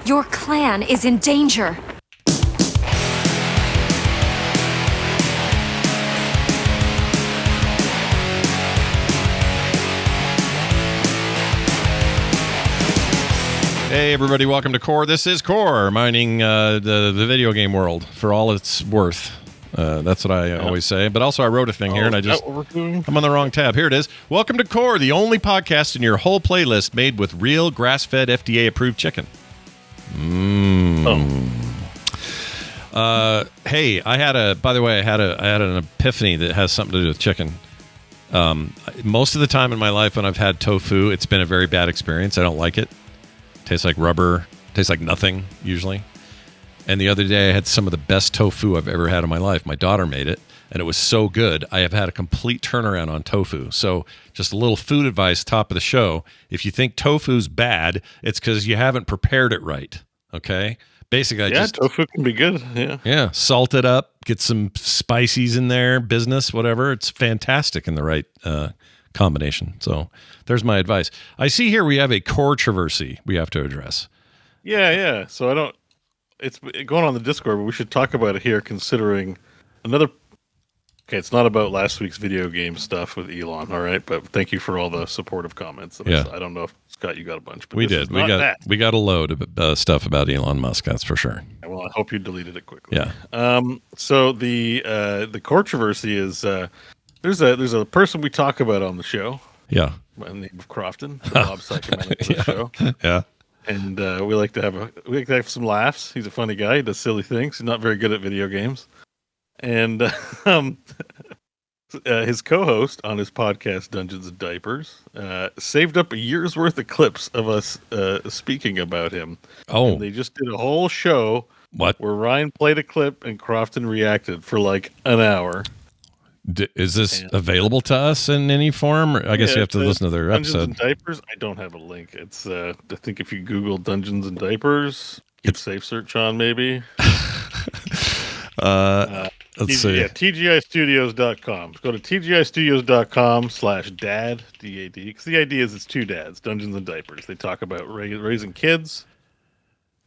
Your clan is in danger. Hey everybody, welcome to Core. This is Core, mining the video game world for all it's worth. That's what I always say. But also I wrote a thing here and I'm on the wrong tab. Here it is. Welcome to Core, the only podcast in your whole playlist made with real grass-fed FDA approved chicken. Hey, I had an epiphany that has something to do with chicken. Most of the time in my life when I've had tofu, it's been a very bad experience. I don't like it. Tastes like rubber. Tastes like nothing, usually. And the other day, I had some of the best tofu I've ever had in my life. My daughter made it, and it was so good. I have had a complete turnaround on tofu. So just a little food advice, top of the show. If you think tofu's bad, it's because you haven't prepared it right, okay? Basically, tofu can be good, Yeah, salt it up, get some spices in there, business, whatever. It's fantastic in the right combination. So there's my advice. I see here we have a controversy we have to address. Yeah. So it's going on the Discord, but we should talk about it here considering another. Okay, it's not about last week's video game stuff with Elon, all right? But thank you for all the supportive comments. I don't know if Scott, you got a bunch, but we did. We got a load of stuff about Elon Musk. That's for sure. Well, I hope you deleted it quickly. Yeah. So the controversy is there's a person we talk about on the show. Yeah. By the name of Crofton, the Bob Psychomantic of the show. Yeah. And we like to have some laughs. He's a funny guy. He does silly things. He's not very good at video games. And his co-host on his podcast, Dungeons and Diapers, saved up a year's worth of clips of us speaking about him. Oh. And they just did a whole show where Ryan played a clip and Crofton reacted for like an hour. Is this available to us in any form? Or I guess you have to listen to their Dungeons episode. And Diapers. I don't have a link. It's I think if you Google Dungeons and Diapers, it's safe search on maybe. Let's see. Yeah, TGIstudios.com. Go to TGIstudios.com/dad, D-A-D, because the idea is it's two dads, Dungeons and Diapers. They talk about raising kids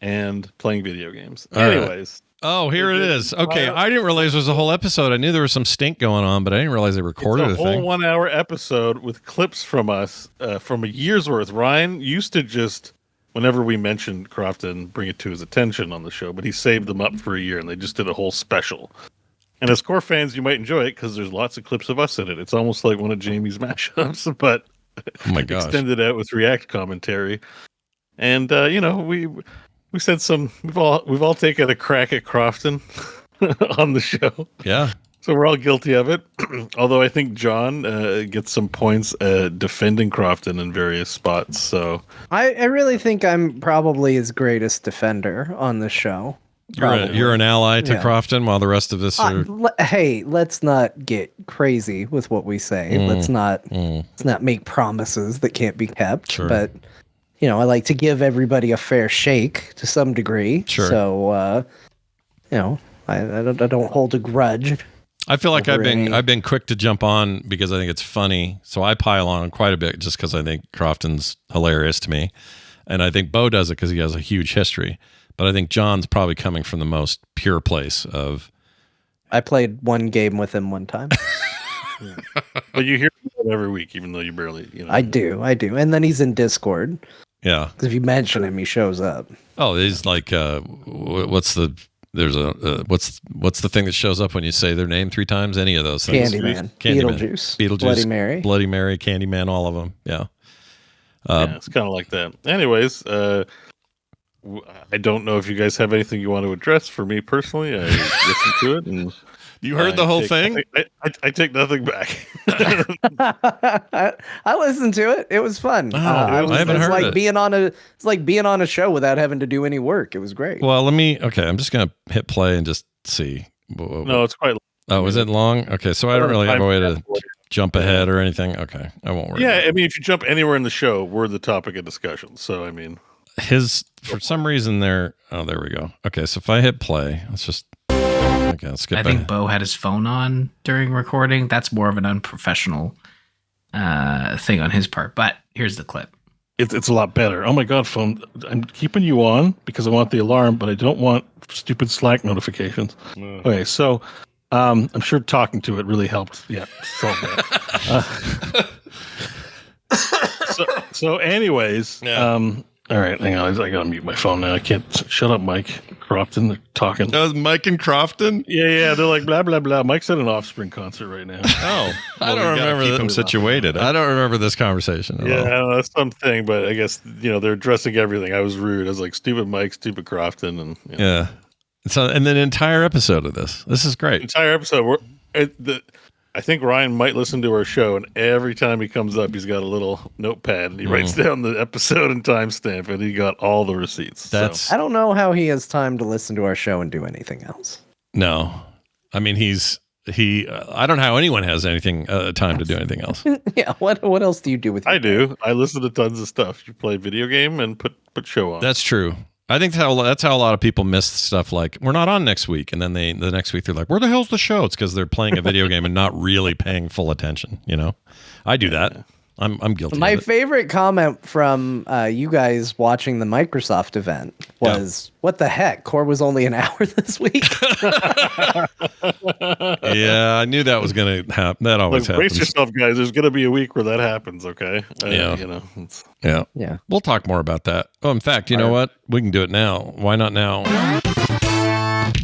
and playing video games. Anyways. Oh, here it is. Okay, I didn't realize there was a whole episode. I knew there was some stink going on, but I didn't realize they recorded it's a whole 1 hour episode with clips from us from a year's worth. Ryan used to just, whenever we mentioned Crofton, bring it to his attention on the show, but he saved them up for a year, and they just did a whole special. And as Core fans, you might enjoy it because there's lots of clips of us in it. It's almost like one of Jamie's mashups, but extended out with React commentary. And we said we've all taken a crack at Crofton on the show. Yeah. So we're all guilty of it. Although I think John gets some points defending Crofton in various spots. So I really think I'm probably his greatest defender on the show. You're an ally to Crofton while the rest of us are... Hey, let's not get crazy with what we say. Let's not make promises that can't be kept. Sure. But I like to give everybody a fair shake to some degree. Sure. So, I don't hold a grudge. I feel like I've been quick to jump on because I think it's funny. So I pile on quite a bit just because I think Crofton's hilarious to me. And I think Beau does it because he has a huge history. But I think John's probably coming from the most pure place of... I played one game with him one time. But you hear him every week, even though you barely... I do. And then he's in Discord. Yeah. Because if you mention him, he shows up. Oh, he's like, what's the thing that shows up when you say their name 3 times? Any of those things? Candyman. Beetlejuice. Bloody Mary, Candyman, all of them. Yeah. It's kind of like that. Anyways, I don't know if you guys have anything you want to address. For me personally, I listened to it and you heard the whole thing. I take nothing back. I listened to it. It was fun. I haven't heard like it. It's like being on a show without having to do any work. It was great. Well, I'm just gonna hit play and just see. No, it's quite long. Oh, was it long? Okay, so I don't really have a way to jump ahead or anything. Okay, I won't worry. Yeah, I mean, if you jump anywhere in the show, we're the topic of discussion. So, I mean, for some reason there. Oh, there we go. Okay, so if I hit play, let's just. Okay, let's skip. I think Beau had his phone on during recording. That's more of an unprofessional thing on his part. But here's the clip. it's a lot better. Oh my God, phone! I'm keeping you on because I want the alarm, but I don't want stupid Slack notifications. Okay, so I'm sure talking to it really helped. Yeah, solve that. So anyways, all right, hang on. I gotta mute my phone now. I can't. Shut up, Mike. Crofton, they're talking. That was Mike and Crofton? Yeah. They're like blah blah blah. Mike's at an Offspring concert right now. Oh, Well, I don't we gotta remember keep them him situated. I don't remember this conversation at Yeah, all. I don't know, that's something, but I guess they're addressing everything. I was rude. I was like, stupid Mike, stupid Crofton, and Yeah. So, and then an entire episode of this. This is great. entire episode. I think Ryan might listen to our show, and every time he comes up, he's got a little notepad and he writes down the episode and timestamp, and he got all the receipts. That's I don't know how he has time to listen to our show and do anything else. no. I mean, I don't know how anyone has anything time to do anything else. Yeah, what else do you do with your I do. I listen to tons of stuff. You play video game and put show on. That's true. I think that's how a lot of people miss stuff like we're not on next week, and then the next week they're like, where the hell's the show? It's because they're playing a video game and not really paying full attention. I do that. I'm guilty. My of it. favorite comment from you guys watching the Microsoft event was, "What the heck? Core was only an hour this week." Yeah, I knew that was gonna happen. That always Like, brace happens. yourself, guys. There's going to be a week where that happens. Okay. Yeah. It's, Yeah. Yeah. We'll talk more about that. Oh, in fact, you know what? We can do it now. Why not now?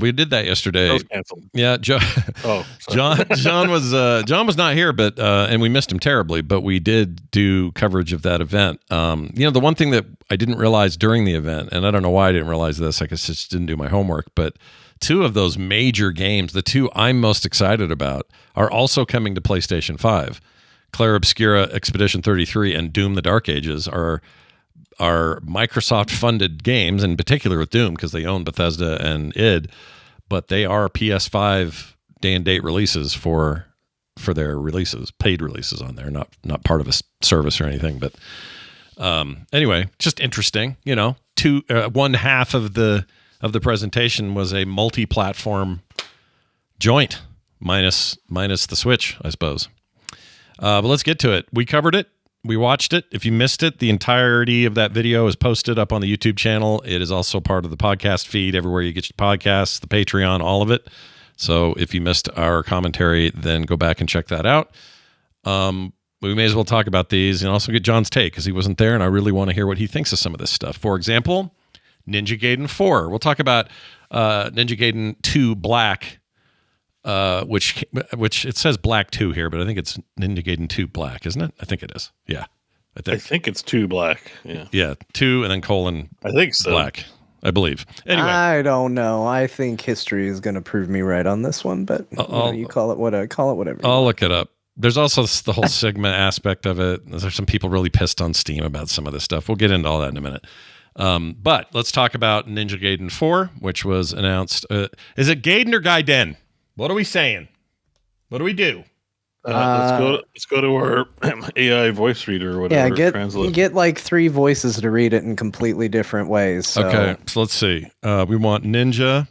We did that yesterday. that was canceled. Yeah, Oh, sorry. John was not here, but and we missed him terribly. But we did do coverage of that event. The one thing that I didn't realize during the event, and I don't know why I didn't realize this, I guess just didn't do my homework. But two of those major games, the two I'm most excited about, are also coming to PlayStation 5. Clair Obscur Expedition 33 and Doom: The Dark Ages are Microsoft-funded games, in particular with Doom, because they own Bethesda and id, but they are PS5 day-and-date releases for their releases, paid releases on there, not part of a service or anything. But anyway, just interesting. One half of the presentation was a multi-platform joint, minus the Switch, I suppose. But let's get to it. We covered it. We watched it. If you missed it, the entirety of that video is posted up on the YouTube channel. It is also part of the podcast feed, everywhere you get your podcasts, the Patreon, all of it. So if you missed our commentary, then go back and check that out. We may as well talk about these and also get John's take, because he wasn't there, and I really want to hear what he thinks of some of this stuff. For example, Ninja Gaiden 4. We'll talk about Ninja Gaiden 2 Black, which it says Black 2 here, but I think it's Ninja Gaiden 2 Black, isn't it? I think it is. Yeah. I think it's 2 Black. Yeah. Yeah, 2 and then colon I think so. Black, I believe. Anyway. I don't know. I think history is going to prove me right on this one, but you call it whatever. I'll look it up. There's also the whole Sigma aspect of it. There's some people really pissed on Steam about some of this stuff. We'll get into all that in a minute. But let's talk about Ninja Gaiden 4, which was announced. Is it Gaiden or Gaiden? What are we saying? What do we do? Let's go to our AI voice reader or whatever. Yeah, get like 3 voices to read it in completely different ways. So. Okay, so let's see. We want Ninja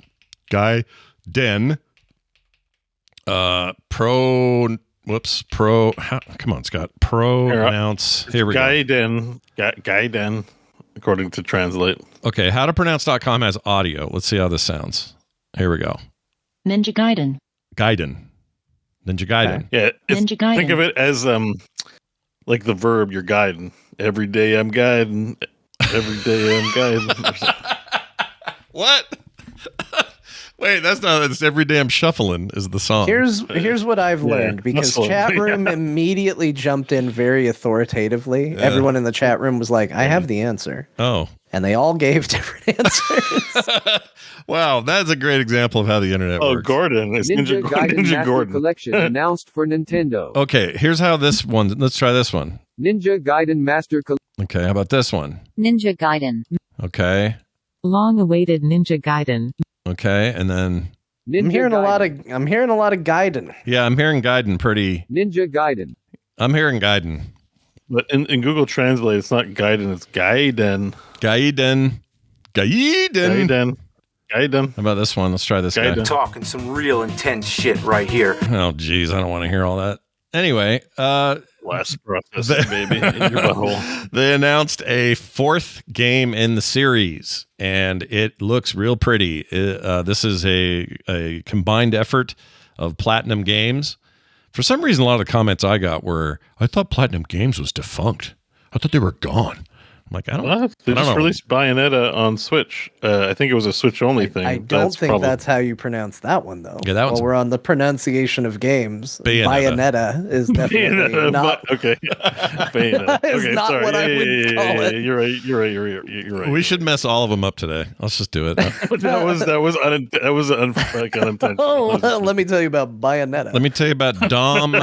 Gaiden. Come on, Scott. Pronounce. Here we go. Gaiden, according to Translate. Okay, howtopronounce.com has audio. Let's see how this sounds. Here we go. Ninja Gaiden. Gaiden. Ninja Gaiden. Yeah, Ninja Gaiden. Think of it as like the verb you're guiding. Every day I'm guiding. Every day I'm guiding. What? Wait, that's not. It's Every Day I'm Shuffling is the song. Here's what I've learned, because that's chat what- room immediately jumped in very authoritatively. Yeah. Everyone in the chat room was like, "I have the answer," Oh. and they all gave different answers. Wow, that's a great example of how the internet Oh, works. Gordon. It's Ninja Gaiden Ninja Master Gordon. Collection announced for Nintendo. Okay, here's how this one. Let's try this one. Ninja Gaiden Master Collection. Okay, how about this one? Ninja Gaiden. Okay, Long-awaited Ninja Gaiden. okay, and then I'm hearing a lot of Gaiden. yeah, I'm hearing Gaiden pretty. Ninja Gaiden. I'm hearing Gaiden. But in Google Translate, it's not Gaiden, it's Gaiden. Gaiden. Gaiden. Gaiden. How about this one? Let's try this guy. Gaiden. Talking some real intense shit right here. Oh, geez, I don't want to hear all that. Anyway, Blast processing, baby, in your butthole. They announced a 4th game in the series, and it looks real pretty. This is a combined effort of Platinum Games. For some reason, a lot of the comments I got were, I thought Platinum Games was defunct. I thought they were gone. I'm like, I don't know. They just released Bayonetta on Switch. I think it was a Switch-only thing. I don't think that's how you pronounce that one, though. Yeah, that one's... Well, we're on the pronunciation of games. Bayonetta is definitely not... Okay. Bayonetta. Is okay, not sorry. what I would call it. You're right. We should mess all of them up today. Let's just do it. that was unintentional. Oh, let me tell you about Bayonetta. Let me tell you about Dom.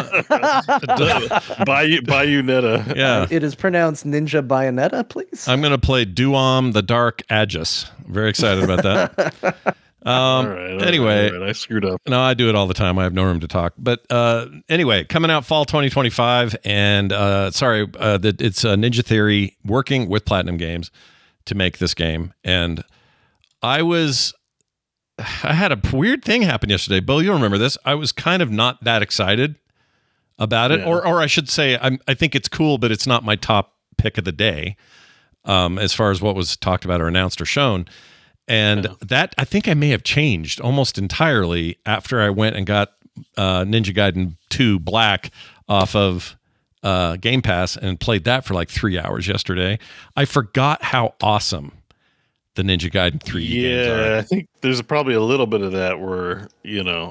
Bayonetta. Yeah. It is pronounced Ninja Bayonetta, please. I'm going to play Duom the Dark Aegis. Very excited about that. All right, anyway, I screwed up. No, I do it all the time. I have no room to talk. But anyway, coming out fall 2025, and it's Ninja Theory working with Platinum Games to make this game. And I had a weird thing happen yesterday. Beau, you remember this? I was kind of not that excited about it, or I should say, I think it's cool, but it's not my top pick of the day as far as what was talked about or announced or shown. And that, I think I may have changed almost entirely after I went and got Ninja Gaiden 2 Black off of Gamepass and played that for like 3 hours yesterday. I forgot how awesome the Ninja Gaiden 3 games are. Yeah, I think there's probably a little bit of that where,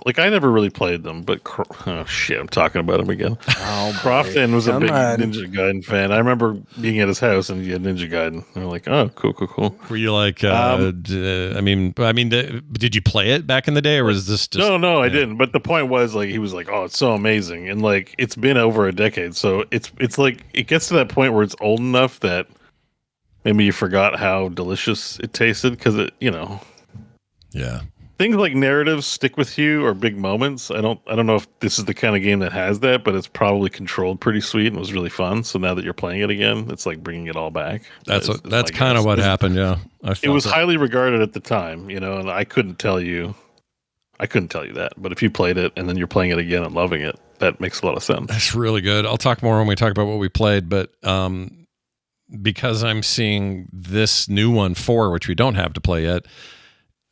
like I never really played them, but oh shit, I'm talking about him again. Crofton was a big Ninja Gaiden fan. I remember being at his house and he had Ninja Gaiden. And we're like, oh, cool. Were you like, did you play it back in the day, or was this just... No, I didn't. But the point was, like, he was like, oh, it's so amazing. And like, it's been over a decade. So it's like, it gets to that point where it's old enough that maybe you forgot how delicious it tasted because yeah. Things like narratives stick with you or big moments. I don't know if this is the kind of game that has that, but it's probably controlled pretty sweet and was really fun. So now that you're playing it again, it's like bringing it all back. That's kind of what happened. Yeah, it was highly regarded at the time, and I couldn't tell you that. But if you played it and then you're playing it again and loving it, that makes a lot of sense. That's really good. I'll talk more when we talk about what we played, but because I'm seeing this new one 4, which we don't have to play yet,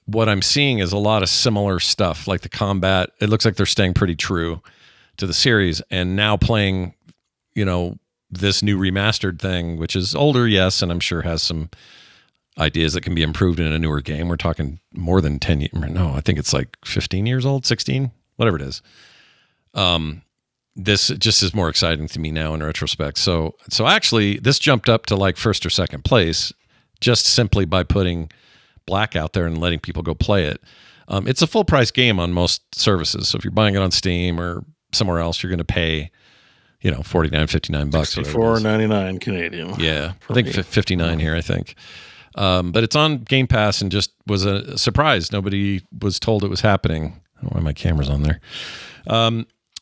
what I'm seeing is a lot of similar stuff, like the combat. It looks like they're staying pretty true to the series, and now playing, this new remastered thing, which is older, yes, and I'm sure has some ideas that can be improved in a newer game. We're talking more than 10 years. No, I think it's like 15 years old, 16, whatever it is. This just is more exciting to me now in retrospect. So actually, this jumped up to like first or second place just simply by putting Black out there and letting people go play it. It's a full price game on most services. So if you're buying it on Steam or somewhere else, you're going to pay, $49, $59, $64.99 Canadian. Yeah, I think 59 here. I think, but it's on Game Pass and just was a surprise. Nobody was told it was happening. I don't know why my camera's on there.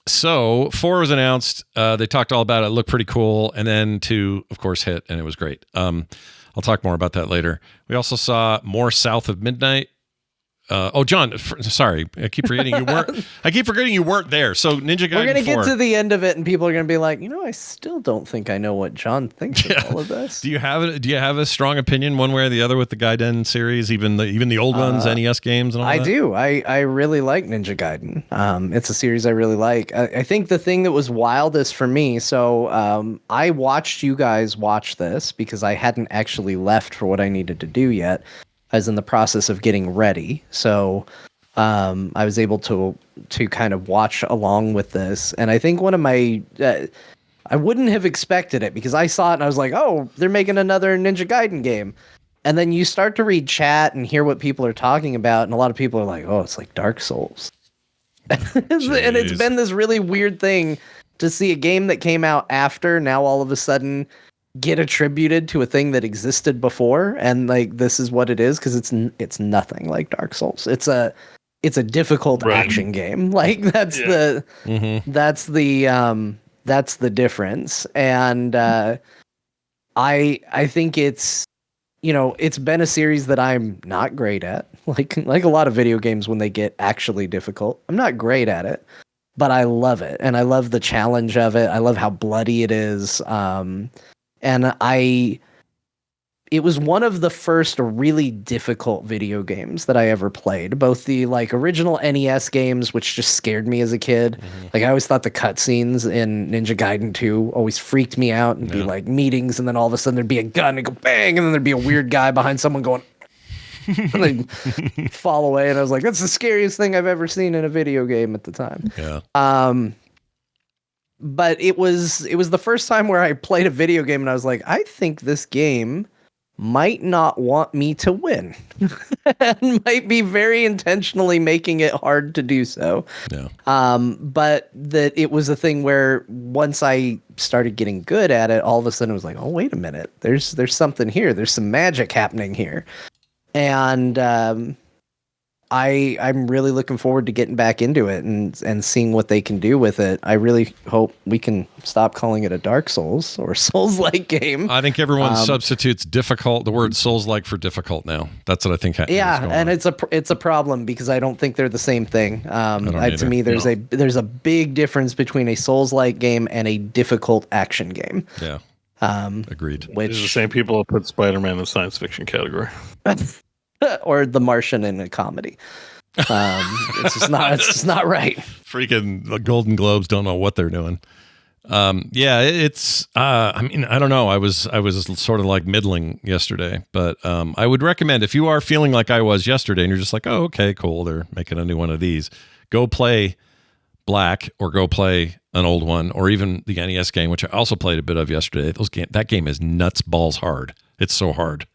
So 4 was announced. They talked all about it. It looked pretty cool. And then 2, of course, hit, and it was great. I'll talk more about that later. We also saw more South of Midnight. John, sorry. I keep forgetting you weren't there. So Ninja Gaiden 4. We're going to get to the end of it, and people are going to be like, I still don't think I know what John thinks of all of this. Do you have a strong opinion one way or the other with the Gaiden series, even the old ones, NES games and all that? I do. I really like Ninja Gaiden. It's a series I really like. I think the thing that was wildest for me, so I watched you guys watch this because I hadn't actually left for what I needed to do yet. I was in the process of getting ready, so I was able to kind of watch along with this. And I think one of my I wouldn't have expected it because I saw it and I was like, oh, they're making another Ninja Gaiden game. And then you start to read chat and hear what people are talking about, and a lot of people are like, oh, it's like Dark Souls. And it's been this really weird thing to see a game that came out after now all of a sudden get attributed to a thing that existed before, and like this is what it is, because it's nothing like Dark Souls. It's a difficult action game. Like that's the difference. And I think it's it's been a series that I'm not great at. Like a lot of video games when they get actually difficult, I'm not great at it. but I love it, and I love the challenge of it. I love how bloody it is, it was one of the first really difficult video games that I ever played. Both the original NES games, which just scared me as a kid. I always thought the cutscenes in Ninja Gaiden 2 always freaked me out, and be meetings, and then all of a sudden there'd be a gun and go bang, and then there'd be a weird guy behind someone going, and they'd fall away, and I was like, that's the scariest thing I've ever seen in a video game at the time. Yeah. But it was the first time where I played a video game, and I was like, I think this game might not want me to win and might be very intentionally making it hard to do so. Yeah. But that it was a thing where once I started getting good at it, all of a sudden it was like, oh, wait a minute, there's something here. There's some magic happening here. And I'm really looking forward to getting back into it and seeing what they can do with it. I really hope we can stop calling it a Dark Souls or Souls-like game. I think everyone substitutes the word Souls-like for difficult now. That's what I think. It's a problem because I don't think they're the same thing. To me, there's a big difference between a Souls-like game and a difficult action game. Yeah. Agreed. Which These are the same people who put Spider-Man in the science fiction category. or The Martian in a comedy. It's just not right. Freaking the Golden Globes don't know what they're doing. It's I don't know. I was sort of like middling yesterday, but I would recommend, if you are feeling like I was yesterday and you're just like, oh, okay, cool, they're making a new one of these, go play Black or go play an old one, or even the NES game, which I also played a bit of yesterday. That game is nuts balls hard. It's so hard.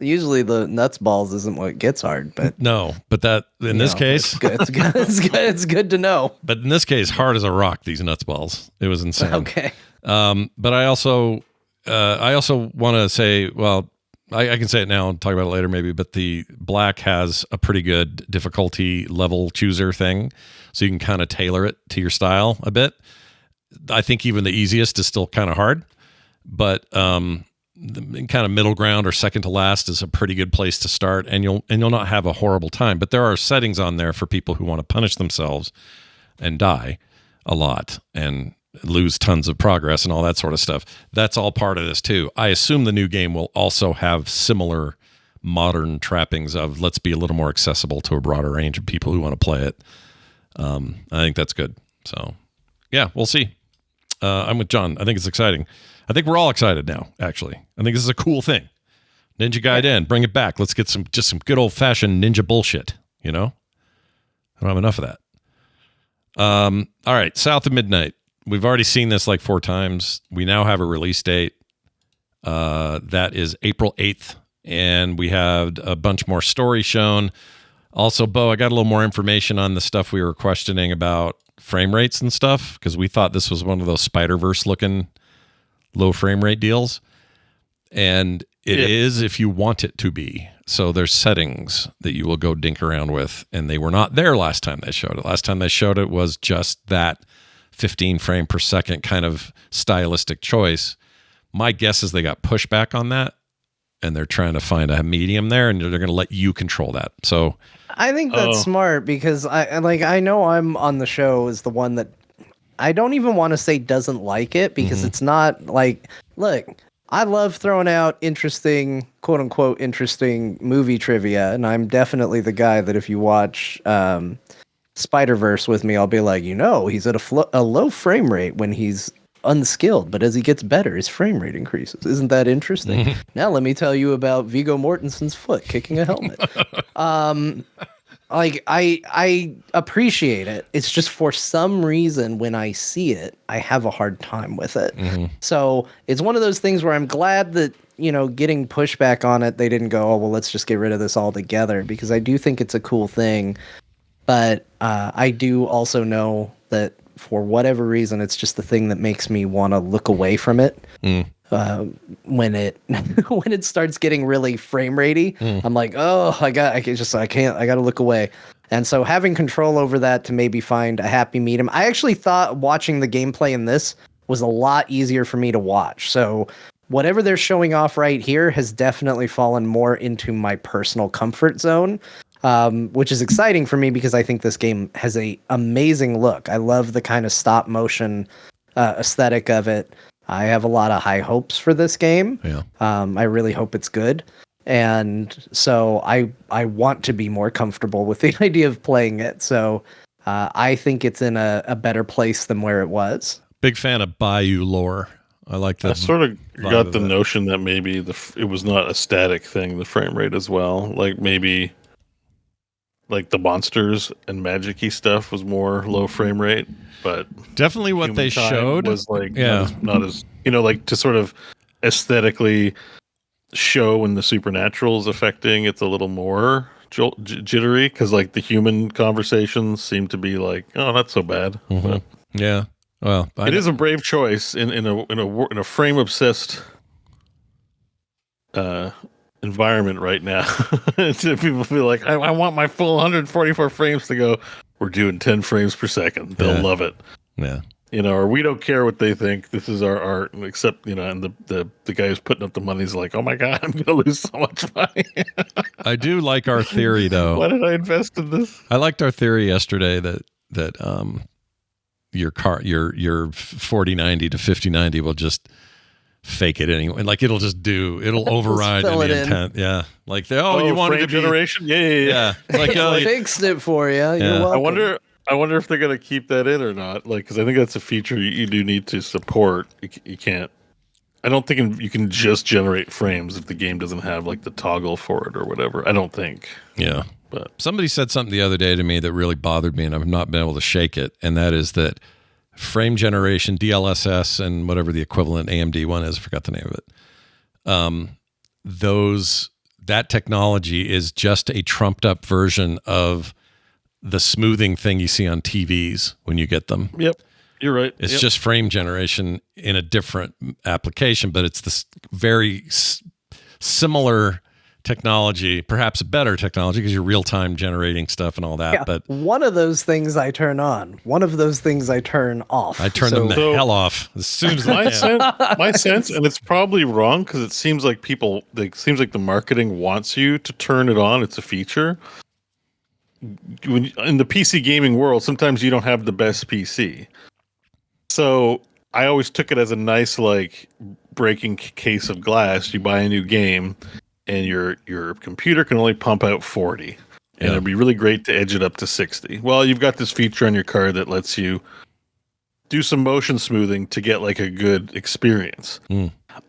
Usually the nuts balls isn't what gets hard, but that in this case, it's good to know. But in this case, hard as a rock. These nuts balls. It was insane. Okay. But I also want to say, well, I can say it now and talk about it later maybe, but the Black has a pretty good difficulty level chooser thing, so you can kind of tailor it to your style a bit. I think even the easiest is still kind of hard, but the kind of middle ground or second to last is a pretty good place to start, and you'll not have a horrible time. But there are settings on there for people who want to punish themselves and die a lot and lose tons of progress and all that sort of stuff. That's all part of this too. I assume the new game will also have similar modern trappings of let's be a little more accessible to a broader range of people who want to play it. I think that's good. So yeah, we'll see. I'm with John. I think it's exciting. I think we're all excited now, actually. I think this is a cool thing. Ninja Gaiden, bring it back. Let's get some good old-fashioned ninja bullshit, I don't have enough of that. All right, South of Midnight. We've already seen this like 4 times. We now have a release date. That is April 8th, and we have a bunch more story shown. Also, Beau, I got a little more information on the stuff we were questioning about frame rates and stuff, because we thought this was one of those Spider-Verse looking low frame rate deals, and it is if you want it to be. So there's settings that you will go dink around with, and they were not there last time they showed it. Last time they showed it was just that 15 frame per second kind of stylistic choice. My guess is they got pushback on that, and they're trying to find a medium there, and they're going to let you control that. So I think that's smart, because I know I'm on the show as the one that I don't even want to say doesn't like it, because it's not like, look, I love throwing out interesting, quote unquote, interesting movie trivia. And I'm definitely the guy that if you watch Spider-Verse with me, I'll be like, he's at a low frame rate when he's unskilled, but as he gets better, his frame rate increases. Isn't that interesting? Now let me tell you about Viggo Mortensen's foot kicking a helmet. I appreciate it. It's just for some reason when I see it, I have a hard time with it. So it's one of those things where I'm glad that, getting pushback on it, they didn't go, oh, well, let's just get rid of this altogether, because I do think it's a cool thing. But I do also know that for whatever reason, it's just the thing that makes me want to look away from it. When it starts getting really frame ratey, I'm like, oh, I got to look away. And so having control over that to maybe find a happy medium. I actually thought watching the gameplay in this was a lot easier for me to watch. So whatever they're showing off right here has definitely fallen more into my personal comfort zone. which is exciting for me because I think this game has a amazing look. I love the kind of stop motion aesthetic of it. I have a lot of high hopes for this game. Yeah. I really hope it's good. And so I want to be more comfortable with the idea of playing it. So I think it's in a better place than where it was. Big fan of Bayou lore. I like that. I sort of got the that. notion that maybe it was not a static thing, the frame rate as well. Like maybe like the monsters and magic-y stuff was more low frame rate, but definitely what they showed was like not as like to sort of aesthetically show when the supernatural is affecting, it's a little more jittery because like the human conversations seem to be like, oh, not so bad. But Yeah. Well, it is a brave choice in a frame obsessed environment right now. People feel like I want my full 144 frames to go. We're doing 10 frames per second. They'll love it. Yeah. Or we don't care what they think. This is our art, except and the guy who's putting up the money is like, oh my god, I'm gonna lose so much money. I do like our theory though. Why did I invest in this? I liked our theory yesterday that your 4090 to 5090 will just fake it anyway. Like it'll override any intent. Yeah. Like you wanted to be generation? Yeah. Like I fixed it for you. You're welcome. I wonder if they're going to keep that in or not. Like, because I think that's a feature you do need to support. You can't. I don't think you can just generate frames if the game doesn't have like the toggle for it or whatever. I don't think. Yeah. But somebody said something the other day to me that really bothered me, and I've not been able to shake it. And that is that frame generation, DLSS, and whatever the equivalent AMD one is, I forgot the name of it. That technology is just a trumped up version of the smoothing thing you see on TVs when you get them. Yep, you're right. It's just frame generation in a different application, but it's this very similar technology, perhaps a better technology because you're real-time generating stuff and all that. Yeah, but one of those things I turn on, one of those things I turn off. I turn them the hell off as soon as I can. My sense, and it's probably wrong because it seems like the marketing wants you to turn it on. It's a feature. In the PC gaming world, sometimes you don't have the best PC. So I always took it as a nice, like, breaking case of glass. You buy a new game, and your computer can only pump out 40. And it'd be really great to edge it up to 60. Well, you've got this feature on your card that lets you do some motion smoothing to get, like, a good experience.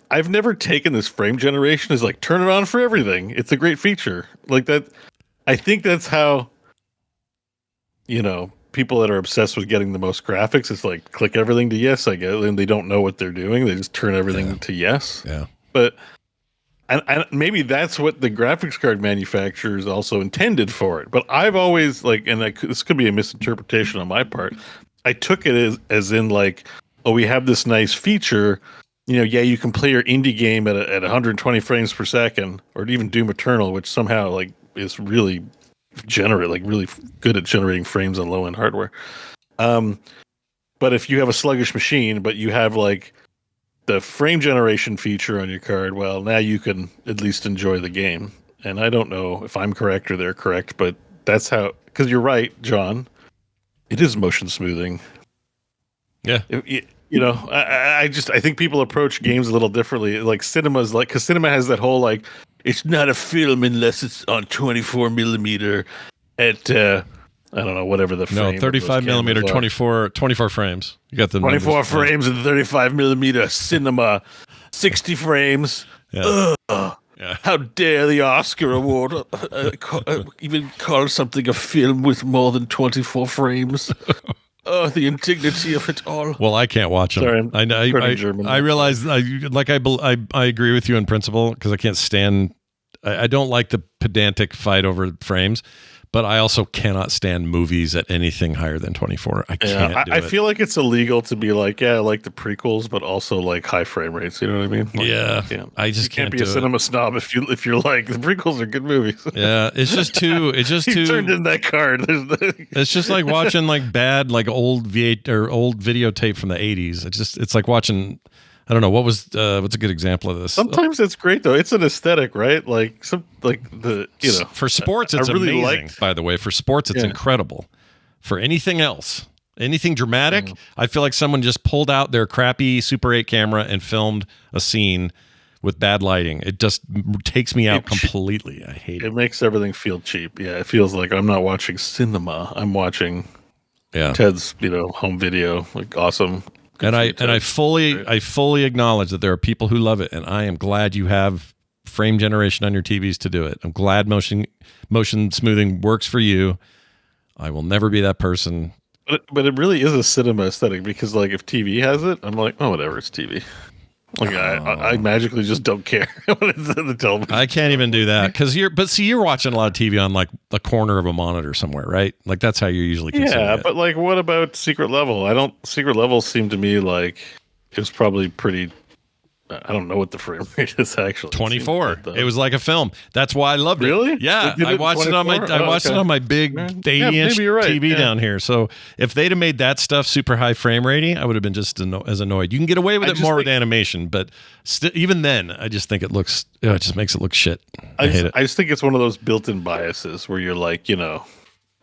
I've never taken this frame generation as, like, turn it on for everything. It's a great feature. Like, that. I think that's how... people that are obsessed with getting the most graphics, it's like click everything to yes, I guess, and they don't know what they're doing. They just turn everything to yes. Yeah. But and maybe that's what the graphics card manufacturers also intended for it. But I've always this could be a misinterpretation on my part. I took it as in like, oh, we have this nice feature. You can play your indie game at 120 frames per second, or even Doom Eternal, which somehow like is really really good at generating frames on low-end hardware. But if you have a sluggish machine, but you have like the frame generation feature on your card, well, now you can at least enjoy the game. And I don't know if I'm correct or they're correct, but that's how, because you're right, John, it is motion smoothing. Yeah. I think people approach games a little differently. Like cinema's like, because cinema has that whole like, it's not a film unless it's on 24 millimeter at I don't know, whatever the frame. No, 35 millimeter, 24 frames. You got the 24 numbers. frames and 35 millimeter cinema, 60 frames. Yeah. How dare the Oscar award even call something a film with more than 24 frames? Oh, the indignity of it all. Well, I can't watch them. Sorry, I realize, I agree with you in principle because I can't stand. I don't like the pedantic fight over frames, but I also cannot stand movies at anything higher than 24. I can't. I feel like it's illegal to be like, I like the prequels, but also like high frame rates. You know what I mean? Like, yeah. I just can't be a cinema snob if you're like the prequels are good movies. Yeah, it's just too. You turned in that card. It's just like watching like bad like old V8 or old videotape from the 80s. It's like watching I don't know what's a good example of this. Sometimes it's great though. It's an aesthetic, right? Like For sports, it's really amazing. By the way, for sports, it's incredible. For anything else, anything dramatic, I feel like someone just pulled out their crappy Super 8 camera and filmed a scene with bad lighting. It just takes me out completely. I hate it. It makes everything feel cheap. Yeah, it feels like I'm not watching cinema. I'm watching Ted's, home video. Like awesome. And I fully acknowledge that there are people who love it, and I am glad you have frame generation on your TVs to do it. I'm glad motion smoothing works for you. I will never be that person. But it really is a cinema aesthetic because, like, if TV has it, I'm like, oh, whatever, it's TV. Like, I magically just don't care when it's in the television. I can't even do that because you're watching a lot of TV on like the corner of a monitor somewhere, right? Like that's how you're usually consuming it. But like, what about Secret Level? Secret Level seemed to me like it was probably pretty. I don't know what the frame rate is actually. 24. It was like a film. That's why I loved it. Really? Yeah, I watched it on my it on my big 80-inch TV down here. So if they'd have made that stuff super high frame rating, I would have been just as annoyed. You can get away with it more with animation, but even then, I just think it just makes it look shit. I hate it. I just think it's one of those built-in biases where you're like,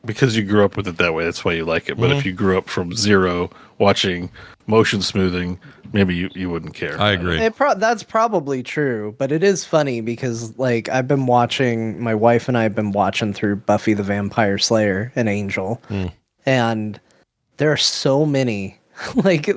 because you grew up with it that way, that's why you like it. But if you grew up from zero watching motion smoothing, maybe you wouldn't care. I agree. That's probably true, but it is funny because like my wife and I have been watching through Buffy the Vampire Slayer and Angel, and there are so many. Like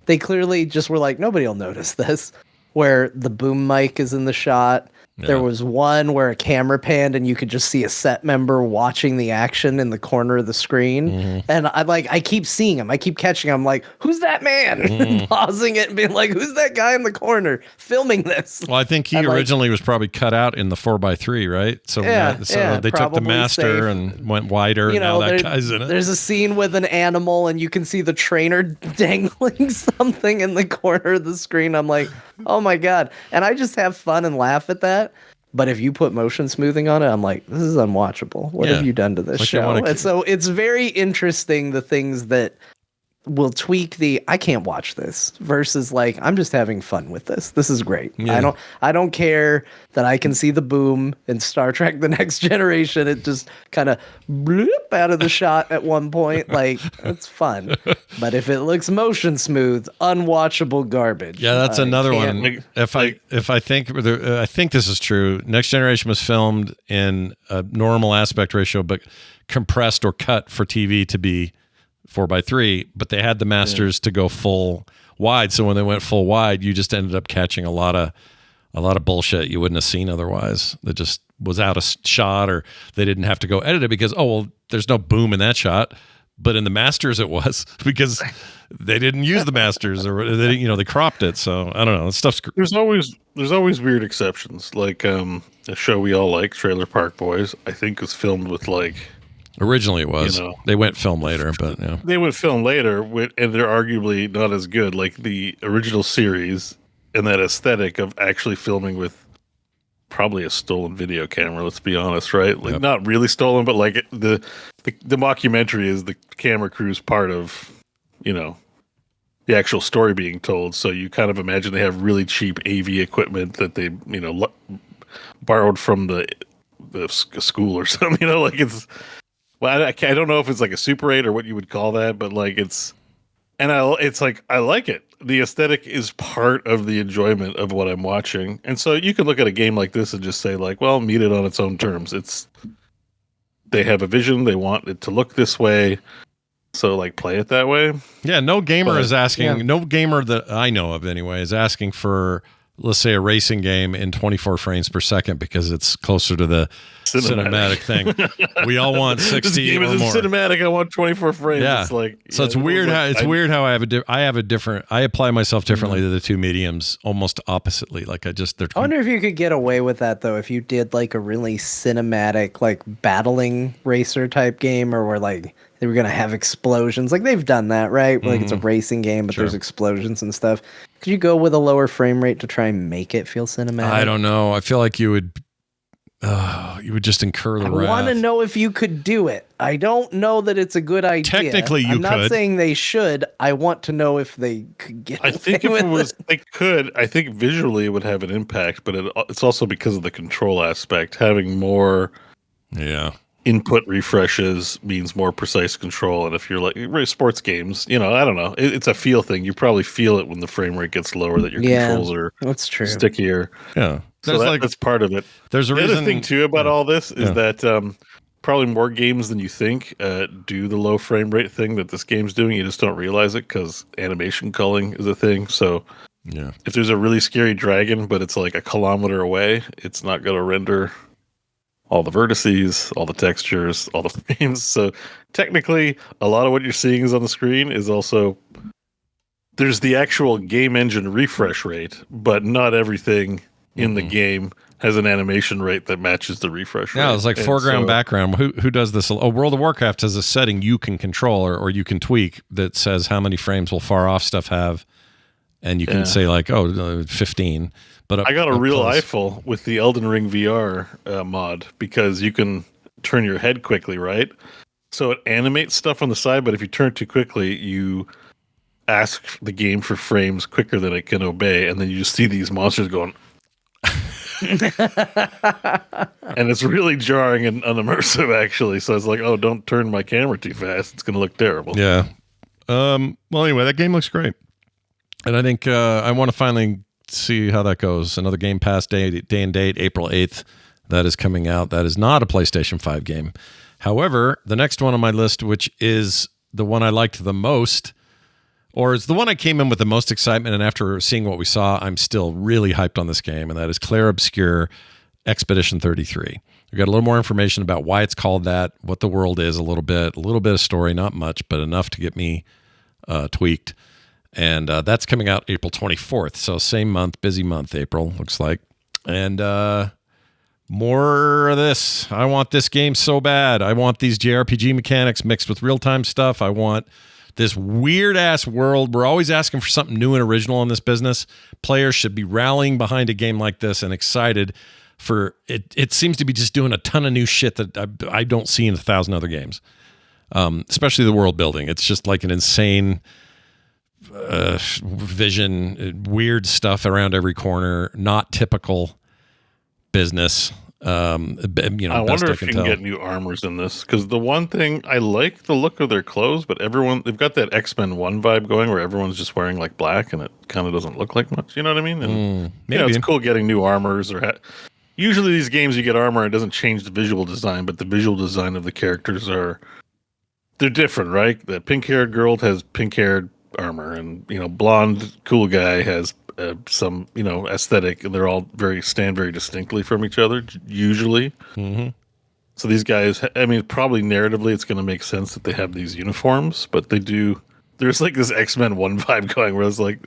they clearly just were like, nobody will notice this. Where the boom mic is in the shot. Yeah. There was one where a camera panned and you could just see a set member watching the action in the corner of the screen. And I keep seeing him. I keep catching him. I'm like, who's that man? Pausing it and being like, who's that guy in the corner filming this? Well, I think he originally was probably cut out in the 4x3, right? So, they took the master and went wider, and now that guy's in it. There's a scene with an animal and you can see the trainer dangling something in the corner of the screen. I'm like, oh my God. And I just have fun and laugh at that. But if you put motion smoothing on it, I'm like, this is unwatchable. What have you done to this show? And so it's very interesting, the things that will tweak I can't watch this versus like, I'm just having fun with this. This is great. Yeah. I don't care that I can see the boom in Star Trek The Next Generation. It just kind of bloop out of the shot at one point. Like, it's fun. But if it looks motion smooth, unwatchable garbage. Yeah, that's another one. I think this is true. Next Generation was filmed in a normal aspect ratio, but compressed or cut for TV to be 4x3, but they had the masters to go full wide. So when they went full wide, you just ended up catching a lot of bullshit you wouldn't have seen otherwise. That just was out of shot, or they didn't have to go edit it because there's no boom in that shot. But in the masters, it was because they didn't use the masters, or they cropped it. So I don't know. Stuff's there's always weird exceptions. Like a show we all like, Trailer Park Boys, I think was filmed with like. Originally it was. They went film later, but they went film later, and they're arguably not as good. Like the original series and that aesthetic of actually filming with probably a stolen video camera. Let's be honest, right? Like not really stolen, but like the mockumentary is the camera crew's part of the actual story being told. So you kind of imagine they have really cheap AV equipment that they borrowed from the school or something. Like it's. Well, I don't know if it's like a Super 8 or what you would call that, but like I like it. The aesthetic is part of the enjoyment of what I'm watching. And so you can look at a game like this and just say like, well, meet it on its own terms. They have a vision. They want it to look this way. So like play it that way. Yeah. No gamer is asking, no gamer that I know of anyway is asking for, let's say, a racing game in 24 frames per second because it's closer to the cinematic thing. We all want 60 this game or isn't more. Cinematic. I want 24 frames. Yeah. It's like, so it's weird how I apply myself differently to the two mediums, almost oppositely. Like I wonder if you could get away with that though if you did like a really cinematic like battling racer type game, or where like they were gonna have explosions. Like they've done that, right? Like it's a racing game, but there's explosions and stuff. Could you go with a lower frame rate to try and make it feel cinematic? I don't know. I feel like you would. you would just incur the I wrath. want to know if you could do it. I don't know that it's a good idea. Technically, you I'm not could. saying they should. I want to know if they could get I think if away it with was, they could. I think visually it would have an impact, but it's also because of the control aspect. Having more input refreshes means more precise control. And if you're like sports games, I don't know. It's a feel thing. You probably feel it when the frame rate gets lower that your controls are that's true. stickier. Yeah. So that's part of it. There's a the reason. Other thing too about all this is that probably more games than you think do the low frame rate thing that this game's doing. You just don't realize it because animation culling is a thing. So if there's a really scary dragon, but it's like a kilometer away, it's not going to render all the vertices, all the textures, all the frames. So technically, a lot of what you're seeing is on the screen is also there's the actual game engine refresh rate, but not everything in the game has an animation rate that matches the refresh rate. Yeah, it's like foreground, background. Who does this? Oh, World of Warcraft has a setting you can control or you can tweak that says how many frames will far off stuff have, and you can say like, 15. But I got a real eyeful with the Elden Ring VR mod because you can turn your head quickly, right? So it animates stuff on the side, but if you turn it too quickly, you ask the game for frames quicker than it can obey, and then you just see these monsters going. And it's really jarring and unimmersive, actually. So it's like, don't turn my camera too fast. It's going to look terrible. Yeah. Well, anyway, that game looks great. And I think I want to finally see how that goes. Another Gamepass day and date, April 8th. That is coming out. That is not a PlayStation 5 game. However, the next one on my list, which is the one I liked the most, or it's the one I came in with the most excitement, and after seeing what we saw, I'm still really hyped on this game, and that is Clair Obscur Expedition 33. We got a little more information about why it's called that, what the world is a little bit of story, not much, but enough to get me tweaked. And that's coming out April 24th, so same month, busy month, April, looks like. And more of this. I want this game so bad. I want these JRPG mechanics mixed with real-time stuff. I want this weird-ass world. We're always asking for something new and original in this business. Players should be rallying behind a game like this and excited for it. It seems to be just doing a ton of new shit that I don't see in 1,000 other games, especially the world building. It's just like an insane vision, weird stuff around every corner, not typical business. I wonder if you can get new armors in this, because the one thing I like the look of their clothes, but they've got that X-Men 1 vibe going where everyone's just wearing like black and it kind of doesn't look like much. You know what I mean? And it's cool getting new armors usually these games you get armor and it doesn't change the visual design, but the visual design of the characters they're different, right? The pink-haired girl has pink-haired armor, and blonde cool guy has some aesthetic, and they're all stand very distinctly from each other usually. So these guys, probably narratively it's going to make sense that they have these uniforms, but there's like this X-Men 1 vibe going where it's like,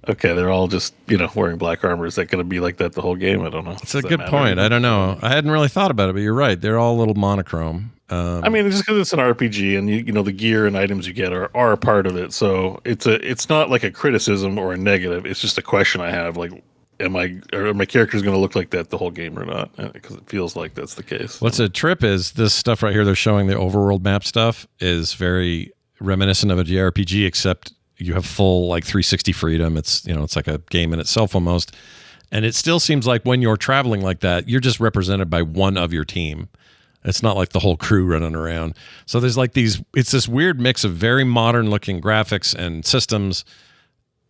okay, they're all just wearing black armor. Is that going to be like that the whole game? I don't know. It's a good point. I don't know. I hadn't really thought about it, but you're right, they're all a little monochrome. Just because it's an RPG and the gear and items you get are a part of it. So it's not like a criticism or a negative. It's just a question I have. Like, are my characters going to look like that the whole game or not? Because it feels like that's the case. What's a trip is this stuff right here. They're showing the overworld map stuff is very reminiscent of a JRPG, except you have full like 360 freedom. It's it's like a game in itself almost. And it still seems like when you're traveling like that, you're just represented by one of your team. It's not like the whole crew running around. So there's like it's this weird mix of very modern looking graphics and systems,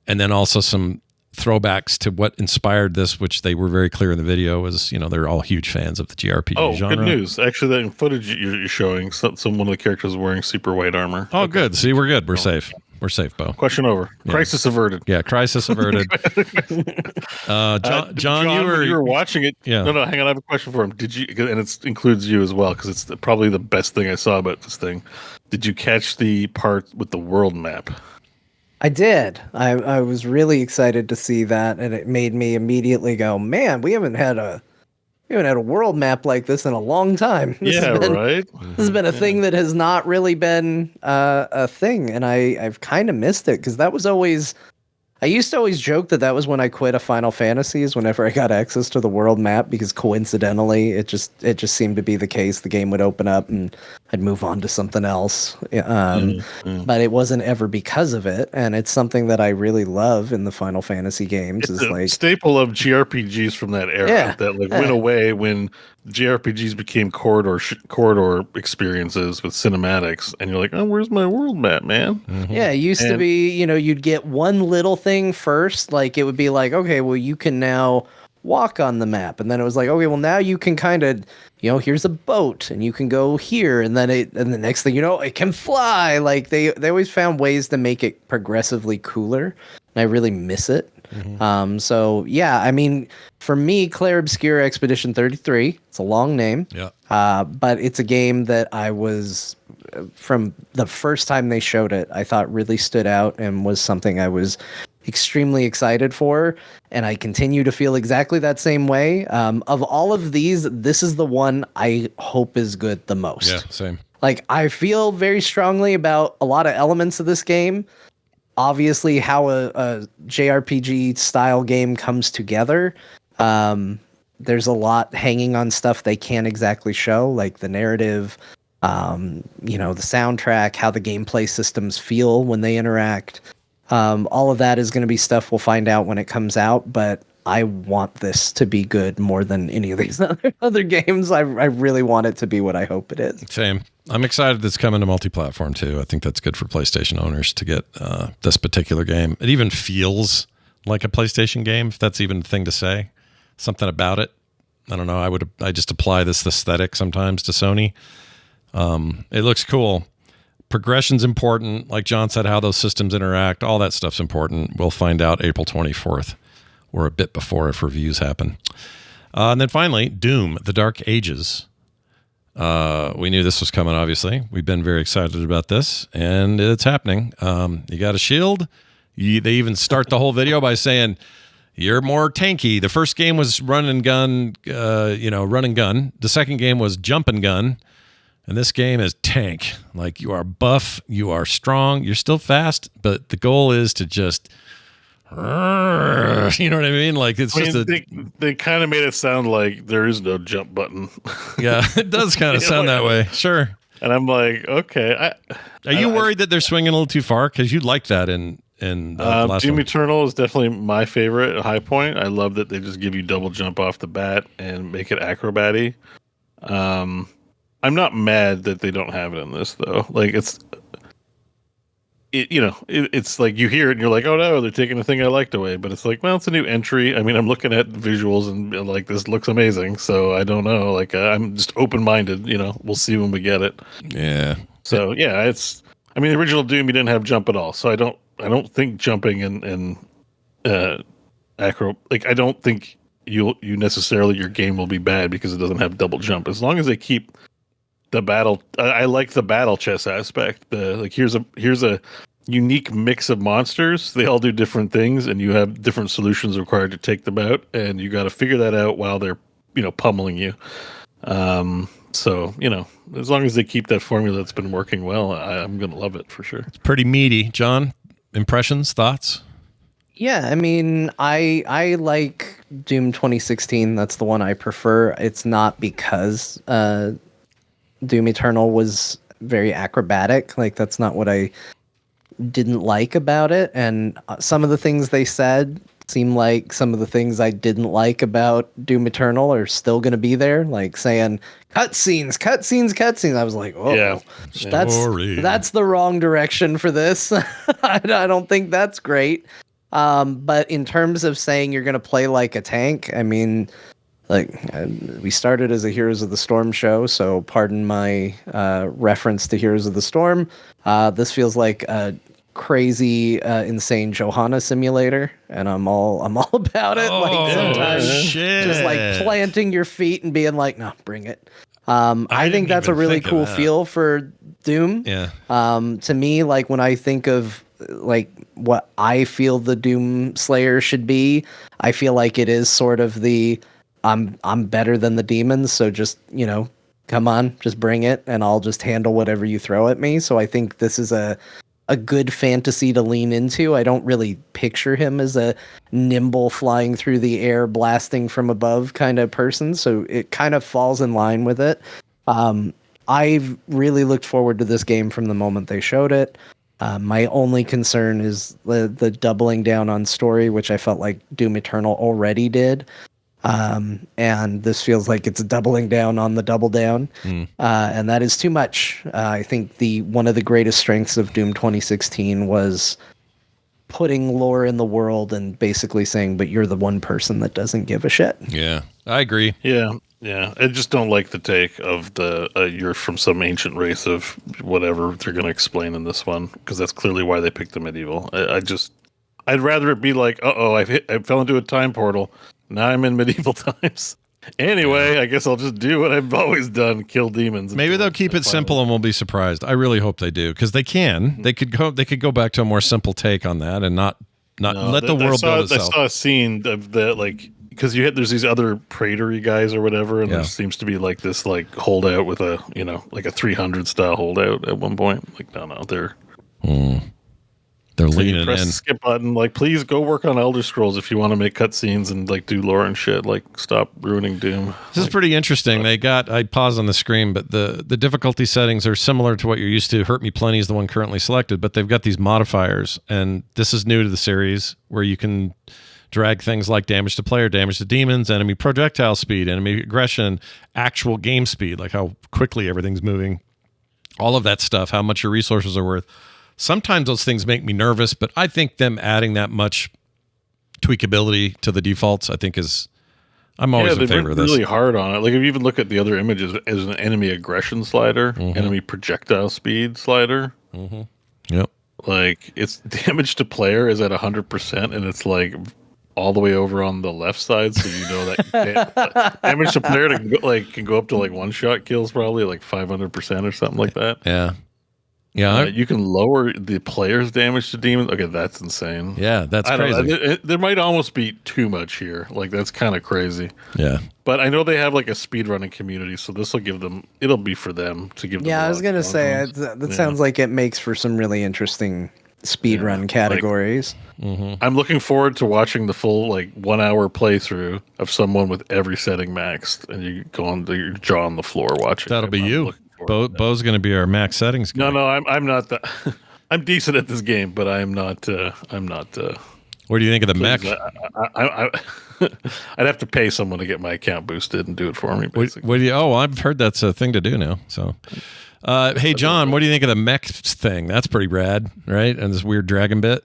and then also some throwbacks to what inspired this, which they were very clear in the video was, they're all huge fans of the JRPG genre. Good news. Actually, that footage you're showing, one of the characters is wearing super white armor. Oh, okay. Good. See, we're good. We're safe. We're safe, Beau. Question over. Yeah. Crisis averted. Yeah, crisis averted. John, you were watching it. Yeah. No, hang on. I have a question for him. Did you? And it includes you as well, because it's probably the best thing I saw about this thing. Did you catch the part with the world map? I did. I was really excited to see that, and it made me immediately go, "Man, we haven't had a world map like this in a long time." Right. This has been a thing that has not really been a thing, and I've kind of missed it, because that was always I used to always joke that was when I quit a Final Fantasy, is whenever I got access to the world map, because coincidentally it just seemed to be the case. The game would open up and I'd move on to something else. But it wasn't ever because of it, and it's something that I really love in the Final Fantasy games. It's is a like staple of JRPGs from that era that went away when JRPGs became corridor experiences with cinematics, and you're like, oh, where's my world map, man? Yeah, it used to be, you'd get one little thing first, like it would be like, okay, well, you can now walk on the map, and then it was like, okay, well, now you can kind of, here's a boat, and you can go here, and then the next thing you know, it can fly. Like they always found ways to make it progressively cooler, and I really miss it. So yeah, I mean, for me, Clair Obscur Expedition 33, it's a long name. Yeah. But it's a game that I was, from the first time they showed it, I thought really stood out and was something I was extremely excited for. And I continue to feel exactly that same way. Of all of these, this is the one I hope is good the most. Yeah, same. Like, I feel very strongly about a lot of elements of this game. Obviously, how a JRPG style game comes together. There's a lot hanging on stuff they can't exactly show, like the narrative, the soundtrack, how the gameplay systems feel when they interact. All of that is going to be stuff we'll find out when it comes out, but I want this to be good more than any of these other games. I really want it to be what I hope it is. Same. I'm excited it's coming to multi-platform too. I think that's good for PlayStation owners to get this particular game. It even feels like a PlayStation game, if that's even a thing to say. Something about it. I don't know. I just apply this aesthetic sometimes to Sony. It looks cool. Progression's important. Like John said, how those systems interact, all that stuff's important. We'll find out April 24th or a bit before if reviews happen. And then finally, Doom, The Dark Ages. We knew this was coming, obviously. We've been very excited about this, and it's happening. You got a shield. They even start the whole video by saying, you're more tanky. The first game was run and gun. The second game was jump and gun. And this game is tank. Like, you are buff, you are strong, you're still fast, but the goal is to just, you know what I mean? Like, it's they kind of made it sound like there is no jump button. Yeah, it does kind of sound that way. Sure. And I'm like, okay. Are you worried that they're swinging a little too far? Because you like that in the last Doom one. Eternal is definitely my favorite high point. I love that they just give you double jump off the bat and make it acrobaty. I'm not mad that they don't have it in this though. Like it's like you hear it and you're like, oh no, they're taking a thing I liked away. But it's like, well, it's a new entry. I mean, I'm looking at visuals and like, this looks amazing. So I don't know. Like I'm just open minded. We'll see when we get it. Yeah. So yeah, the original Doom, you didn't have jump at all. So I don't think jumping and acro, like I don't think you necessarily, your game will be bad because it doesn't have double jump. As long as they keep the battle, I like the battle chess aspect. Here's a unique mix of monsters. They all do different things, and you have different solutions required to take them out, and you got to figure that out while they're pummeling you. So as long as they keep that formula that's been working well, I'm gonna love it for sure. It's pretty meaty. John, impressions, thoughts? Yeah, I mean, I like Doom 2016. That's the one I prefer. It's not because Doom Eternal was very acrobatic. Like, that's not what I didn't like about it. And some of the things they said seem like some of the things I didn't like about Doom Eternal are still going to be there. Like saying cutscenes. I was like, oh, yeah. That's the wrong direction for this. I don't think that's great. But in terms of saying you're going to play like a tank, I mean, we started as a Heroes of the Storm show, so pardon my reference to Heroes of the Storm. This feels like a crazy, insane Johanna simulator, and I'm all about it. Like sometimes just like planting your feet and being like, no, bring it. I think that's a really cool feel for Doom. Yeah. To me, like when I think of like what I feel the Doom Slayer should be, I feel like it is sort of the I'm better than the demons, so just, come on, just bring it, and I'll just handle whatever you throw at me. So I think this is a a good fantasy to lean into. I don't really picture him as a nimble flying through the air, blasting from above kind of person. So it kind of falls in line with it. I've really looked forward to this game from the moment they showed it. My only concern is the doubling down on story, which I felt like Doom Eternal already did. And this feels like it's doubling down on the double down. And that is too much. I think one of the greatest strengths of Doom 2016 was putting lore in the world and basically saying, but you're the one person that doesn't give a shit. Yeah, I agree. Yeah. I just don't like the take of the you're from some ancient race of whatever they're going to explain in this one, because that's clearly why they picked the medieval. I'd rather it be like, I fell into a time portal. Now I'm in medieval times. Anyway, I guess I'll just do what I've always done: kill demons. Maybe they'll keep it simple, and we'll be surprised. I really hope they do, because they can. They could go back to a more simple take on that, and not let the world build itself. I saw a scene of that, like, because there's these other praetor-y guys or whatever, and there seems to be like this like holdout with a like a 300 style holdout at one point. Like, no, they're leaning press in. The skip button. Like, please go work on Elder Scrolls if you want to make cutscenes and like do lore and shit. Like, stop ruining Doom. This is pretty interesting. I paused on the screen, but the difficulty settings are similar to what you're used to. Hurt Me Plenty is the one currently selected, but they've got these modifiers, and this is new to the series, where you can drag things like damage to player, damage to demons, enemy projectile speed, enemy aggression, actual game speed, like how quickly everything's moving, all of that stuff, how much your resources are worth. Sometimes those things make me nervous, but I think them adding that much tweakability to the defaults, I think I'm always in favor of this. Really hard on it. Like, if you even look at the other images, as an enemy aggression slider, enemy projectile speed slider. Yep. Like, it's damage to player is at 100%, and it's like all the way over on the left side, so you know that damage to player can go up to like one shot kills, probably like 500% or something like that. Yeah, you can lower the player's damage to demons. Okay, that's insane. Yeah, that's crazy. There might almost be too much here. Like, that's kind of crazy. Yeah, but I know they have like a speedrunning community, so this will give them. It'll be for them to give. Yeah, I was gonna say that sounds like it makes for some really interesting speedrun categories. I'm looking forward to watching the full 1 hour playthrough of someone with every setting maxed, and you go on your jaw on the floor watching. That'll be you. Beau's going to be our max settings guy. No, I'm not that. I'm decent at this game, but I'm not. What do you think of the mech? I'd have to pay someone to get my account boosted and do it for me. Basically. I've heard that's a thing to do now. So, hey John, what do you think of the mech thing? That's pretty rad, right? And this weird dragon bit.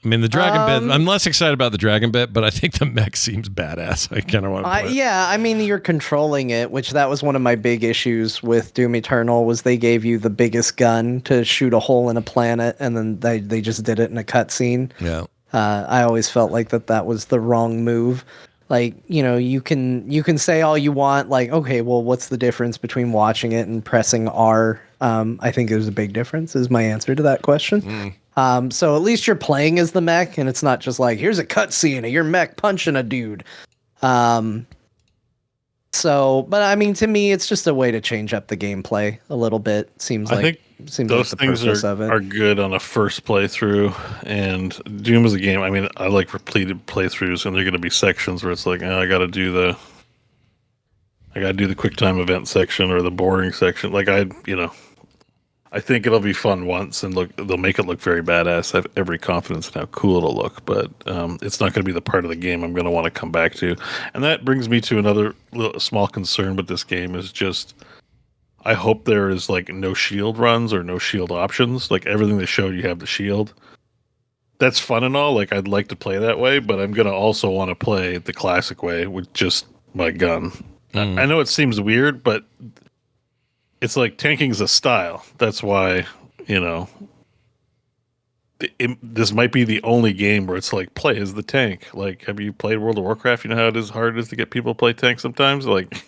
I mean, the dragon bit, I'm less excited about the dragon bit, but I think the mech seems badass. I kind of want to play it. Yeah, I mean, you're controlling it, which that was one of my big issues with Doom Eternal, was they gave you the biggest gun to shoot a hole in a planet, and then they just did it in a cutscene. Yeah. I always felt like that was the wrong move. Like, you can say all you want, like, okay, well, what's the difference between watching it and pressing R? I think there's a big difference, is my answer to that question. So at least you're playing as the mech, and it's not just like, here's a cutscene of your mech punching a dude. But I mean, to me, it's just a way to change up the gameplay a little bit. Seems like those things are good on a first playthrough, and Doom is a game. I mean, I like repeated playthroughs, and there are going to be sections where it's like, I got to do the quick time event section or the boring section. Like, I think it'll be fun once, and they'll make it look very badass. I have every confidence in how cool it'll look, but it's not going to be the part of the game I'm going to want to come back to. And that brings me to another small concern with this game, is just, I hope there is no shield runs or no shield options. Like, everything they showed, you have the shield. That's fun and all. Like, I'd like to play that way, but I'm going to also want to play the classic way with just my gun. I know it seems weird, but it's like tanking is a style. That's why, this might be the only game where it's like, play as the tank. Like, have you played World of Warcraft? You know how hard it is to get people to play tank sometimes? Like,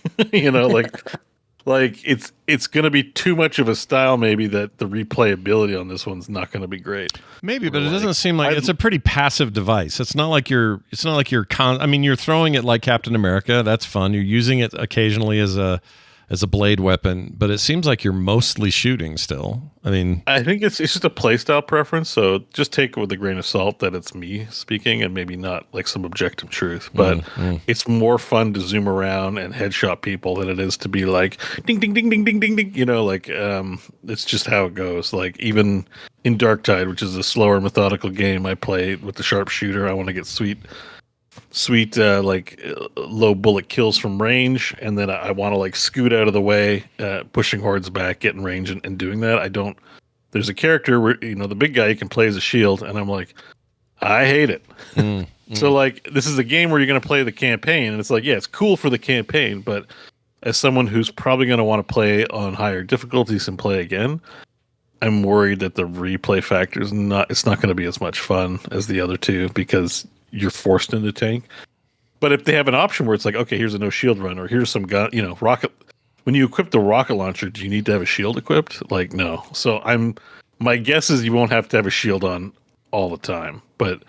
like it's going to be too much of a style, maybe, that the replayability on this one's not going to be great. Maybe, but it doesn't seem like it's a pretty passive device. It's not like you're I mean, you're throwing it like Captain America. That's fun. You're using it occasionally as a as a blade weapon, but it seems like you're mostly shooting still. I mean, I think it's just a playstyle preference, so just take it with a grain of salt that it's me speaking and maybe not like some objective truth. But it's more fun to zoom around and headshot people than it is to be like ding ding ding ding ding ding ding. You know, like it's just how it goes. Like even in Darktide, which is a slower methodical game, I play with the sharpshooter. I want to get sweet low bullet kills from range, and then I want to like scoot out of the way, pushing hordes back, get in range and doing that. There's a character where, you know, the big guy you can play as a shield, and I'm like, I hate it. So like this is a game where you're going to play the campaign, and it's like, yeah, it's cool for the campaign, but as someone who's probably going to want to play on higher difficulties and play again, I'm worried that the replay factor is it's not going to be as much fun as the other two because you're forced into tank. But if they have an option where it's like, okay, here's a no shield run, or here's some gun, you know, rocket. When you equip the rocket launcher, do you need to have a shield equipped? Like, no. So my guess is you won't have to have a shield on all the time. But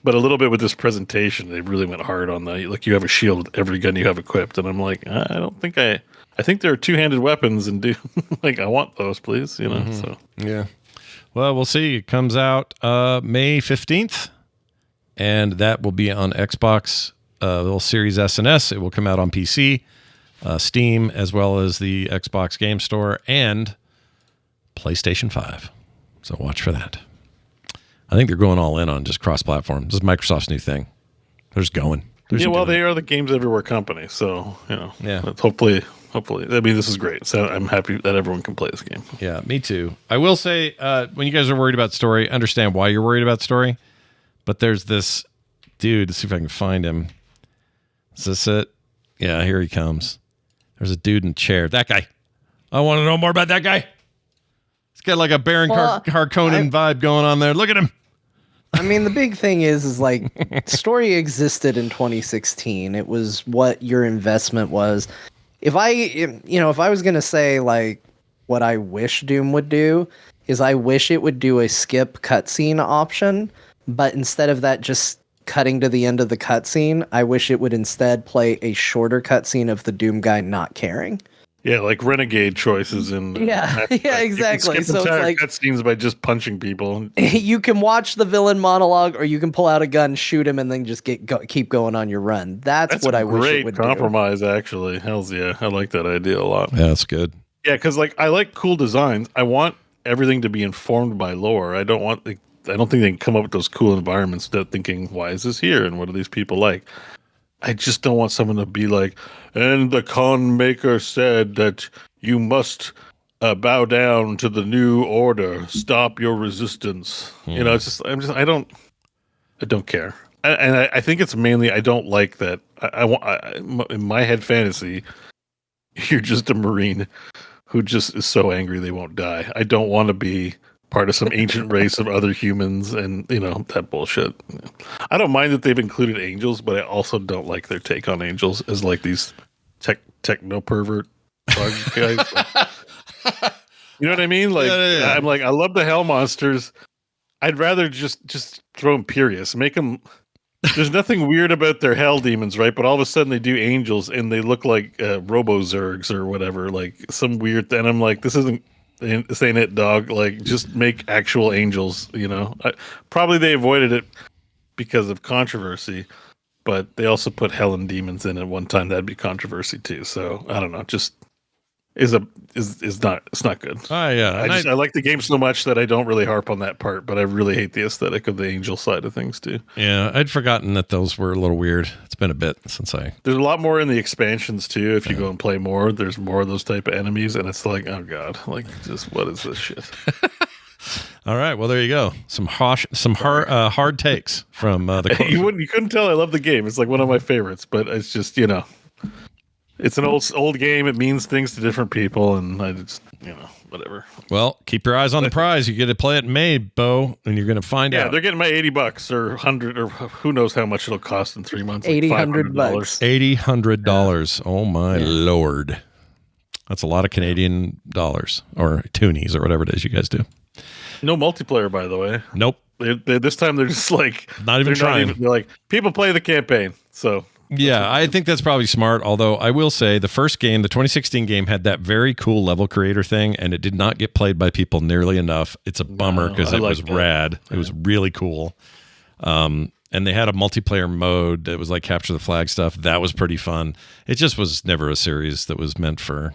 a little bit with this presentation, they really went hard on that. Like, you have a shield with every gun you have equipped, and I'm like, I think there are two-handed weapons, and like, I want those, please. You know. So yeah. Well, we'll see. It comes out May 15th. And that will be on Xbox, little Series S and S. It will come out on PC, Steam, as well as the Xbox Game Store and PlayStation 5. So watch for that. I think they're going all in on just cross-platform. This is Microsoft's new thing. They're just going. They are the Games Everywhere company. So, you know, hopefully. I mean, this is great. So I'm happy that everyone can play this game. Yeah, me too. I will say, when you guys are worried about story, understand why you're worried about story. But there's this dude. Let's see if I can find him. Is this it? Yeah, here he comes. There's a dude in a chair. That guy. I want to know more about that guy. He's got like a Baron Harkonnen vibe going on there. Look at him. I mean, the big thing is like story existed in 2016. It was what your investment was. If I was going to say like what I wish Doom would do is I wish it would do a skip cutscene option. But instead of that just cutting to the end of the cutscene, I wish it would instead play a shorter cutscene of the Doom guy not caring. Yeah, like renegade choices in exactly. You can skip entire cutscenes by just punching people. You can watch the villain monologue, or you can pull out a gun, shoot him, and then just keep going on your run. That's what I wish it would do. Great compromise, actually. Hells yeah, I like that idea a lot. Yeah, that's good. Yeah, because like I like cool designs. I want everything to be informed by lore. I don't think they can come up with those cool environments without thinking, why is this here? And what are these people like? I just don't want someone to be like, and the con maker said that you must bow down to the new order. Stop your resistance. You know, I don't care. And I think it's mainly, I don't like that. In my head fantasy, you're just a Marine who just is so angry they won't die. I don't want to be part of some ancient race of other humans and, you know, that bullshit. I don't mind that they've included angels, but I also don't like their take on angels as like these techno pervert guys. You know what I mean? Like, yeah. I'm like, I love the hell monsters. I'd rather just throw them Imperious. Make them... There's nothing weird about their hell demons, right? But all of a sudden they do angels and they look like robo-zergs or whatever, like some weird thing. And I'm like, this ain't it, dog. Like, just make actual angels, you know? Probably they avoided it because of controversy, but they also put hell and demons in at one time. That'd be controversy too. So I don't know. Just it's not good. Oh yeah. I like the game so much that I don't really harp on that part, but I really hate the aesthetic of the angel side of things too. Yeah, I'd forgotten that those were a little weird. It's been a bit since There's a lot more in the expansions too. If you go and play more, there's more of those type of enemies, and it's like, oh god, like just what is this shit? All right, well there you go. Some hard takes from the. You couldn't tell I love the game. It's like one of my favorites, but it's just, you know. It's an old game. It means things to different people, and I just, you know, whatever. Well, keep your eyes on the prize. You get to play it in May, Beau, and you're going to find out. Yeah, they're getting my $80 or 100 or who knows how much it'll cost in 3 months. Like $100. $100. Oh my lord, that's a lot of Canadian dollars or toonies or whatever it is you guys do. No multiplayer, by the way. Nope. This time they're just like not even trying. They're like, people play the campaign, so Yeah, I think that's probably smart. Although I will say the first game, the 2016 game, had that very cool level creator thing, and it did not get played by people nearly enough. It's a bummer because it was rad. It was really cool. And they had a multiplayer mode that was like capture the flag stuff. That was pretty fun. It just was never a series that was meant for,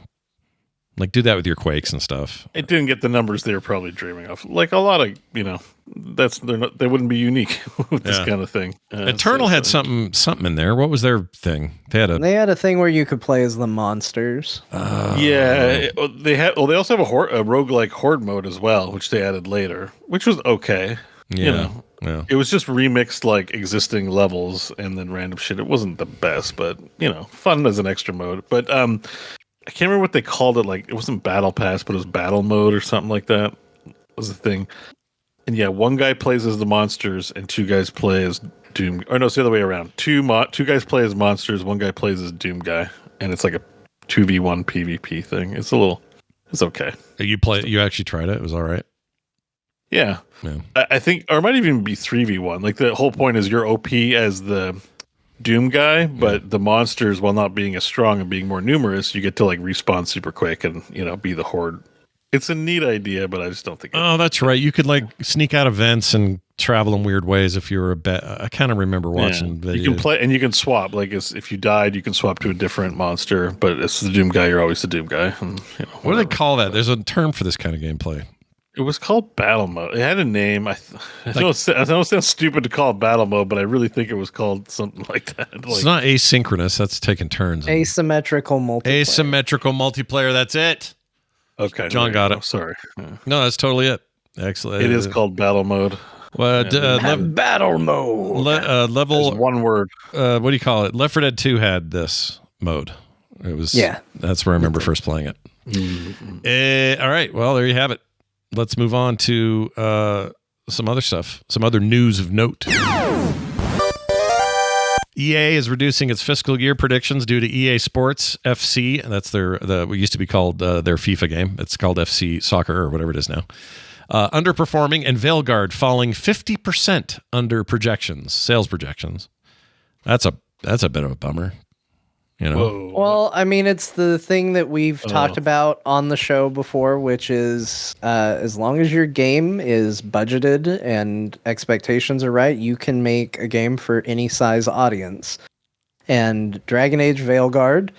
like, do that with your Quakes and stuff. It didn't get the numbers they were probably dreaming of. Like a lot of, they wouldn't be unique with this kind of thing. Eternal had something in there. What was their thing? They had a thing where you could play as the monsters. They also have a roguelike horde mode as well, which they added later, which was okay. Yeah. It was just remixed like existing levels and then random shit. It wasn't the best, but fun as an extra mode. But I can't remember what they called it. Like, it wasn't Battle Pass, but it was Battle Mode or something like that. Was the thing. And yeah, one guy plays as the monsters and two guys play as Doom. Or no, it's the other way around. Two guys play as monsters, one guy plays as Doom guy, and it's like a 2v1 PvP thing. It's okay. You actually tried it? It was all right. Yeah. I think, or it might even be 3v1. Like, the whole point is you're OP as the Doom guy, but the monsters, while not being as strong and being more numerous, you get to like respawn super quick and be the horde. It's a neat idea, but I just don't think. Oh, that's right. You could like sneak out of vents and travel in weird ways if you were I kind of remember watching videos. You can play and you can swap. Like, if you died, you can swap to a different monster. But it's the Doom guy. You're always the Doom guy. And, what do they call that? There's a term for this kind of gameplay. It was called Battle Mode. It had a name. I know it sounds stupid to call it Battle Mode, but I really think it was called something like that. It's not asynchronous. That's taking turns. Asymmetrical multiplayer. Asymmetrical multiplayer. That's it. Okay. John got it. Oh, sorry. Yeah. No, that's totally it. Excellent. It is called Battle Mode. Well, Battle Mode. Level. There's one word. What do you call it? Left 4 Dead 2 had this mode. It was. Yeah. That's where I remember first playing it. Mm-hmm. All right. Well, there you have it. Let's move on to some other stuff, some other news of note. EA is reducing its fiscal year predictions due to EA Sports FC. That's what used to be called their FIFA game. It's called FC Soccer or whatever it is now. Underperforming, and Veilguard falling 50% under sales projections. That's a bit of a bummer. Whoa. Well, I mean, it's the thing that we've talked about on the show before, which is as long as your game is budgeted and expectations are right, you can make a game for any size audience. And Dragon Age Veilguard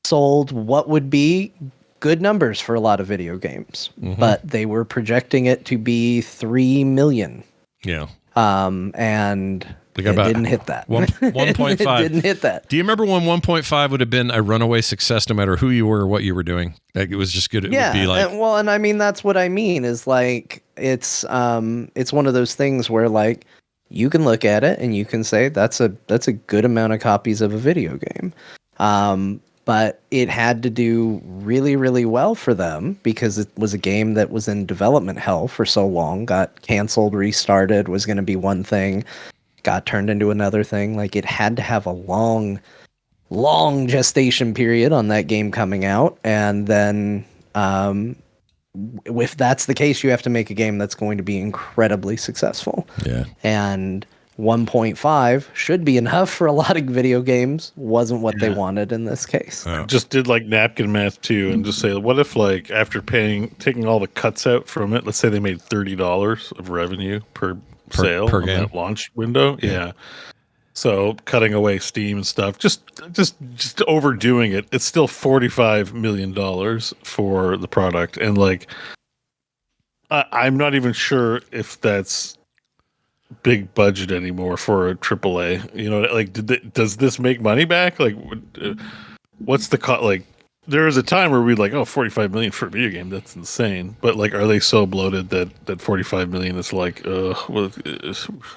sold what would be good numbers for a lot of video games, but they were projecting it to be 3 million. Yeah. And it didn't hit that. 1.5. It didn't hit that. Do you remember when 1.5 would have been a runaway success no matter who you were or what you were doing? Like, it was just good. It would be like... and I mean, that's what I mean is like, it's one of those things where like, you can look at it and you can say that's a good amount of copies of a video game. But it had to do really, really well for them because it was a game that was in development hell for so long, got canceled, restarted, was going to be one thing, got turned into another thing. Like, it had to have a long gestation period on that game coming out. And then if that's the case, you have to make a game that's going to be incredibly successful. Yeah. And 1.5 should be enough for a lot of video games. Wasn't what they wanted in this case. Just did like napkin math too, and just say, what if like after taking all the cuts out from it, let's say they made $30 of revenue per sale per on game. that launch window. Yeah. So cutting away Steam and stuff, just overdoing it. It's still $45 million for the product, and like I'm not even sure if that's big budget anymore for a AAA. You know, like does this make money back? Like, what's the cost? Like, there was a time where we'd like, 45 million for a video game. That's insane. But like, are they so bloated that 45 million is like, we're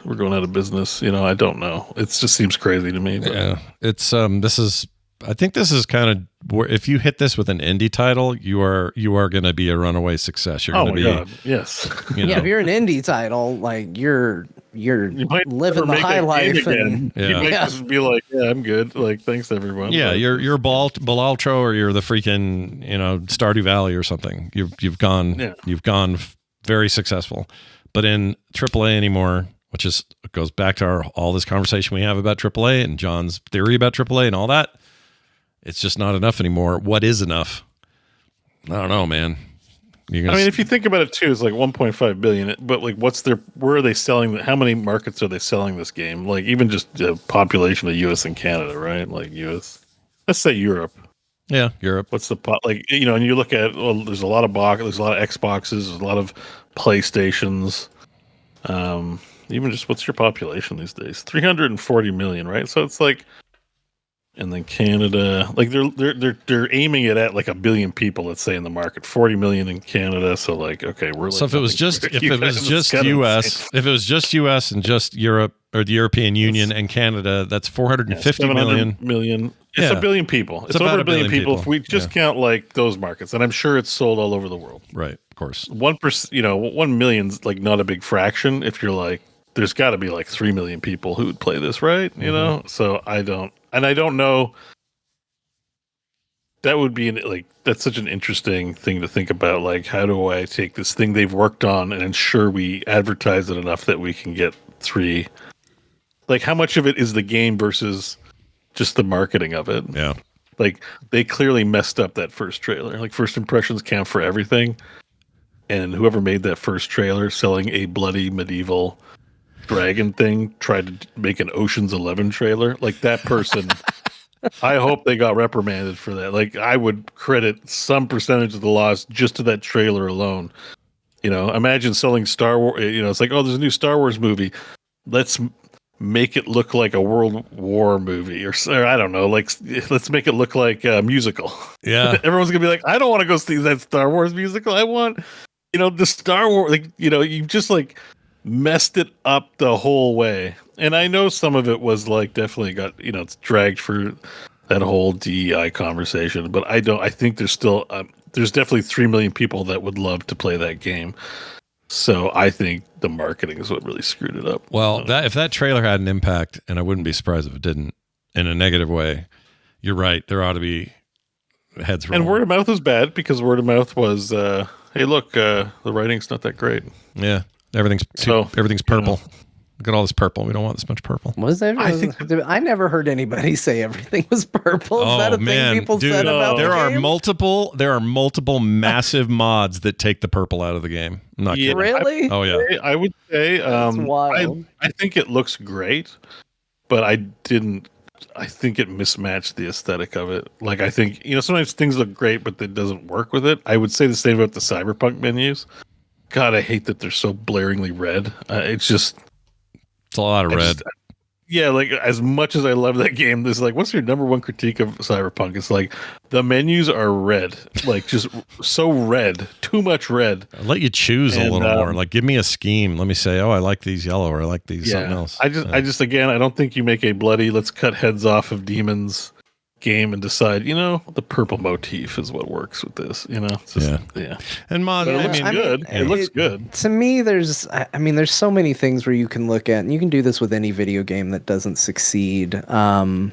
going out of business? You know, I don't know. It just seems crazy to me. But. Yeah, it's I think this is kind of where if you hit this with an indie title, you are going to be a runaway success. You're going to be, God. Yes, if you're an indie title, like you're living the high life, and you might just be like, I'm good. Like, thanks everyone. Yeah, you're Balaltro, or you're the freaking Stardew Valley or something. You've gone very successful. But in AAA anymore, which is goes back to all this conversation we have about AAA and John's theory about AAA and all that. It's just not enough anymore. What is enough? I don't know, man. If you think about it too, it's like 1.5 billion. But like, where are they selling? How many markets are they selling this game? Like, even just the population of U.S. and Canada, right? Like U.S. Let's say Europe. Yeah, Europe. What's the and you look at there's a lot of there's a lot of Xboxes, there's a lot of PlayStations. Even just what's your population these days? 340 million, right? So it's like. And then Canada, like they're aiming it at like 1 billion people, let's say, in the market. 40 million in Canada. So like, okay, we're like, so if it was just US and just Europe or the European Union and Canada, that's 450 million. It's 1 billion people. It's over 1 billion people. If we just count like those markets, and I'm sure it's sold all over the world. Right, of course. 1%, 1 million's like not a big fraction. If you're like, there's got to be like 3 million people who would play this, right? You know, so I don't know. That would be that's such an interesting thing to think about. Like, how do I take this thing they've worked on and ensure we advertise it enough that we can get 3? Like, how much of it is the game versus just the marketing of it? Yeah. Like, they clearly messed up that first trailer. Like, first impressions count for everything. And whoever made that first trailer selling a bloody medieval dragon thing tried to make an Ocean's 11 trailer. Like, that person, I hope they got reprimanded for that. Like, I would credit some percentage of the loss just to that trailer alone. Imagine selling Star Wars. It's like, oh, there's a new Star Wars movie. Let's make it look like a World War movie, or I don't know. Like, let's make it look like a musical. Yeah, everyone's gonna be like, I don't want to go see that Star Wars musical. I want, the Star Wars. Like, you just like messed it up the whole way. And I know some of it was like definitely got, it's dragged for that whole DEI conversation, but I think there's still, there's definitely 3 million people that would love to play that game. So I think the marketing is what really screwed it up. Well, if that trailer had an impact, and I wouldn't be surprised if it didn't, in a negative way, you're right. There ought to be heads rolling. And word of mouth was bad because word of mouth was, hey, look, the writing's not that great. Yeah. Everything's purple. Look at all this purple. We don't want this much purple. Was there? I never heard anybody say everything was purple. Is that a thing people said about there the are game? multiple massive mods that take the purple out of the game. I'm not kidding. Really? Oh yeah. I would say wild. I think it looks great, but I think it mismatched the aesthetic of it. Like, I think, sometimes things look great, but it doesn't work with it. I would say the same about the Cyberpunk menus. God, I hate that they're so blaringly red. It's a lot of red. Like, as much as I love that game, this is like, what's your number one critique of Cyberpunk? It's like the menus are red, like just so red, too much red. I'll let you choose a little more. Like, give me a scheme. Let me say, oh, I like these yellow, or I like these something else. I just again, I don't think you make a bloody let's cut heads off of demons game and decide, the purple motif is what works with this. It's just, And mod, it looks good. It looks good. To me, there's so many things where you can look at, and you can do this with any video game that doesn't succeed. To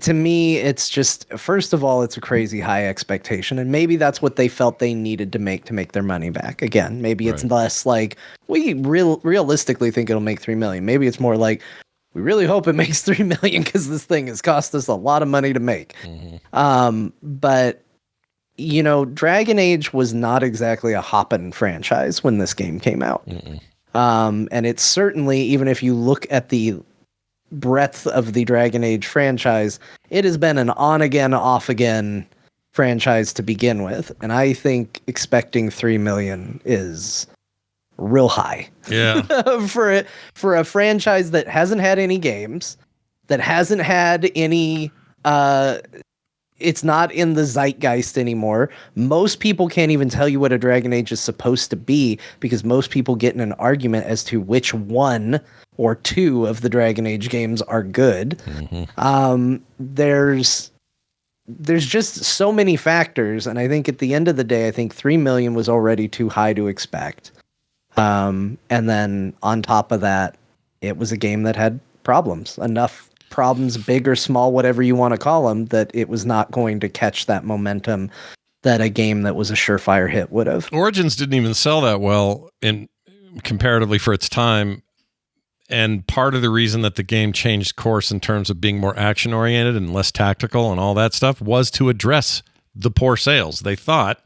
me, it's just, first of all, it's a crazy high expectation, and maybe that's what they felt they needed to make their money back. Again, maybe it's less like we realistically think it'll make 3 million. Maybe it's more like, we really hope it makes 3 million because this thing has cost us a lot of money to make. Mm-hmm. But Dragon Age was not exactly a hoppin' franchise when this game came out. And it's certainly, even if you look at the breadth of the Dragon Age franchise, it has been an on again, off again franchise to begin with. And I think expecting 3 million is real high. Yeah. for a franchise that hasn't had any games, that hasn't had any it's not in the zeitgeist anymore. Most people can't even tell you what a Dragon Age is supposed to be because most people get in an argument as to which one or two of the Dragon Age games are good. Mm-hmm. There's just so many factors, and I think at the end of the day, I think 3 million was already too high to expect. And then on top of that, it was a game that had enough problems, big or small, whatever you want to call them, that it was not going to catch that momentum that a game that was a surefire hit would have. Origins didn't even sell that well comparatively for its time. And part of the reason that the game changed course in terms of being more action oriented and less tactical and all that stuff was to address the poor sales. They thought,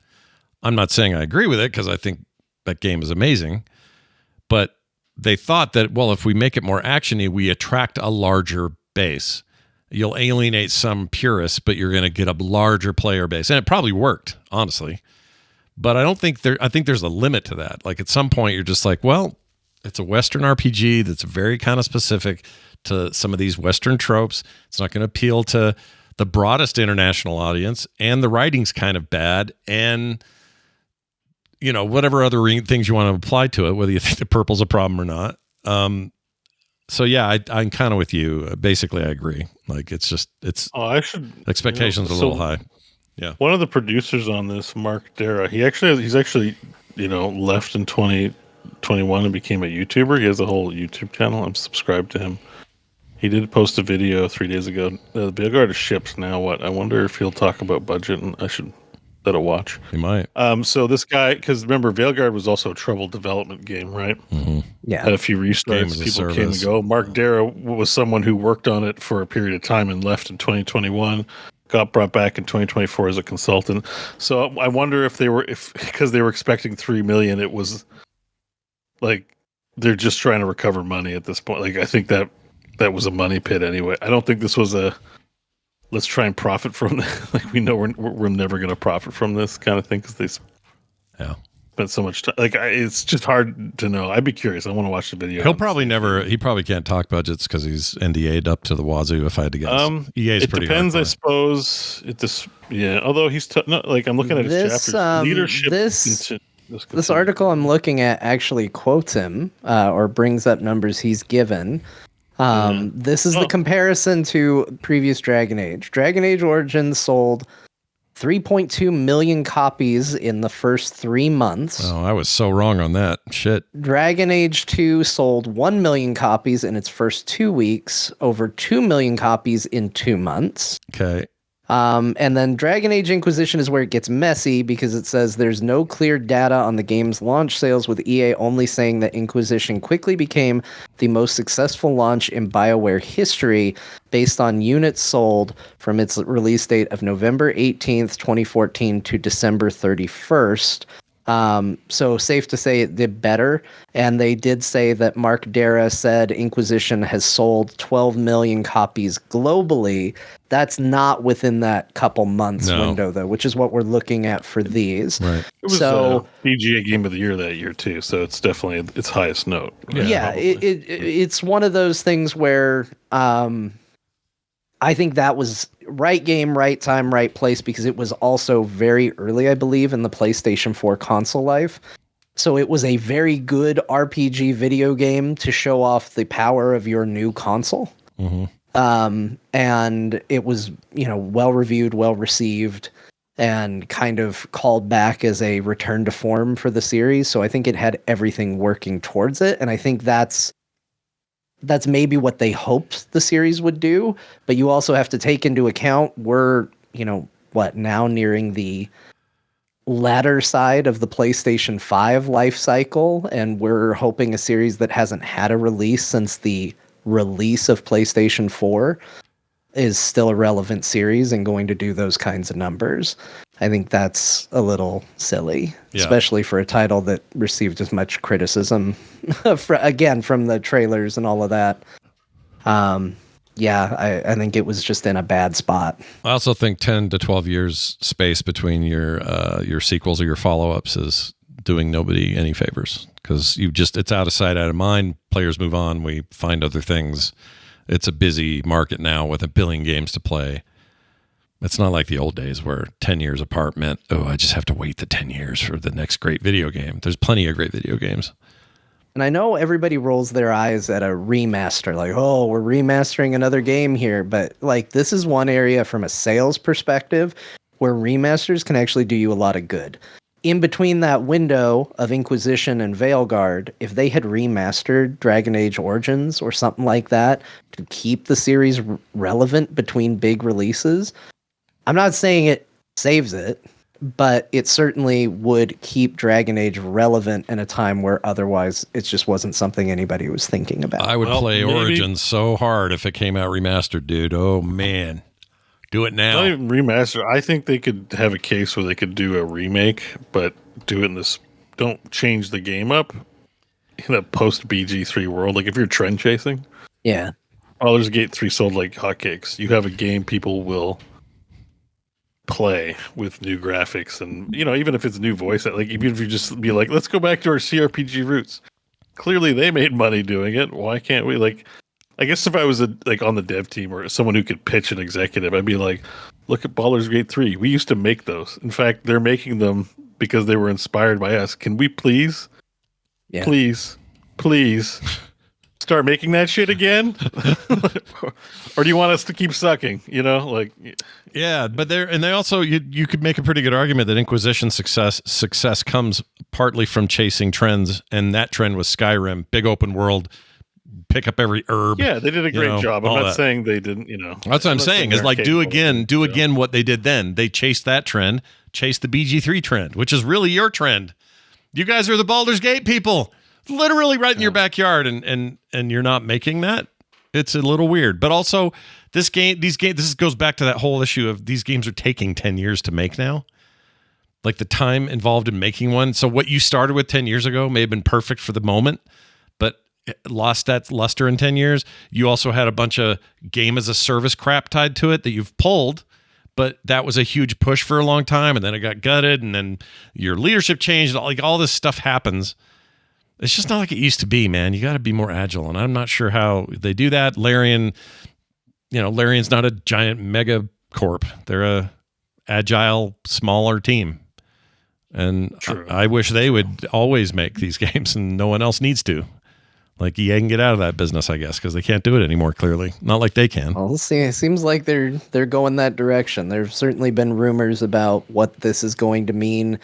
I'm not saying I agree with it because I think that game is amazing, but they thought that, well, if we make it more actiony, we attract a larger base. You'll alienate some purists, but you're going to get a larger player base. And it probably worked, honestly. But I think there's a limit to that. Like at some point you're just like, well, it's a Western RPG that's very kind of specific to some of these Western tropes. It's not going to appeal to the broadest international audience, and the writing's kind of bad, and whatever other things you want to apply to it, whether you think the purple's a problem or not. So yeah, I'm kind of with you. Basically, I agree. Like expectations a little high. Yeah. One of the producers on this, Mark Dara, he's actually left in 2021 and became a YouTuber. He has a whole YouTube channel. I'm subscribed to him. He did post a video 3 days ago. The Veilguard is shipped now. What? I wonder if he'll talk about budget, and I should let it watch. He might. So this guy, because remember, Veilguard was also a troubled development game, right? Mm-hmm. Yeah. Had a few restarts. People came and go. Mark Dara was someone who worked on it for a period of time and left in 2021. Got brought back in 2024 as a consultant. So I wonder if because they were expecting 3 million, it was like they're just trying to recover money at this point. Like I think that was a money pit anyway. I don't think this was a let's try and profit from this. Like we know we're never going to profit from this kind of thing because they spent so much time. Like it's just hard to know. I'd be curious. I want to watch the video. He probably can't talk budgets because he's NDA'd up to the wazoo. If I had to guess, EA's it pretty. Depends, hardcore. I suppose. Although he's like I'm looking at his chapters. Leadership. This article I'm looking at actually quotes him or brings up numbers he's given. This is the comparison to previous Dragon Age. Dragon Age Origins sold 3.2 million copies in the first 3 months. Oh, I was so wrong on that. Shit. Dragon Age 2 sold 1 million copies in its first 2 weeks, over 2 million copies in 2 months. Okay. And then Dragon Age Inquisition is where it gets messy because it says there's no clear data on the game's launch sales, with EA only saying that Inquisition quickly became the most successful launch in BioWare history based on units sold from its release date of November 18th, 2014 to December 31st. So safe to say it did better. And they did say that Mark Dara said Inquisition has sold 12 million copies globally. That's not within that couple months window, though, which is what we're looking at for these. Right. It was PGA Game of the Year that year, too. So it's definitely its highest note. Yeah, it's one of those things where I think that was right game, right time, right place, because it was also very early, I believe, in the PlayStation 4 console life. So it was a very good RPG video game to show off the power of your new console. Mm-hmm. And it was, well reviewed, well received, and kind of called back as a return to form for the series. So I think it had everything working towards it. And I think that's maybe what they hoped the series would do. But you also have to take into account we're, now nearing the latter side of the PlayStation 5 life cycle. And we're hoping a series that hasn't had a release since the release of PlayStation 4 is still a relevant series and going to do those kinds of numbers. I think that's a little silly, especially for a title that received as much criticism from the trailers and all of that. I think it was just in a bad spot. I also think 10 to 12 years space between your sequels or your follow-ups is doing nobody any favors, because it's out of sight, out of mind. Players move on. We find other things. It's a busy market now with a billion games to play. It's not like the old days where 10 years apart meant, I just have to wait the 10 years for the next great video game. There's plenty of great video games. And I know everybody rolls their eyes at a remaster, like, oh, we're remastering another game here. But like, this is one area from a sales perspective where remasters can actually do you a lot of good. In between that window of Inquisition and Veilguard, if they had remastered Dragon Age Origins or something like that to keep the series relevant between big releases, I'm not saying it saves it, but it certainly would keep Dragon Age relevant in a time where otherwise it just wasn't something anybody was thinking about. I would play maybe- Origins so hard if it came out remastered, dude. Oh man, do it now. Not even remaster. I think they could have a case where they could do a remake, but do it in this. Don't change the game up in a post BG3 world. Like if you're trend chasing, Yeah. Baldur's Gate 3 sold like hotcakes. You have a game people will play with new graphics, and even if it's new voice, like even if you just be like, let's go back to our CRPG roots. Clearly, they made money doing it. Why can't we? Like, I guess if I was on the dev team or someone who could pitch an executive, I'd be like, look at Baldur's Gate 3. We used to make those. In fact, they're making them because they were inspired by us. Can we please, please start making that shit again? Or do you want us to keep sucking? Yeah, but they also you could make a pretty good argument that Inquisition success comes partly from chasing trends, and that trend was Skyrim, big open world, pick up every herb. Yeah, they did a great job. I'm not saying they didn't. That's what I'm saying is like do again what they did then. They chased that trend, chased the BG3 trend, which is really your trend. You guys are the Baldur's Gate people. Literally right in your backyard, and you're not making that. It's a little weird, but also this goes back to that whole issue of these games are taking 10 years to make now. Like the time involved in making one. So what you started with 10 years ago may have been perfect for the moment, but it lost that luster in 10 years. You also had a bunch of game as a service crap tied to it that you've pulled, but that was a huge push for a long time, and then it got gutted, and then your leadership changed. Like all this stuff happens. It's just not like it used to be, man. You got to be more agile, and I'm not sure how they do that. Larian's not a giant mega corp. They're a agile, smaller team, and I wish they would always make these games, and no one else needs to. Like EA can get out of that business, I guess, because they can't do it anymore. Clearly, not like they can. Well, we'll see. It seems like they're going that direction. There's certainly been rumors about what this is going to mean.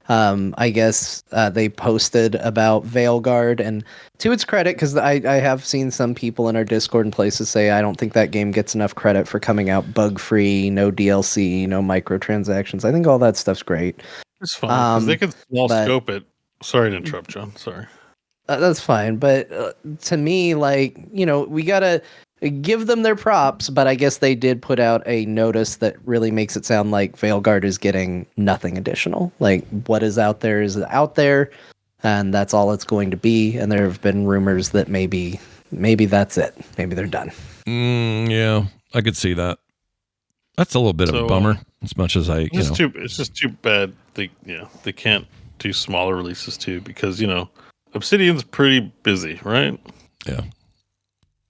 I guess they posted about Veilguard, and to its credit, because I have seen some people in our Discord and places say I don't think that game gets enough credit for coming out bug-free, no DLC, no microtransactions. I think all that stuff's great. It's fine, because they can small scope it. Sorry to interrupt, John. Sorry. That's fine, but to me, we gotta give them their props, but I guess they did put out a notice that really makes it sound like Veilguard is getting nothing additional. Like, what is out there is out there, and that's all it's going to be. And there have been rumors that maybe that's it. Maybe they're done. Yeah, I could see that. That's a little bit of a bummer, as much as it's just too bad they can't do smaller releases too, because Obsidian's pretty busy, right? Yeah.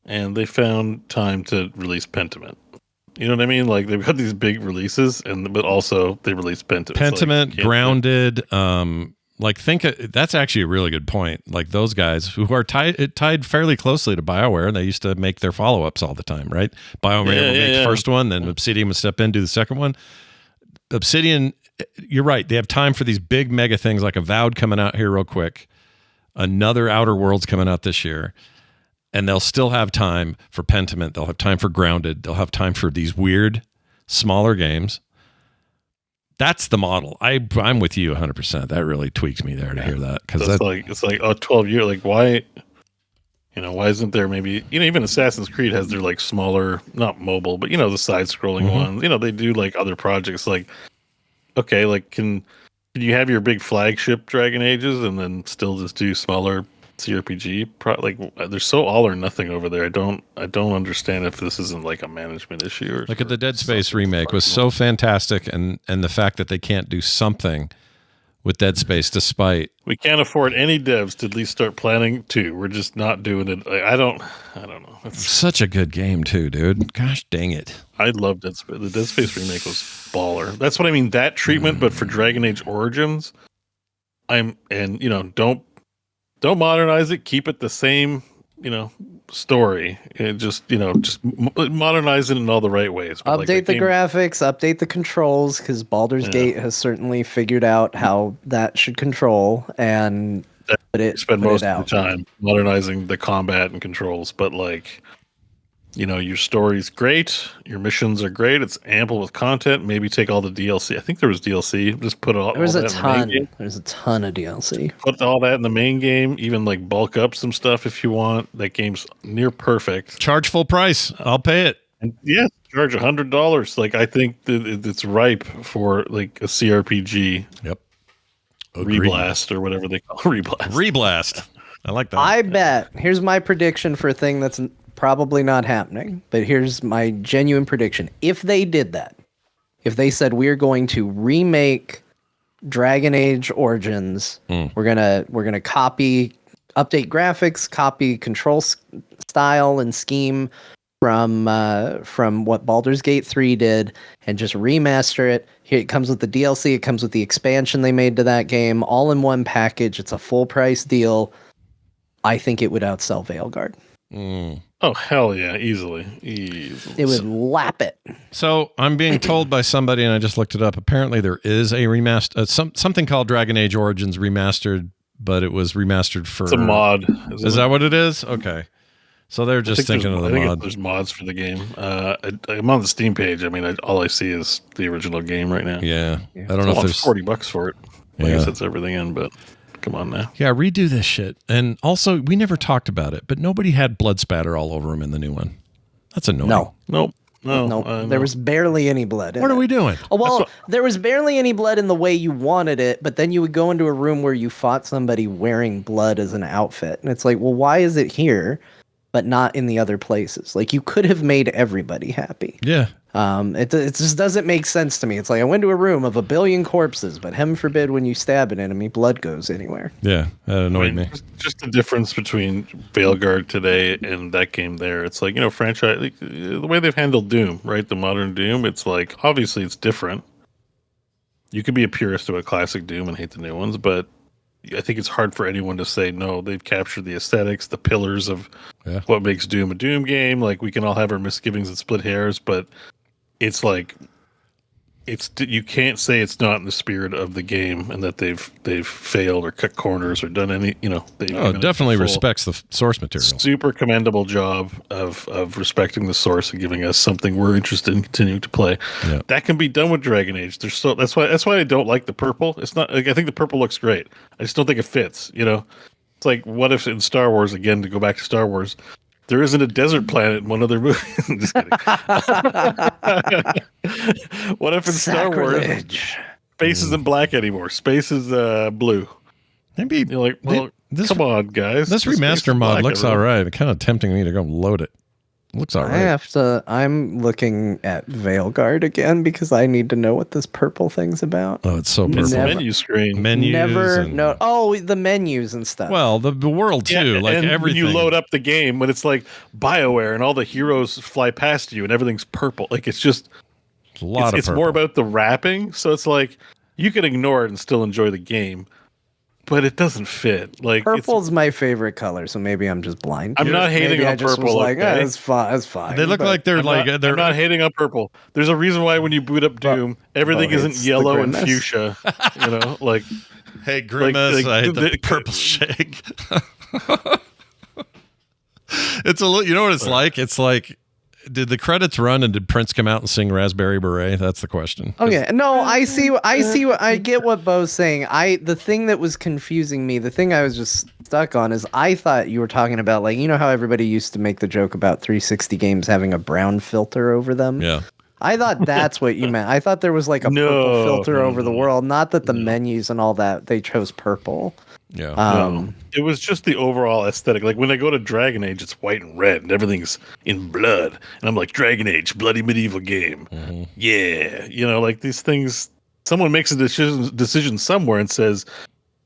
And they found time to release Pentiment. You know what I mean? Like they've got these big releases, but also they released Pentiment. Pentiment, Grounded. That's actually a really good point. Like those guys who are tied fairly closely to BioWare, and they used to make their follow-ups all the time, right? BioWare would make the first one, then Obsidian would step in, do the second one. Obsidian, you're right. They have time for these big mega things like Avowed coming out here real quick. Another Outer Worlds coming out this year. And they'll still have time for Pentiment. They'll have time for Grounded. They'll have time for these weird, smaller games. That's the model. I'm with you 100%. That really tweaks me there to hear that. Because it's like 12 years. Like why isn't there maybe even Assassin's Creed has their like smaller, not mobile, but the side scrolling ones. They do like other projects. Like okay, like can you have your big flagship Dragon Ages and then still just do smaller CRPG? They're so all or nothing over there. I don't understand if this isn't like a management issue or look at the Dead Space remake was so fantastic, and the fact that they can't do something with Dead Space despite we can't afford any devs to at least start planning to. We're just not doing it. I don't know. It's such a good game too, dude. Gosh dang it. I love Dead Space. The Dead Space remake was baller. That's what I mean. That treatment, but for Dragon Age Origins, don't modernize it. Keep it the same, story. And just modernize it in all the right ways. But update the graphics, update the controls, because Baldur's Gate has certainly figured out how that should control, and spend most of the time modernizing the combat and controls. But Your story's great, your missions are great, it's ample with content. Maybe take all the DLC. I think there was DLC. Just put all, There was all a that in the main ton. game. There's a ton of DLC. Put all that in the main game. Even like bulk up some stuff if you want. That game's near perfect. Charge full price. I'll pay it. And yeah, charge $100. Like I think that it's ripe for like a CRPG. Yep. Agreed. Reblast or whatever they call it. Reblast. Reblast. I like that. I bet. Here's my prediction for a thing that's probably not happening, but here's my genuine prediction. If they did that, if they said we're going to remake Dragon Age Origins, we're gonna update graphics, copy control style and scheme from what Baldur's Gate 3 did, and just remaster it. Here it comes with the DLC, it comes with the expansion they made to that game, all in one package. It's a full price deal. I think it would outsell Veilguard. Oh hell yeah, easily. It would lap it. So I'm being told by somebody, and I just looked it up. Apparently, there is a remaster, something called Dragon Age Origins Remastered, but it was remastered for. It's a mod. Is that what it is? Okay. So they're just thinking of the mod. There's mods for the game. I'm on the Steam page. I mean, all I see is the original game right now. Yeah. I don't know if there's $40 for it. I guess that's everything in, but come on now. Yeah, redo this shit. And also, we never talked about it, but nobody had blood spatter all over him in the new one. That's annoying. Nope. There was barely any blood. What are we doing? Oh, well, there was barely any blood in the way you wanted it, but then you would go into a room where you fought somebody wearing blood as an outfit. And it's like, well, why is it here, but not in the other places? Like, you could have made everybody happy. Yeah. It just doesn't make sense to me. It's like I went to a room of 1 billion corpses, but heaven forbid when you stab an enemy, blood goes anywhere. Yeah, that annoyed me. Just the difference between Veilguard today and that game there. It's like, franchise, like, the way they've handled Doom, right? The modern Doom, it's like, obviously it's different. You could be a purist about classic Doom and hate the new ones, but I think it's hard for anyone to say, no, they've captured the aesthetics, the pillars of what makes Doom a Doom game. Like, we can all have our misgivings and split hairs, but it's like, you can't say it's not in the spirit of the game and that they've failed or cut corners or done any, it definitely respects the source material. Super commendable job of respecting the source and giving us something we're interested in continuing to play. Yeah. That can be done with Dragon Age. That's why I don't like the purple. It's not like, I think the purple looks great. I just don't think it fits, It's like, what if in Star Wars, again, to go back to Star Wars, there isn't a desert planet in one other movie? Just kidding. What if in Star Wars, space isn't black anymore? Space is blue. Maybe you're like, well, come on, guys. This remaster mod looks all right. It's kind of tempting me to go load it. It looks all right. I'm looking at Veilguard again because I need to know what this purple thing's about. Oh, it's so purple. It's the menu screen. The menus and stuff. Well, the world too, like everything. When you load up the game, when it's like BioWare and all the heroes fly past you and everything's purple. Like, it's just it's more about the wrapping. So it's like you can ignore it and still enjoy the game, but it doesn't fit. Like, purple's my favorite color, so maybe I'm just blind. I'm not hating on purple. It's fine. It's fine. They look like they're I'm not hating on purple. There's a reason why when you boot up Doom, everything isn't yellow and fuchsia. Like, hey, Grimace, I hate the purple shake. It's a little. You know what it's like? It's like, did the credits run and did Prince come out and sing Raspberry Beret? That's the question. Okay, no, I get what Beau's saying. The thing that was confusing me, the thing I was just stuck on is I thought you were talking about, like, how everybody used to make the joke about 360 games having a brown filter over them. Yeah. I thought that's what you meant. I thought there was like a purple filter over the world, not that the menus and all that, they chose purple. Yeah. It was just the overall aesthetic. Like, when I go to Dragon Age, it's white and red and everything's in blood. And I'm like, Dragon Age, bloody medieval game. Mm-hmm. Yeah. Like, these things, someone makes a decision somewhere and says,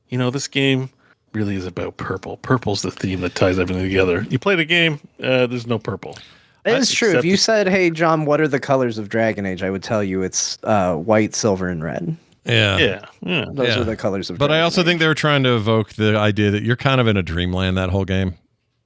this game really is about purple. Purple's the theme that ties everything together. You play the game, there's no purple. It is true. If you said, hey, John, what are the colors of Dragon Age? I would tell you it's white, silver, and red. Yeah. Those are the colors of But Dragon I also Age. think they were trying to evoke the idea that you're kind of in a dreamland that whole game.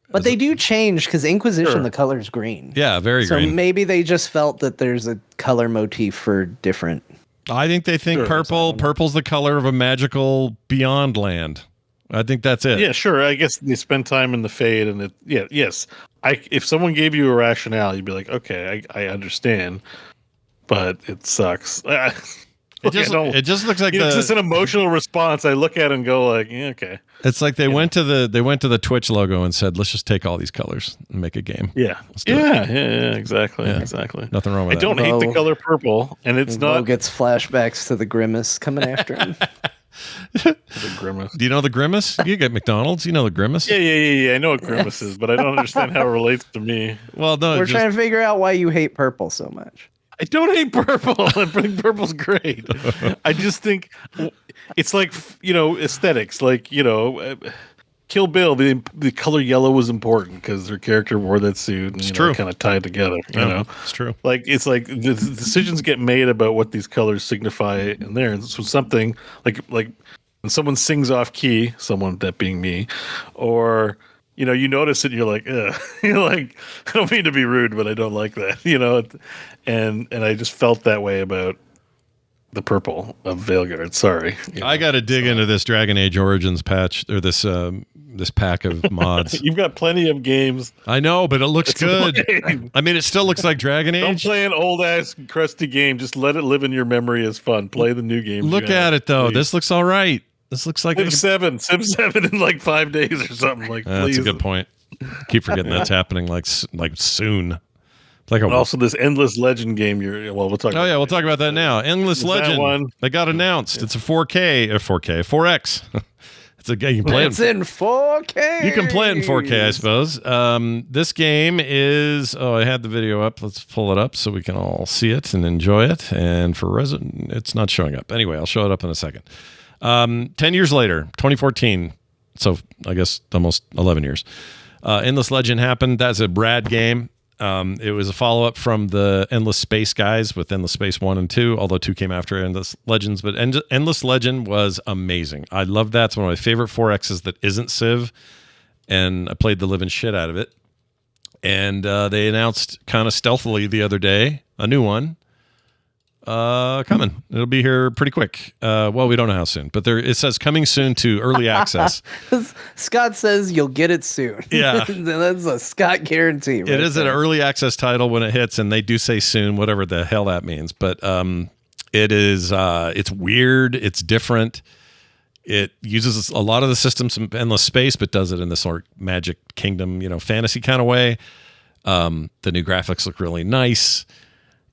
But they do change because Inquisition, the color's green. Yeah, very green. So maybe they just felt that there's a color motif for different. I think they think purple's the color of a magical beyond land. I think that's it. Yeah, sure. I guess they spend time in the fade, and yes. If someone gave you a rationale, you'd be like, okay, I understand, but it sucks. It just looks like it's just an emotional response. I look at it and go like, yeah, okay. It's like they went to the Twitch logo and said, let's just take all these colors and make a game. Yeah, exactly. Nothing wrong with that. I don't hate the color purple, and it's Beau not. gets flashbacks to the Grimace coming after him. The Grimace. Do you know the Grimace? You get McDonald's. You know the Grimace. Yeah. I know what Grimace is, but I don't understand how it relates to me. Well, no, We're trying to figure out why you hate purple so much. I don't hate purple. I think purple's great. I just think it's like, aesthetics. Like, Kill Bill, the color yellow was important because their character wore that suit and kind of tied together. You know, it's true. Like, it's like the decisions get made about what these colors signify in there. And so something like when someone sings off key, someone that being me, or you notice it and you're like, ugh. You're like, I don't mean to be rude, but I don't like that, and I just felt that way about the purple of Veilguard. Sorry. I got to dig into this Dragon Age Origins patch or this pack of mods. You've got plenty of games. I know, but it looks good. I mean, it still looks like Dragon Age. Don't play an old ass crusty game. Just let it live in your memory as fun. Play the new game. Look at it though. Please. This looks all right. This looks like Civ 7 in like 5 days or something. Like, that's a good point. Keep forgetting that's happening like soon. Like also this Endless Legend game. We'll talk. Oh yeah, we'll talk about that now. Endless Legend. One. They got announced. It's a 4X. It's a game. You can play it's in 4K. You can play it in 4K, I suppose. This game is. Oh, I had the video up. Let's pull it up so we can all see it and enjoy it. And for Resident, it's not showing up. Anyway, I'll show it up in a second. 10 years later, 2014. So I guess almost 11 years. Endless Legend happened. That's a Brad game. It was a follow-up from the Endless Space guys with Endless Space 1 and 2, although 2 came after Endless Legends. But Endless Legend was amazing. I love that. It's one of my favorite 4Xs that isn't Civ, and I played the living shit out of it. And they announced kind of stealthily the other day a new one coming. It'll be here pretty quick. Well, we don't know how soon, but it says coming soon to early access. Scott says you'll get it soon. Yeah. That's a Scott guarantee. Right it is there. an early access title when it hits, and they do say soon, whatever the hell that means. But it is it's weird. It's different. It uses a lot of the systems from Endless Space, but does it in this sort of Magic Kingdom, fantasy kind of way. The new graphics look really nice.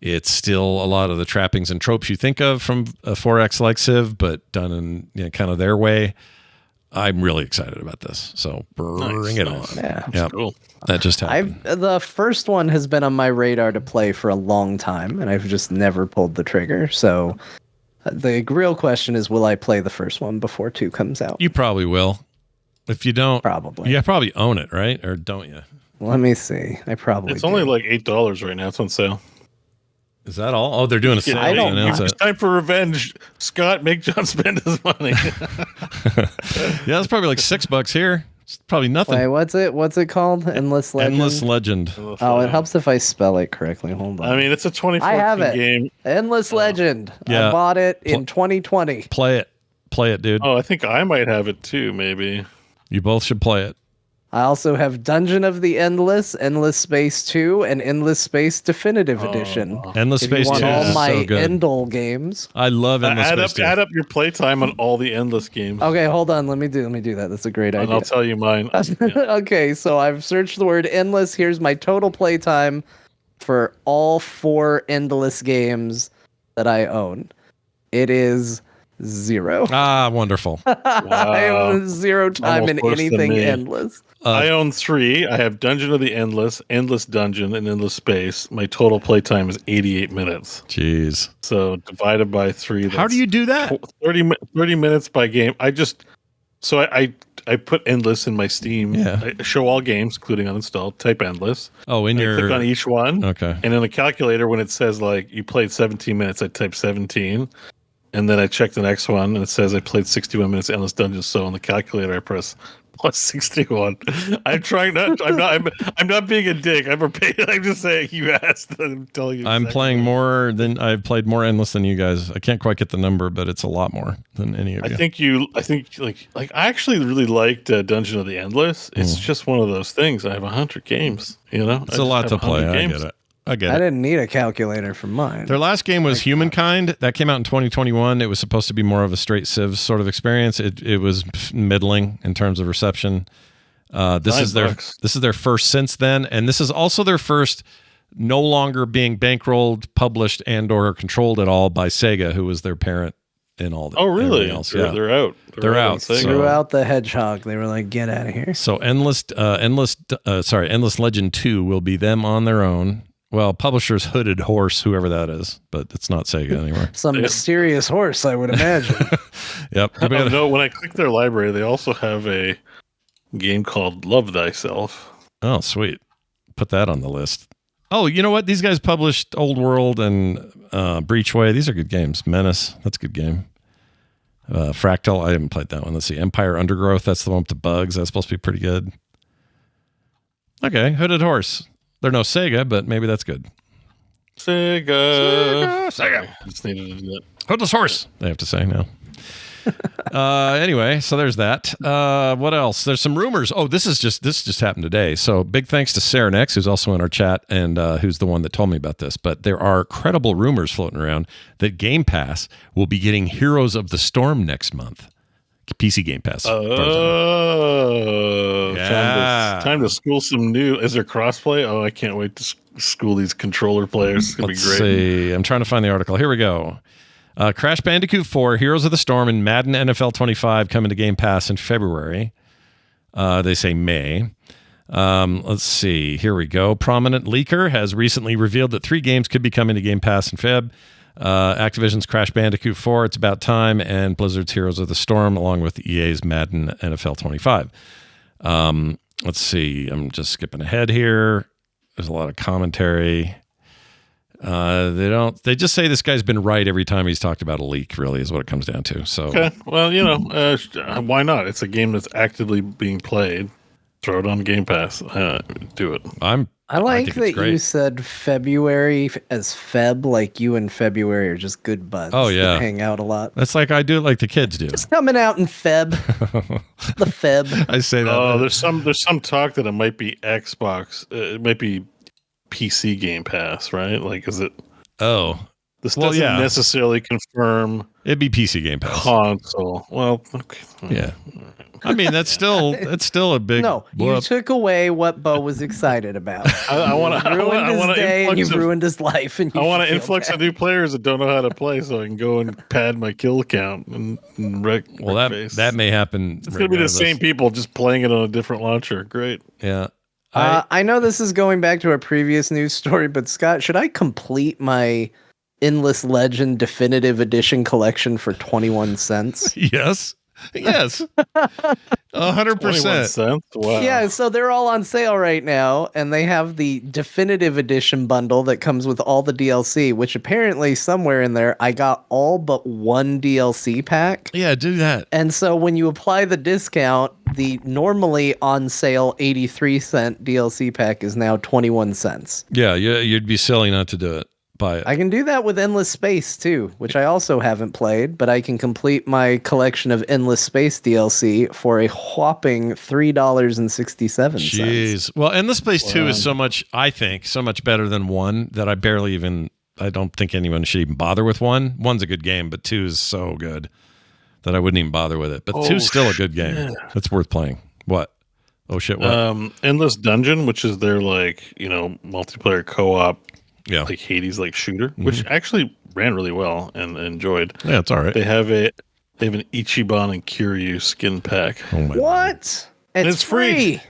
It's still a lot of the trappings and tropes you think of from a 4X like Civ, but done in kind of their way. I'm really excited about this. So bring it on. Yeah, yep. Cool. That just happened. The first one has been on my radar to play for a long time, and I've just never pulled the trigger. So the real question is, will I play the first one before 2 comes out? You probably will. If you don't, probably. You probably own it, right? Or don't you? Let me see. I probably It's only like $8 right now. It's on sale. Is that all? Oh, they're doing a sale. It's time for revenge. Scott, make John spend his money. Yeah, it's probably like $6 here. It's probably nothing. Wait, what's it called? Endless Legend? Endless Legend. Oh, it helps if I spell it correctly. Hold on. I mean, it's a 2014 I have it. game. Endless Legend. Yeah. I bought it in 2020. Play it, dude. Oh, I think I might have it too, maybe. You both should play it. I also have Dungeon of the Endless, Endless Space 2, and Endless Space Definitive Edition. Endless Space 2 all is my so good. Endle games. I love Endless Space 2. Add up your playtime on all the Endless games. Okay, hold on. Let me do that. That's a great idea. And I'll tell you mine. Okay, so I've searched the word endless. Here's my total playtime for all 4 Endless games that I own. It is 0. Ah, wonderful. Wow. I have 0 time Almost in worse than anything me. endless. I own 3. I have Dungeon of the Endless, Endless Dungeon, and Endless Space. My total playtime is 88 minutes. Jeez. So divided by 3. How do you do that? 30 minutes by game. I put Endless in my Steam. Yeah. I show all games, including uninstalled. Type Endless. Oh, I click on each one. Okay. And in the calculator, when it says like you played 17 minutes, I type 17. And then I check the next one, and it says I played 61 minutes Endless Dungeon. So on the calculator, I press Plus 61. I'm trying not. I'm not being a dick. I'm just saying you asked. I'm telling you. I'm exactly. playing more than I've played more Endless than you guys. I can't quite get the number, but it's a lot more than any of you. I think I actually really liked Dungeon of the Endless. It's just one of those things. I have 100 games. You know, It's a lot to play. I get it. I didn't need a calculator for mine. Their last game was Humankind. That came out in 2021. It was supposed to be more of a straight Civ sort of experience. It was middling in terms of reception. This is their first since then, and this is also their first no longer being bankrolled, published, and or controlled at all by Sega, who was their parent in all that. Oh, really? Else. They're out. They're out. Threw out the hedgehog. They were like, "Get out of here." So Endless Legend 2 will be them on their own. Well, publisher's Hooded Horse, whoever that is, but it's not Sega anymore. Some mysterious horse, I would imagine. Yep. No, when I click their library, they also have a game called Love Thyself. Oh, sweet. Put that on the list. Oh, you know what? These guys published Old World and Breachway. These are good games. Menace, that's a good game. Fractal, I haven't played that one. Let's see. Empire Undergrowth, that's the one with the bugs. That's supposed to be pretty good. Okay, Hooded Horse. They're no Sega, but maybe that's good. Sega. Just needed to do that. Hoodless Horse, they have to say now. Anyway, so there's that. What else? There's some rumors. Oh, this just happened today. So big thanks to Sarah Nex, who's also in our chat and who's the one that told me about this. But there are credible rumors floating around that Game Pass will be getting Heroes of the Storm next month. PC Game Pass. Oh, yeah. Time to school some new. Is there crossplay? Oh, I can't wait to school these controller players. It's gonna be great. Let's see. I'm trying to find the article. Here we go. Crash Bandicoot 4, Heroes of the Storm, and Madden NFL 25 coming to Game Pass in February. They say May. Let's see. Here we go. Prominent leaker has recently revealed that 3 games could be coming to Game Pass in Feb. Activision's Crash Bandicoot 4, It's About Time, and Blizzard's Heroes of the Storm, along with EA's Madden NFL 25. Let's see. I'm just skipping ahead here. There's a lot of commentary. They just say this guy's been right every time he's talked about a leak, really, is what it comes down to. So, okay. Well, why not? It's a game that's actively being played. Throw it on Game Pass. Do it. I like that you said February as Feb, like you and February are just good buds. Oh, yeah. Hang out a lot. That's like I do it like the kids do. Just coming out in Feb. The Feb. I say that. Oh, there's some talk that it might be Xbox. It might be PC Game Pass, right? Like, is it? Oh. This doesn't necessarily confirm. It'd be PC Game Pass. Console. Well, okay. Yeah. I mean, that's still a big. No, you took away what Beau was excited about. I want to ruin his day, and you've ruined his life. And I want to influx of new players that don't know how to play, so I can go and pad my kill count and wreck. Well, that may happen. It's going to be the same people just playing it on a different launcher. Great. Yeah. I know this is going back to a previous news story, but Scott, should I complete my Endless Legend Definitive Edition collection for 21 cents? Yes. Yes. 100%. Wow. Yeah, so they're all on sale right now, and they have the Definitive Edition bundle that comes with all the DLC, which apparently somewhere in there I got all but one DLC pack. Yeah, do that. And so when you apply the discount, the normally on sale 83-cent DLC pack is now 21 cents. Yeah, you'd be silly not to do it. I can do that with Endless Space too, which I also haven't played, but I can complete my collection of Endless Space DLC for a whopping $3.67. Jeez. Well, Endless Space 2 is so much better than 1 that I don't think anyone should even bother with 1. 1's a good game, but 2 is so good that I wouldn't even bother with it. But 2 is still a good game. It's worth playing. What? Oh shit, what? Endless Dungeon, which is their multiplayer co-op. Yeah, like Hades, shooter, which actually ran really well and enjoyed. Yeah, it's all right. They have an Ichiban and Kiryu skin pack. Oh my what? God. It's free.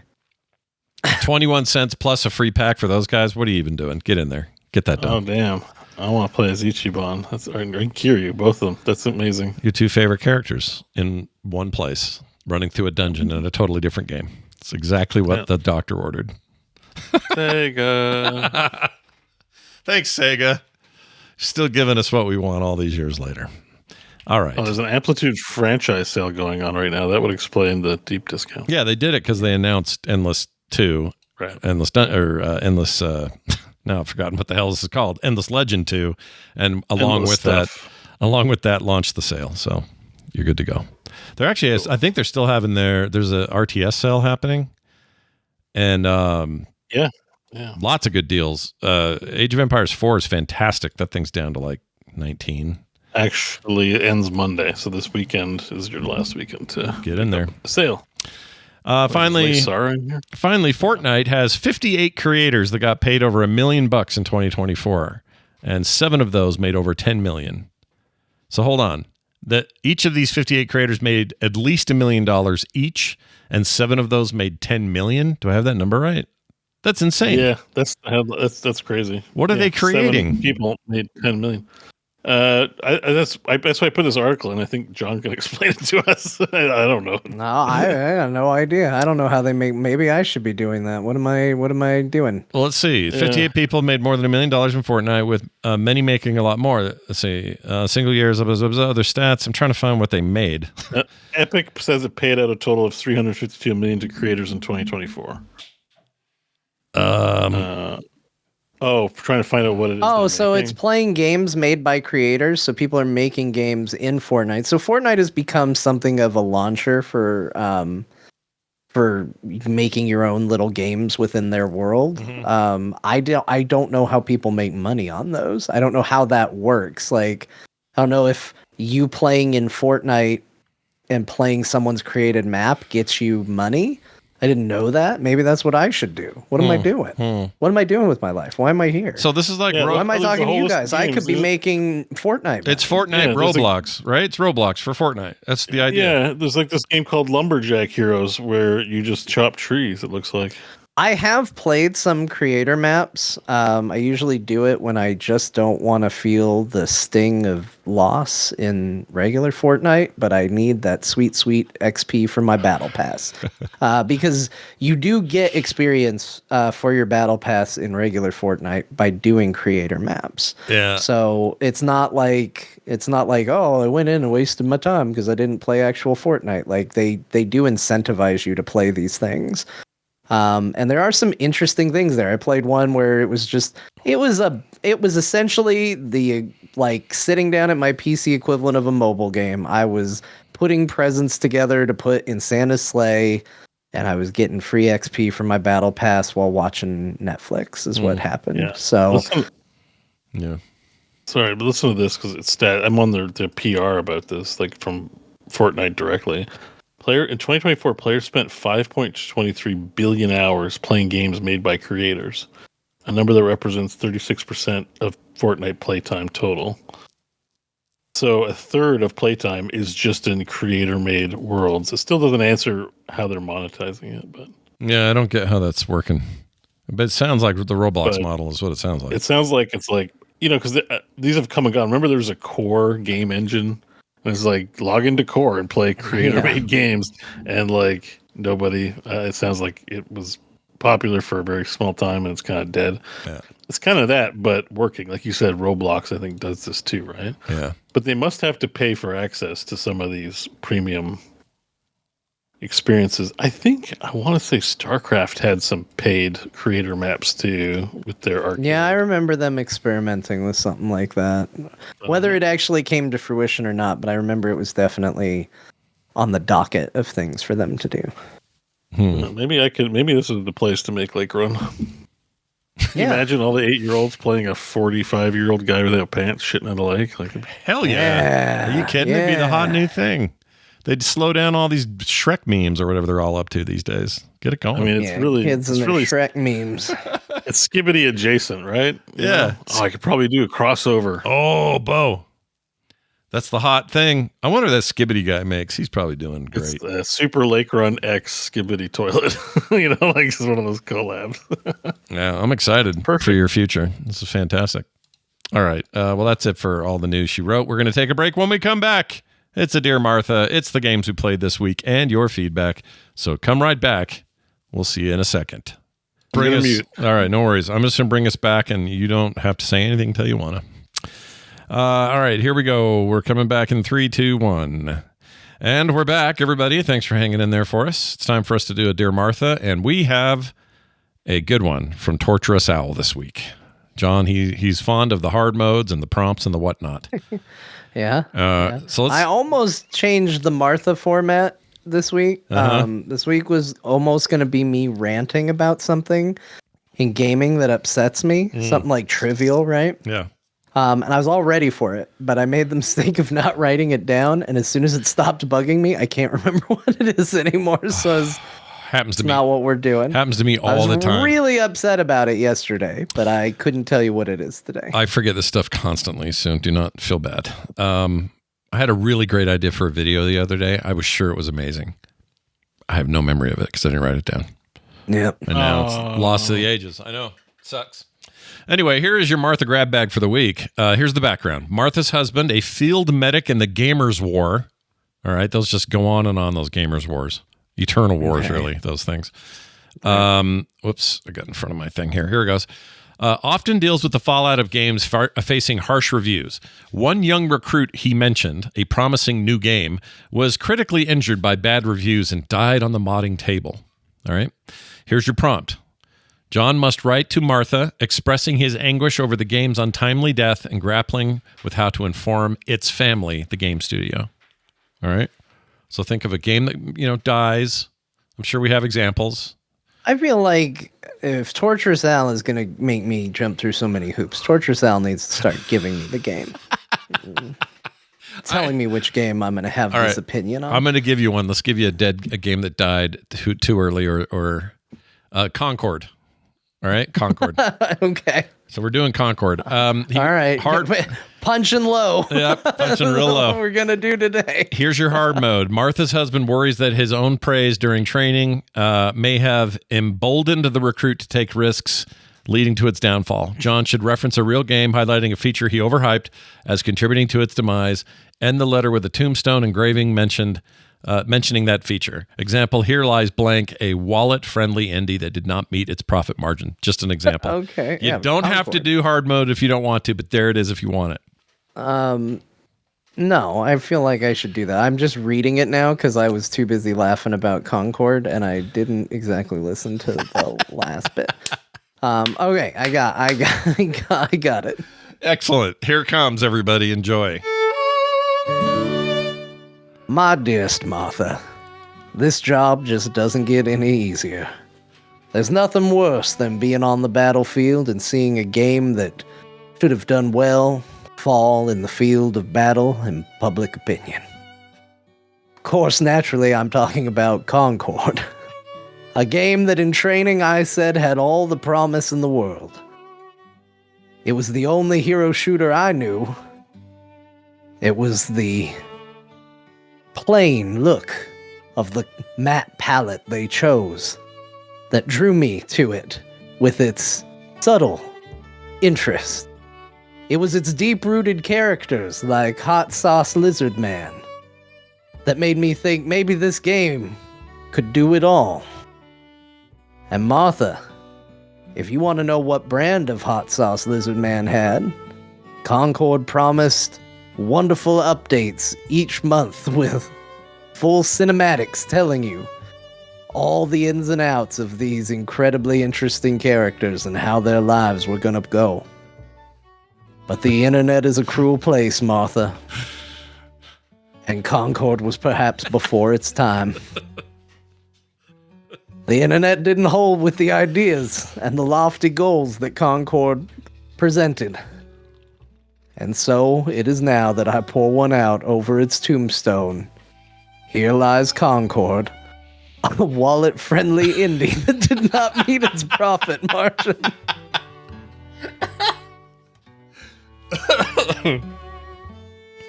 21 cents plus a free pack for those guys. What are you even doing? Get in there. Get that done. Oh damn! I want to play as Ichiban. And Kiryu, both of them. That's amazing. Your 2 favorite characters in one place, running through a dungeon in a totally different game. It's exactly what the doctor ordered. Sega. Thanks, Sega. Still giving us what we want all these years later. All right. Oh, there's an Amplitude franchise sale going on right now. That would explain the deep discount. Yeah, they did it because they announced Endless 2. Right. Endless, now I've forgotten what the hell this is called. Endless Legend 2. And along with that, launched the sale. So you're good to go. They're actually, I think they're still having there's a RTS sale happening. And yeah. Lots of good deals. Age of Empires 4 is fantastic. That thing's down to like 19. Actually, it ends Monday, so this weekend is your last weekend to get in there. Sale. Finally, Fortnite has 58 creators that got paid over $1 million in 2024, and 7 of those made over 10 million. So hold on. That each of these 58 creators made at least $1 million each, and 7 of those made 10 million. Do I have that number right? That's insane. Yeah, that's crazy. What are they creating? 7 people made 10 million. That's why I put this article, and I think John can explain it to us. I don't know. No, I have no idea. I don't know how they make. Maybe I should be doing that. What am I doing? Well, let's see. 58 people made more than $1 million in Fortnite, with many making a lot more. Let's see. Single years, other stats. I'm trying to find what they made. Epic says it paid out a total of $352 million to creators in 2024. Trying to find out what it is. Oh, so it's playing games made by creators. So people are making games in Fortnite. So Fortnite has become something of a launcher for making your own little games within their world. Mm-hmm. I don't know how people make money on those. I don't know how that works. Like, I don't know if you playing in Fortnite and playing someone's created map gets you money. I didn't know that. Maybe that's what I should do. What am I doing? What am I doing with my life? Why am I here? So this is like... why am I talking to you guys? I could be making Fortnite. It's Fortnite Roblox, right? It's Roblox for Fortnite. That's the idea. Yeah, there's like this game called Lumberjack Heroes where you just chop trees, it looks like. I have played some creator maps. I usually do it when I just don't want to feel the sting of loss in regular Fortnite, but I need that sweet XP from my battle pass. Because you do get experience for your battle pass in regular Fortnite by doing creator maps. Yeah. So it's not like, oh, I went in and wasted my time because I didn't play actual Fortnite. Like they do incentivize you to play these things. And there are some interesting things there. I played one where it was essentially the like sitting down at my PC equivalent of a mobile game. I was putting presents together to put in Santa's sleigh, and I was getting free XP from my battle pass while watching Netflix is what happened. Yeah. So yeah. Sorry, but listen to this because it's I'm on their PR about this, like from Fortnite directly. In 2024, players spent 5.23 billion hours playing games made by creators, a number that represents 36% of Fortnite playtime total. So a third of playtime is just in creator-made worlds. It still doesn't answer how they're monetizing it, but yeah, I don't get how that's working. But it sounds like the Roblox model is what it sounds like. It sounds like it's like, because these have come and gone. Remember, there was a Core game engine. It's like log into Core and play creator-made games, and like nobody. It sounds like it was popular for a very small time, and it's kind of dead. Yeah. It's kind of that, but working. Like you said, Roblox I think does this too, right? Yeah. But they must have to pay for access to some of these premium experiences. I want to say StarCraft had some paid creator maps too with their arcade. Yeah, I remember them experimenting with something like that. Whether it actually came to fruition or not, but I remember it was definitely on the docket of things for them to do. Maybe this is the place to make Lake Run. Yeah. Imagine all the 8-year-olds playing a 45-year-old guy without pants shitting in a lake. Like, hell yeah. Are you kidding? It'd be the hot new thing. They'd slow down all these Shrek memes or whatever they're all up to these days. Get it going. I mean, it's really kids and their Shrek memes. It's Skibbity adjacent, right? Yeah. Oh, I could probably do a crossover. Oh, Beau. That's the hot thing. I wonder what that Skibbity guy makes. He's probably doing great. It's a Super Lake Run X Skibbity toilet. Like it's one of those collabs. Yeah, I'm excited for your future. This is fantastic. All right. Well, that's it for all the news she wrote. We're going to take a break. When we come back, it's a Dear Martha. It's the games we played this week and your feedback. So come right back. We'll see you in a second. All right, no worries. I'm just going to bring us back, and you don't have to say anything until you want to. All right, here we go. We're coming back in 3, 2, 1. And we're back, everybody. Thanks for hanging in there for us. It's time for us to do a Dear Martha, and we have a good one from Torturous Owl this week. John, he's fond of the hard modes and the prompts and the whatnot. Yeah. So I almost changed the Martha format this week. This week was almost going to be me ranting about something in gaming that upsets me, something like trivial, right? Yeah. And I was all ready for it, but I made the mistake of not writing it down, and as soon as it stopped bugging me, I can't remember what it is anymore, so happens to it's me. not what we're doing. Happens to me all the time. I was really upset about it yesterday, but I couldn't tell you what it is today. I forget this stuff constantly, so do not feel bad. I had a really great idea for a video the other day. I was sure it was amazing. I have no memory of it because I didn't write it down. Yep. And now it's lost to the ages. I know. It sucks. Anyway, here is your Martha grab bag for the week. Here's the background. Martha's husband, a field medic in the Gamers War. All right, those just go on and on, those Gamers Wars. Eternal wars, really, those things. Whoops, I got in front of my thing here. Here it goes. Often deals with the fallout of games facing harsh reviews. One young recruit he mentioned, a promising new game, was critically injured by bad reviews and died on the modding table. All right, here's your prompt. John must write to Martha, expressing his anguish over the game's untimely death and grappling with how to inform its family, the game studio. All right. So think of a game that, dies. I'm sure we have examples. I feel like if Torturous Al is going to make me jump through so many hoops, Torturous Al needs to start giving me the game. Telling me which game I'm going to have this opinion on. I'm going to give you one. Let's give you a game that died too early or Concord. All right, Concord. Okay. So we're doing Concord. All right. Punching low. Yep, punching real low. What we're going to do today. Here's your hard mode. Martha's husband worries that his own praise during training may have emboldened the recruit to take risks, leading to its downfall. John should reference a real game, highlighting a feature he overhyped as contributing to its demise. End the letter with a tombstone engraving mentioning that feature. Example, here lies blank, a wallet-friendly indie that did not meet its profit margin. Just an example. Okay. You don't have to do hard mode if you don't want to, but there it is if you want it. No, I feel like I should do that. I'm just reading it now because I was too busy laughing about Concord and I didn't exactly listen to the last bit. Okay, I got it. Excellent. Here it comes, everybody. Enjoy. My dearest Martha, this job just doesn't get any easier. There's nothing worse than being on the battlefield and seeing a game that should have done well fall in the field of battle and public opinion. Of course, naturally, I'm talking about Concord. A game that in training I said had all the promise in the world. It was the only hero shooter I knew. It was the plain look of the matte palette they chose that drew me to it with its subtle interest. It was its deep-rooted characters like Hot Sauce Lizard Man that made me think maybe this game could do it all. And Martha, if you want to know what brand of Hot Sauce Lizard Man had, Concord promised wonderful updates each month with full cinematics telling you all the ins and outs of these incredibly interesting characters and how their lives were gonna go. But the internet is a cruel place, Martha. And Concord was perhaps before its time. The internet didn't hold with the ideas and the lofty goals that Concord presented. And so it is now that I pour one out over its tombstone. Here lies Concord, a wallet-friendly indie that did not meet its profit margin.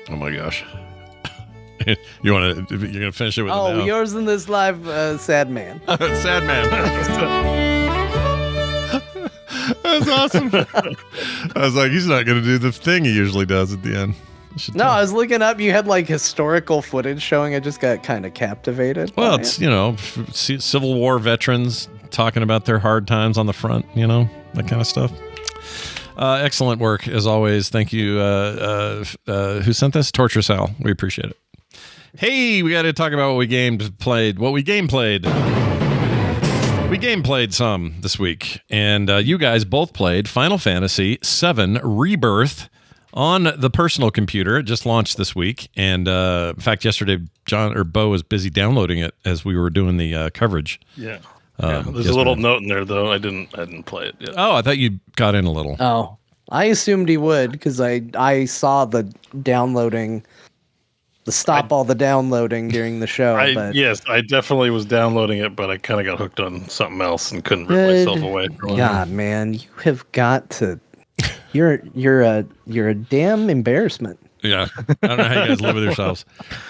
Oh my gosh. You're gonna finish it with yours in this live, sad man. Sad man. That's awesome. I was like, he's not gonna do the thing he usually does at the end. No, I was looking up. You had like historical footage showing. I just got kind of captivated. Well, it's Civil War veterans talking about their hard times on the front. That kind of stuff. Excellent work as always. Thank you. Who sent this? Torture Sal. We appreciate it. Hey, we got to talk about what we played. We gameplayed some this week, and you guys both played Final Fantasy VII Rebirth on the personal computer. It just launched this week, and in fact, yesterday Beau was busy downloading it as we were doing the coverage. Yeah. There's a little note in there though. I didn't play it yet. Oh, I thought you got in a little. Oh, I assumed he would because I saw the downloading, all the downloading during the show. Yes, I definitely was downloading it, but I kind of got hooked on something else and couldn't rip myself away. God, man, you have got to. You're a damn embarrassment. Yeah, I don't know how you guys live with yourselves.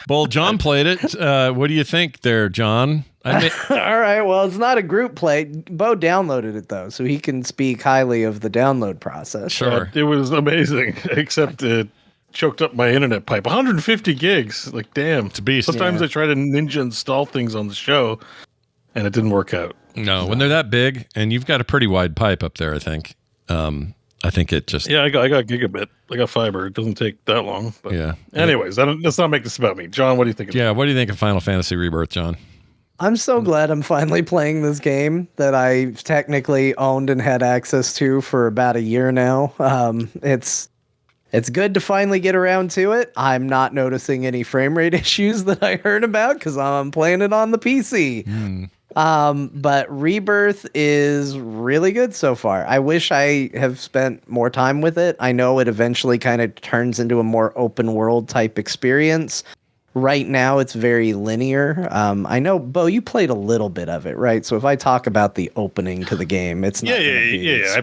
Well, John played it. What do you think there, John? All right, well, it's not a group play. Beau downloaded it, though, so he can speak highly of the download process. Sure. It was amazing, except it choked up my internet pipe. 150 gigs. Like, damn. It's a beast. Sometimes I try to ninja install things on the show, and it didn't work out. No, when they're that big, and you've got a pretty wide pipe up there, I think. I think it just... Yeah, I got gigabit. I got fiber. It doesn't take that long. But yeah. Anyways, let's not make this about me. John, what do you think? What do you think of Final Fantasy Rebirth, John? I'm so glad I'm finally playing this game that I've technically owned and had access to for about a year now. It's good to finally get around to it. I'm not noticing any frame rate issues that I heard about because I'm playing it on the PC. But Rebirth is really good so far. I wish I have spent more time with it. I know it eventually kind of turns into a more open world type experience. Right now, it's very linear. I know, Beau, you played a little bit of it, right? So if I talk about the opening to the game, it's not I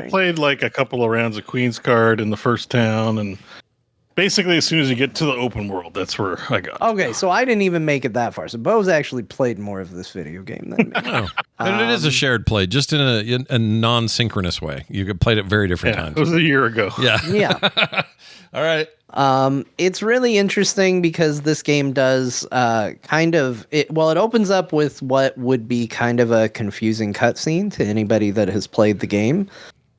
played like a couple of rounds of Queen's Card in the first town, and basically as soon as you get to the open world, that's where I got. Okay, so I didn't even make it that far. So Beau's actually played more of this video game than me. And it is a shared play, just in a non-synchronous way. You played it very different times. It was a year ago. Yeah. Yeah. All right. It's really interesting because this game does it opens up with what would be kind of a confusing cutscene to anybody that has played the game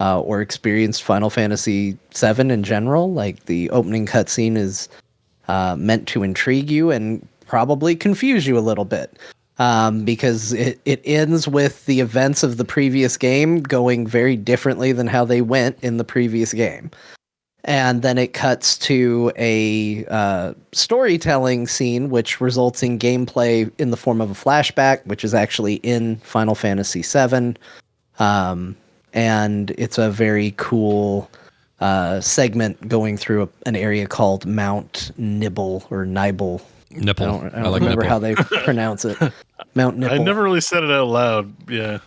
or experienced Final Fantasy VII in general. Like the opening cutscene is meant to intrigue you and probably confuse you a little bit because it ends with the events of the previous game going very differently than how they went in the previous game. And then it cuts to a storytelling scene, which results in gameplay in the form of a flashback, which is actually in Final Fantasy VII. And it's a very cool segment going through an area called Mount Nibble or Nibble. Nipple. I don't remember how they pronounce it. Mount Nipple. I never really said it out loud. Yeah.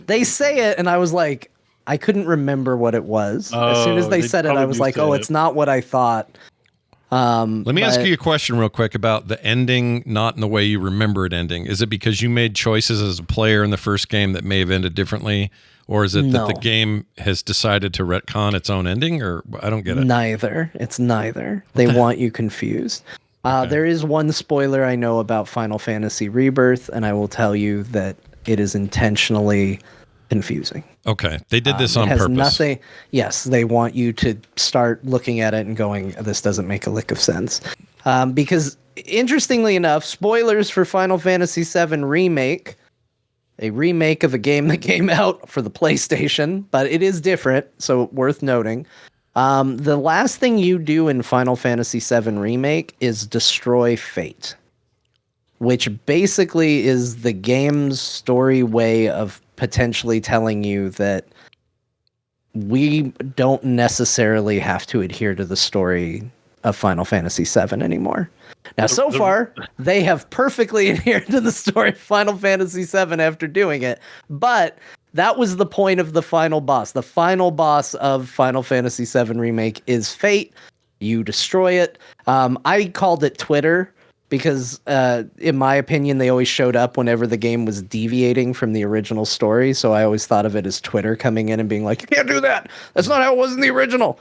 They say it, and I was like, I couldn't remember what it was. As soon as they said it, I was like, oh, it's not what I thought. Let me ask you a question real quick about the ending, not in the way you remember it ending. Is it because you made choices as a player in the first game that may have ended differently? Or is it that the game has decided to retcon its own ending? Or I don't get it. Neither. It's neither. They want you confused. Okay. There is one spoiler I know about Final Fantasy Rebirth, and I will tell you that it is intentionally confusing. Okay. They did this on purpose. Yes, they want you to start looking at it and going, this doesn't make a lick of sense. Because, interestingly enough, spoilers for Final Fantasy VII Remake, a remake of a game that came out for the PlayStation, but it is different, so worth noting. The last thing you do in Final Fantasy VII Remake is destroy Fate, which basically is the game's story way of potentially telling you that we don't necessarily have to adhere to the story of Final Fantasy VII anymore. Now, so far, they have perfectly adhered to the story of Final Fantasy VII after doing it, but that was the point of the final boss. The final boss of Final Fantasy VII Remake is Fate. You destroy it. I called it Twitter because, in my opinion, they always showed up whenever the game was deviating from the original story, so I always thought of it as Twitter coming in and being like, you can't do that! That's not how it was in the original!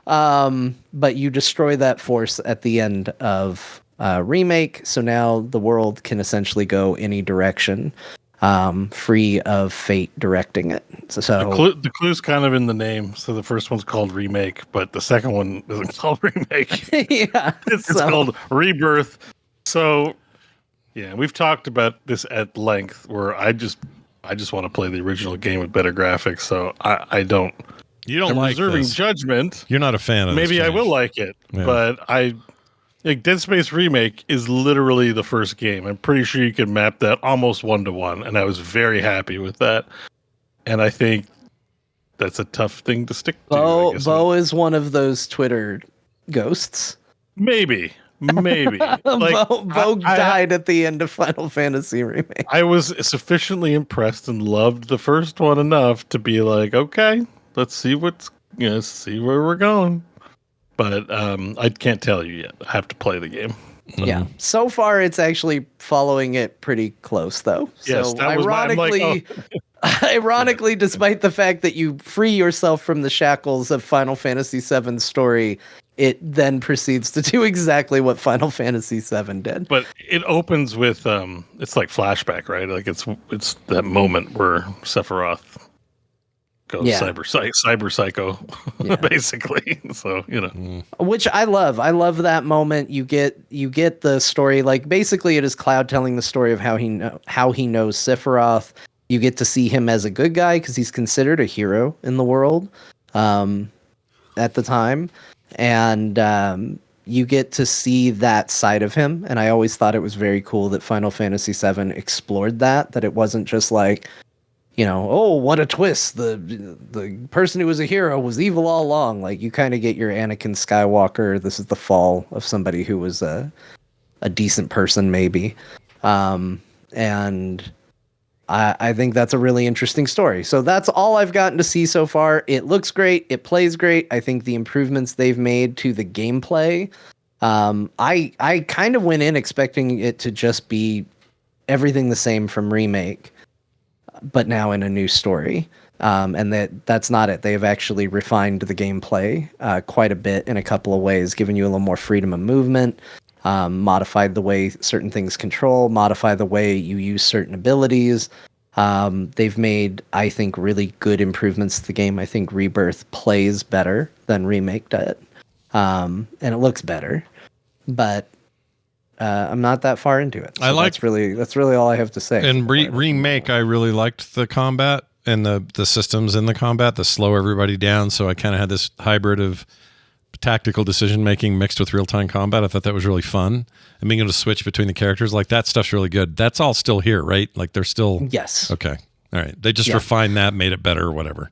But you destroy that force at the end of Remake, so now the world can essentially go any direction. free of Fate directing it. So The clue's kind of in the name. So the first one's called Remake, but the second one isn't called Remake. yeah, It's called Rebirth. So, yeah, we've talked about this at length. Where I just want to play the original game with better graphics. So I don't. You don't I'm like reserving this. judgment. You're not a fan of this Maybe I change. will like it, Yeah. but like Dead Space Remake is literally the first game. I'm pretty sure you can map that almost 1-to-1, and I was very happy with that. And I think that's a tough thing to stick to. Beau is one of those Twitter ghosts. Maybe. Like, Beau died at the end of Final Fantasy Remake. I was sufficiently impressed and loved the first one enough to be like, okay, let's see see where we're going. But I can't tell you yet. I have to play the game. Yeah. So far, it's actually following it pretty close, though. Yes, so that was I'm like, ironically, despite the fact that you free yourself from the shackles of Final Fantasy VII's story, it then proceeds to do exactly what Final Fantasy VII did. But it opens with it's like flashback, right? Like it's that moment where Sephiroth goes cyber psycho, basically. So which I love. I love that moment. You get the story. Like basically, it is Cloud telling the story of how he knows Sephiroth. You get to see him as a good guy because he's considered a hero in the world at the time. And you get to see that side of him. And I always thought it was very cool that Final Fantasy VII explored that it wasn't just like, oh, what a twist. The person who was a hero was evil all along. Like you kind of get your Anakin Skywalker. This is the fall of somebody who was a decent person, maybe. And I think that's a really interesting story. So that's all I've gotten to see so far. It looks great. It plays great. I think the improvements they've made to the gameplay, I kind of went in expecting it to just be everything the same from Remake, but now in a new story. And that's not it. They've actually refined the gameplay quite a bit in a couple of ways, giving you a little more freedom of movement, modified the way certain things control, modify the way you use certain abilities. They've made, I think, really good improvements to the game. I think Rebirth plays better than Remake did. And it looks better. But I'm not that far into it. So that's really all I have to say. And Remake, I really liked the combat and the systems in the combat that slow everybody down. So I kind of had this hybrid of tactical decision making mixed with real time combat. I thought that was really fun, and being able to switch between the characters, like that stuff's really good. That's all still here, right? Like they're still yes. Okay, all right. They just refined that, made it better, or whatever.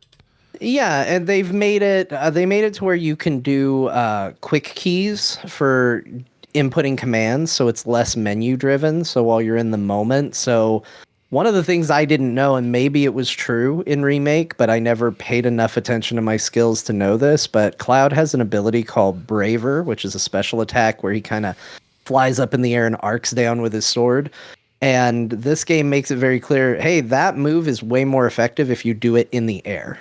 Yeah, and they've made it. They made it to where you can do quick keys for inputting commands, so it's less menu driven. So while you're in the moment, so one of the things I didn't know, and maybe it was true in Remake, but I never paid enough attention to my skills to know this, but Cloud has an ability called Braver, which is a special attack where he kind of flies up in the air and arcs down with his sword. And this game makes it very clear, hey, that move is way more effective if you do it in the air.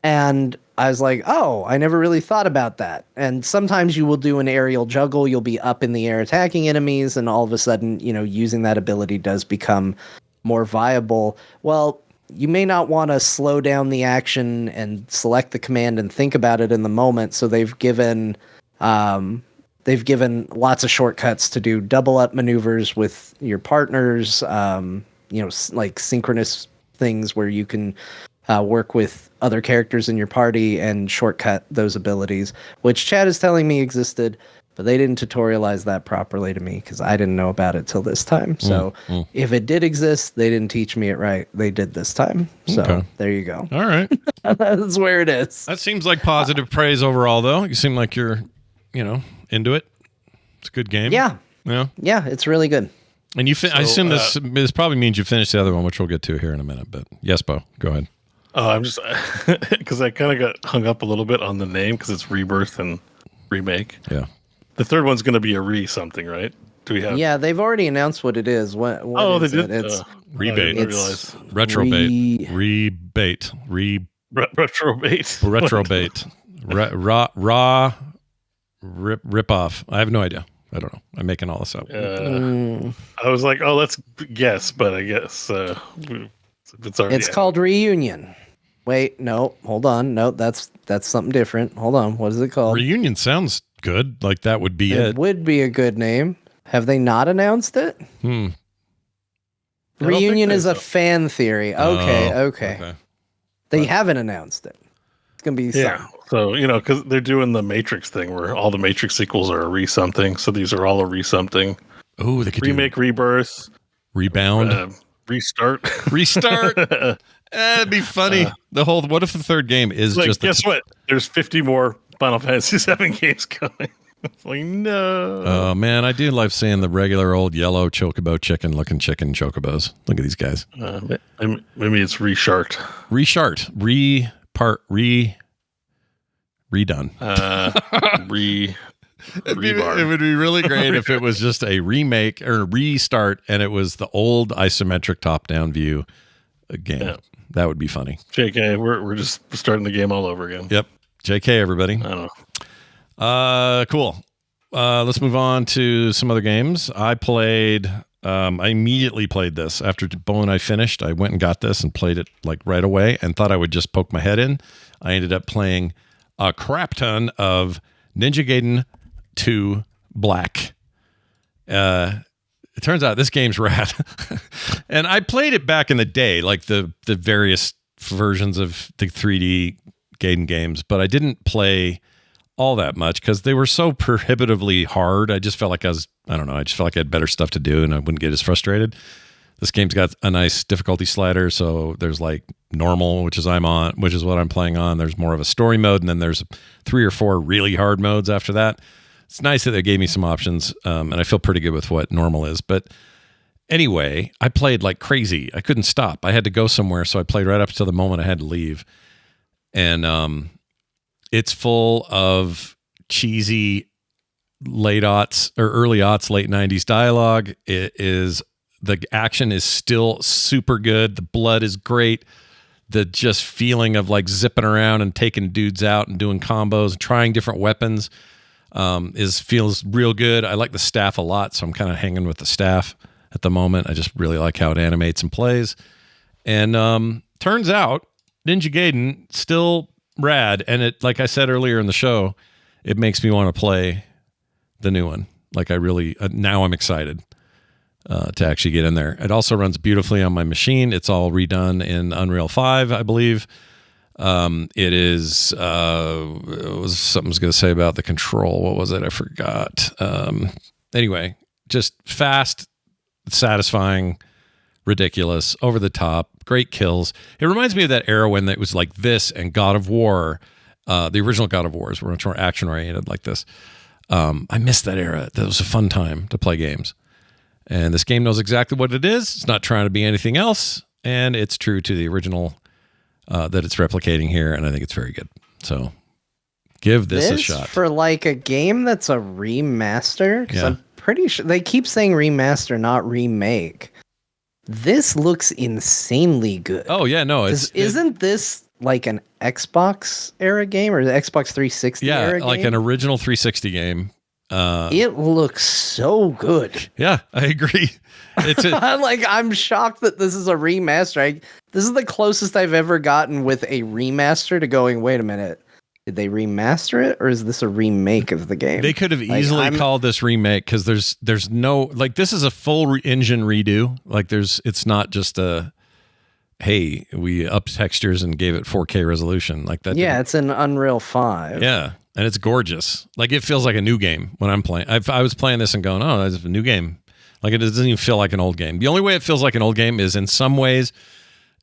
And I was like, oh, I never really thought about that. And sometimes you will do an aerial juggle. You'll be up in the air attacking enemies, and all of a sudden, using that ability does become more viable. Well, you may not want to slow down the action and select the command and think about it in the moment. So they've given lots of shortcuts to do double up maneuvers with your partners, like synchronous things where you can work with other characters in your party and shortcut those abilities, which Chad is telling me existed, but they didn't tutorialize that properly to me because I didn't know about it till this time. So if it did exist, they didn't teach me it right. They did this time. So there you go. All right. That's where it is. That seems like positive praise overall, though. You seem like you're, into it. It's a good game. Yeah. Yeah, it's really good. And I assume this probably means you finished the other one, which we'll get to here in a minute. But yes, Beau, go ahead. I'm just because I kind of got hung up a little bit on the name because it's Rebirth and Remake. Yeah. The third one's going to be a something, right? Do we have? Yeah, they've already announced what it is. What they is did. it? It's rebate. It's Retrobate. Rebate. Retrobate. Retrobate. Raw. Rip off. I have no idea. I don't know. I'm making all this up. I was like, oh, let's guess, but I guess it's already. It's called Reunion. Wait, no, hold on. No, that's something different. Hold on. What is it called? Reunion sounds good. Like that would be It would be a good name. Have they not announced it? Reunion is a fan theory. Okay. They haven't announced it. It's gonna be something. So because they're doing the Matrix thing where all the Matrix sequels are a re-something. So these are all a re-something. Oh, they could remake, Rebirth, Rebound, restart. That'd be funny. What if the third game is like, just guess what? There's 50 more Final Fantasy VII games coming. It's like, no. Oh man, I do love seeing the regular old yellow chocobo chicken looking chicken chocobos. Look at these guys. Maybe it's redone. It would be really great if it was just a remake or restart and it was the old isometric top-down view game. Yeah. That would be funny. JK, we're just starting the game all over again. Yep. JK, everybody. I don't know. Cool. Let's move on to some other games. I immediately played this. After Beau and I finished, I went and got this and played it like right away and thought I would just poke my head in. I ended up playing a crap ton of Ninja Gaiden 2 Black. It turns out this game's rad. And I played it back in the day, like the various versions of the 3D Gaiden games, but I didn't play all that much because they were so prohibitively hard. I just felt like I just felt like I had better stuff to do and I wouldn't get as frustrated. This game's got a nice difficulty slider, so there's like normal, which is what I'm playing on. There's more of a story mode, and then there's 3 or 4 really hard modes after that. It's nice that they gave me some options, and I feel pretty good with what normal is. But anyway, I played like crazy. I couldn't stop. I had to go somewhere, so I played right up until the moment I had to leave. And it's full of cheesy late aughts or early aughts, late 90s dialogue. The action is still super good. The blood is great. The just feeling of like zipping around and taking dudes out and doing combos and trying different weapons feels real good. I like the staff a lot, so I'm kind of hanging with the staff at the moment. I just really like how it animates and plays. And turns out Ninja Gaiden still rad. And it, like I said earlier in the show, it makes me want to play the new one. Like I really now I'm excited to actually get in there. It also runs beautifully on my machine. It's all redone in Unreal 5, I believe. It is it was something I was going to say about the control. What was it? I forgot. Anyway, just fast, satisfying, ridiculous, over the top, great kills. It reminds me of that era when it was like this and God of War. The original God of Wars were much more action oriented like this. I missed that era. That was a fun time to play games. And this game knows exactly what it is. It's not trying to be anything else. And it's true to the original that it's replicating here. And I think it's very good. So give this a shot. For like a game that's a remaster, because I'm pretty sure they keep saying remaster, not remake. This looks insanely good. Oh, yeah. No, isn't this like an Xbox era game or the Xbox 360 era game? Yeah, like an original 360 game. It looks so good. Yeah, I agree. I'm shocked that this is a remaster. This is the closest I've ever gotten with a remaster to going, wait a minute, did they remaster it or is this a remake of the game? They could have easily called this remake because there's no, like, this is a full engine redo. Like it's not just hey, we upped textures and gave it 4K resolution like that. Yeah, it's an Unreal 5. Yeah. And it's gorgeous. Like it feels like a new game when I'm playing. I was playing this and going, oh, it's a new game. Like it doesn't even feel like an old game. The only way it feels like an old game is in some ways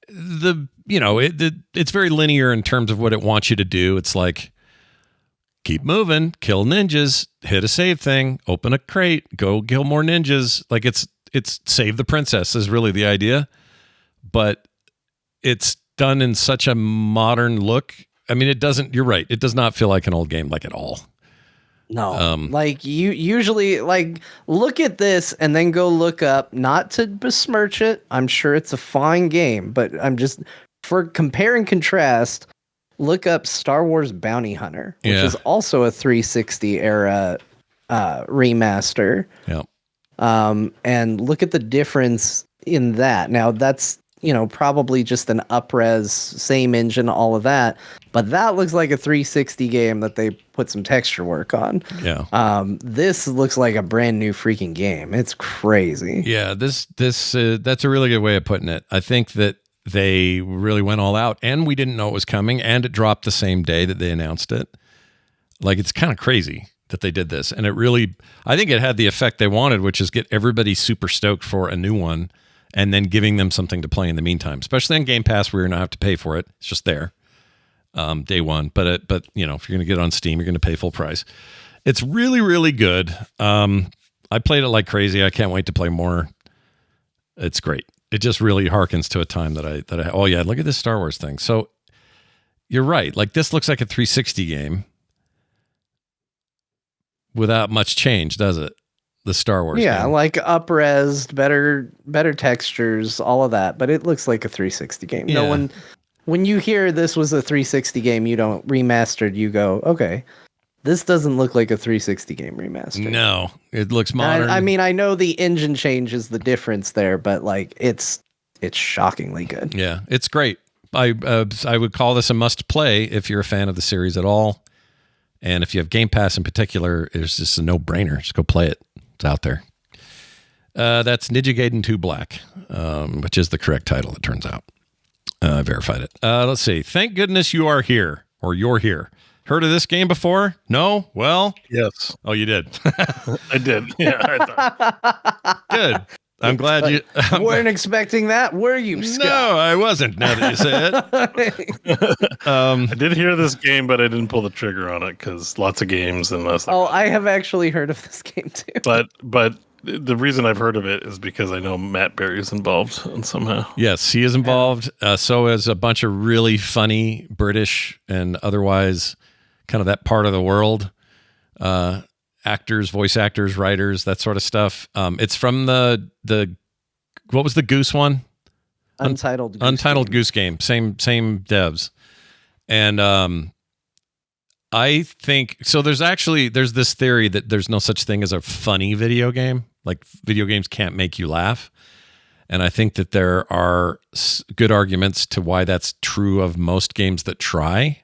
it's very linear in terms of what it wants you to do. It's like keep moving, kill ninjas, hit a save thing, open a crate, go kill more ninjas. Like it's save the princess is really the idea. But it's done in such a modern look. I mean, you're right. It does not feel like an old game, like at all. No, like you usually like look at this and then go look up, not to besmirch it. I'm sure it's a fine game, but I'm just for compare and contrast, look up Star Wars Bounty Hunter, which is also a 360 era remaster. Yeah. And look at the difference in that. Now that's, probably just an up-res, same engine, all of that. But that looks like a 360 game that they put some texture work on. Yeah. This looks like a brand new freaking game. It's crazy. Yeah. That's a really good way of putting it. I think that they really went all out, and we didn't know it was coming, and it dropped the same day that they announced it. Like, it's kind of crazy that they did this. And I think it had the effect they wanted, which is get everybody super stoked for a new one and then giving them something to play in the meantime, especially on Game Pass where you're not have to pay for it. It's just there day one. But if you're going to get it on Steam, you're going to pay full price. It's really, really good. I played it like crazy. I can't wait to play more. It's great. It just really harkens to a time that I oh yeah, look at this Star Wars thing. So you're right. Like, this looks like a 360 game without much change, does it? The Star Wars game. Like up-resed, better textures, all of that, but it looks like a 360 game. Yeah. No one, when you hear this was a 360 game, you don't remastered, you go, okay, this doesn't look like a 360 game remastered. No, it looks modern. I mean, I know the engine change is the difference there, but like it's shockingly good. Yeah, it's great. I would call this a must play if you're a fan of the series at all. And if you have Game Pass in particular, it's just a no-brainer. Just go play it. It's out there. That's Ninja Gaiden 2 Black, which is the correct title, it turns out. I verified it. Let's see. Thank goodness you are here, or you're here. Heard of this game before? No? Well? Yes. Oh, you did. I did. Yeah. I thought. Good. I'm glad you weren't expecting that, were you, Scott? No, I wasn't, now that you say it. I did hear this game, but I didn't pull the trigger on it because lots of games and less. I have actually heard of this game too. But the reason I've heard of it is because I know Matt Berry's involved and somehow. Yes, he is involved. So is a bunch of really funny British and otherwise kind of that part of the world. Actors, voice actors, writers, that sort of stuff. It's from the what was the Goose one? Untitled Goose Game. Same devs. And I think so. There's this theory that there's no such thing as a funny video game. Like, video games can't make you laugh. And I think that there are good arguments to why that's true of most games that try.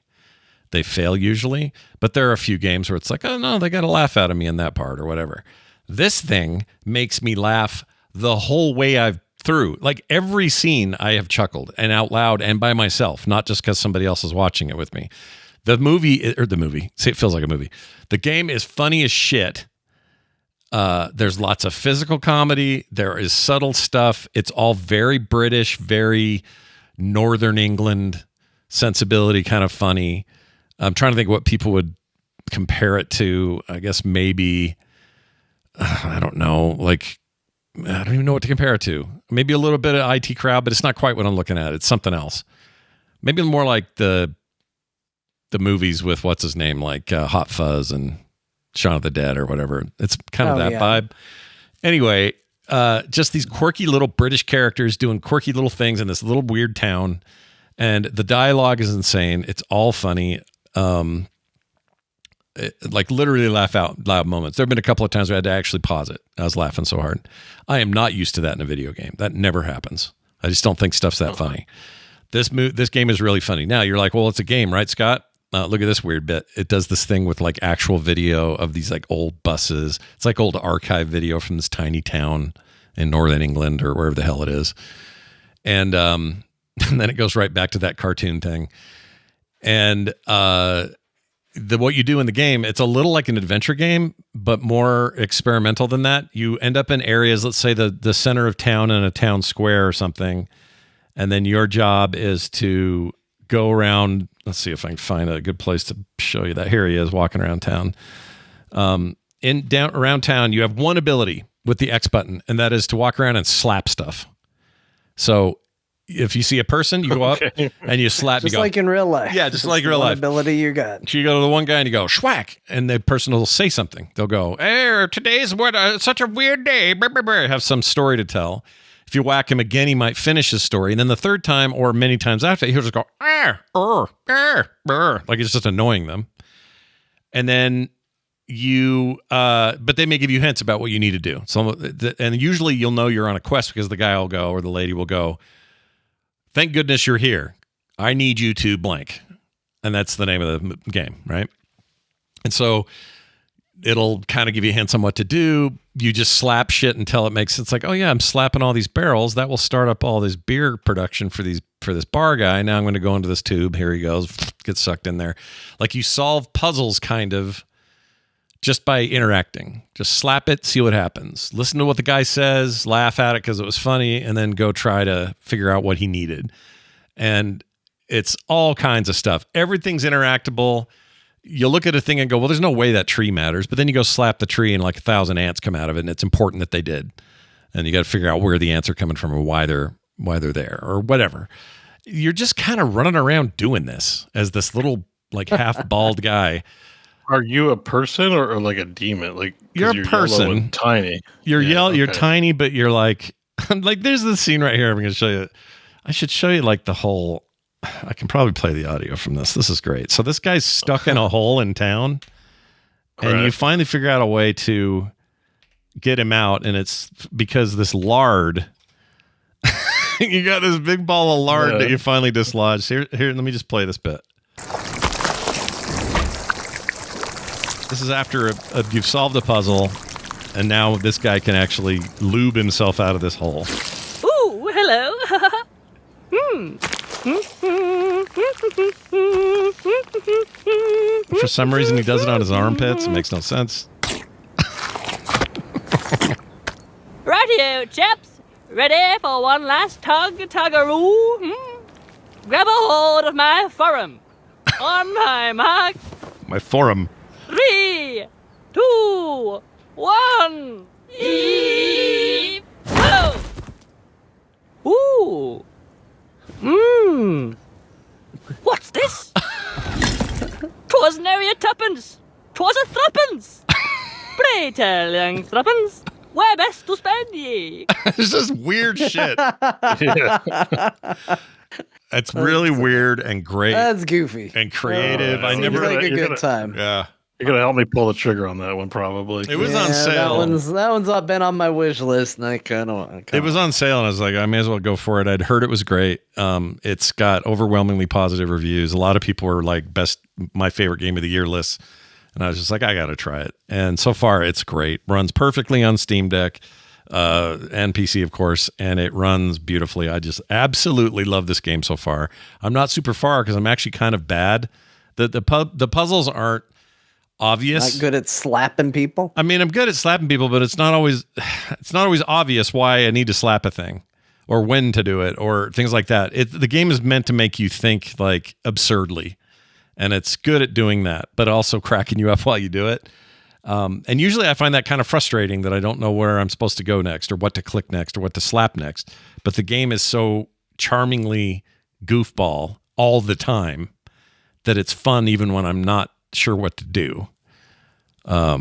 They fail usually, but there are a few games where it's like, oh no, they got a laugh out of me in that part or whatever. This thing makes me laugh the whole way through. Like, every scene I have chuckled, and out loud and by myself, not just because somebody else is watching it with me. The movie, see, it feels like a movie. The game is funny as shit. There's lots of physical comedy. There is subtle stuff. It's all very British, very Northern England sensibility, kind of funny. I'm trying to think what people would compare it to. I guess maybe, I don't know, like, I don't even know what to compare it to. Maybe a little bit of IT Crowd, but it's not quite what I'm looking at. It's something else. Maybe more like the movies with what's his name, like Hot Fuzz and Shaun of the Dead or whatever. It's kind of that vibe. Anyway, just these quirky little British characters doing quirky little things in this little weird town. And the dialogue is insane. It's all funny. Like, literally laugh out loud moments. There have been a couple of times where I had to actually pause it. I was laughing so hard. I am not used to that in a video game. That never happens. I just don't think stuff's that funny. This game is really funny. Now you're like, well, it's a game, right, Scott? Look at this weird bit. It does this thing with like actual video of these like old buses. It's like old archive video from this tiny town in Northern England or wherever the hell it is. And then it goes right back to that cartoon thing. And what you do in the game, it's a little like an adventure game, but more experimental than that. You end up in areas, let's say the center of town in a town square or something. And then your job is to go around. Let's see if I can find a good place to show you that. Here he is walking around town. Around town, you have one ability with the X button, and that is to walk around and slap stuff. So if you see a person, you go up and you slap. Just you go, like in real life. Yeah, just like real life. Ability you got. So you go to the one guy and you go schwack, and the person will say something. They'll go, "Hey, today's such a weird day." Have some story to tell. If you whack him again, he might finish his story, and then the third time or many times after, he'll just go like it's just annoying them. And then but they may give you hints about what you need to do. So, and usually you'll know you're on a quest because the guy will go or the lady will go, "Thank goodness you're here. I need you to blank." And that's the name of the game, right? And so it'll kind of give you hints on what to do. You just slap shit until it makes sense. Like, oh yeah, I'm slapping all these barrels. That will start up all this beer production for this bar guy. Now I'm going to go into this tube. Here he goes. Gets sucked in there. Like you solve puzzles kind of just by interacting. Just slap it, see what happens. Listen to what the guy says, laugh at it because it was funny, and then go try to figure out what he needed. And it's all kinds of stuff. Everything's interactable. You'll look at a thing and go, well, there's no way that tree matters. But then you go slap the tree and like 1,000 ants come out of it, and it's important that they did. And you got to figure out where the ants are coming from or why they're there or whatever. You're just kind of running around doing this as this little like half bald guy. Are you a person or like a demon? Like you're a person, and tiny. You're You're tiny, but you're like there's this scene right here. I'm going to show you. I should show you like the whole. I can probably play the audio from this. This is great. So this guy's stuck in a hole in town, and you finally figure out a way to get him out, and it's because this lard. You got this big ball of lard that you finally dislodged. Here, let me just play this bit. This is after you've solved the puzzle, and now this guy can actually lube himself out of this hole. Ooh, hello. For some reason, he does it on his armpits. It makes no sense. Rightio, chaps. Ready for one last tuggaroo? Grab a hold of my forum. On my mark. My forum. 3, 2, 1. Oh! Ooh. What's this? 'Twas nary a tuppence. 'Twas a threepence. Pray tell, young threepence, where best to spend ye? It's just weird shit. It's really weird and great. That's goofy and creative. I never like a good time. Yeah. You're going to help me pull the trigger on that one, probably. It was on sale. That one's been on my wish list, and I kind of. It was on sale, and I was like, I may as well go for it. I'd heard it was great. It's got overwhelmingly positive reviews. A lot of people were like, my favorite game of the year lists. And I was just like, I got to try it. And so far, it's great. Runs perfectly on Steam Deck and PC, of course, and it runs beautifully. I just absolutely love this game so far. I'm not super far because I'm actually kind of bad. The puzzles aren't obvious. Not good at slapping people. I mean, I'm good at slapping people, but it's not always obvious why I need to slap a thing or when to do it or things like that. The game is meant to make you think like absurdly, and it's good at doing that, but also cracking you up while you do it. And usually I find that kind of frustrating that I don't know where I'm supposed to go next or what to click next or what to slap next. But the game is so charmingly goofball all the time that it's fun even when I'm not sure what to do. I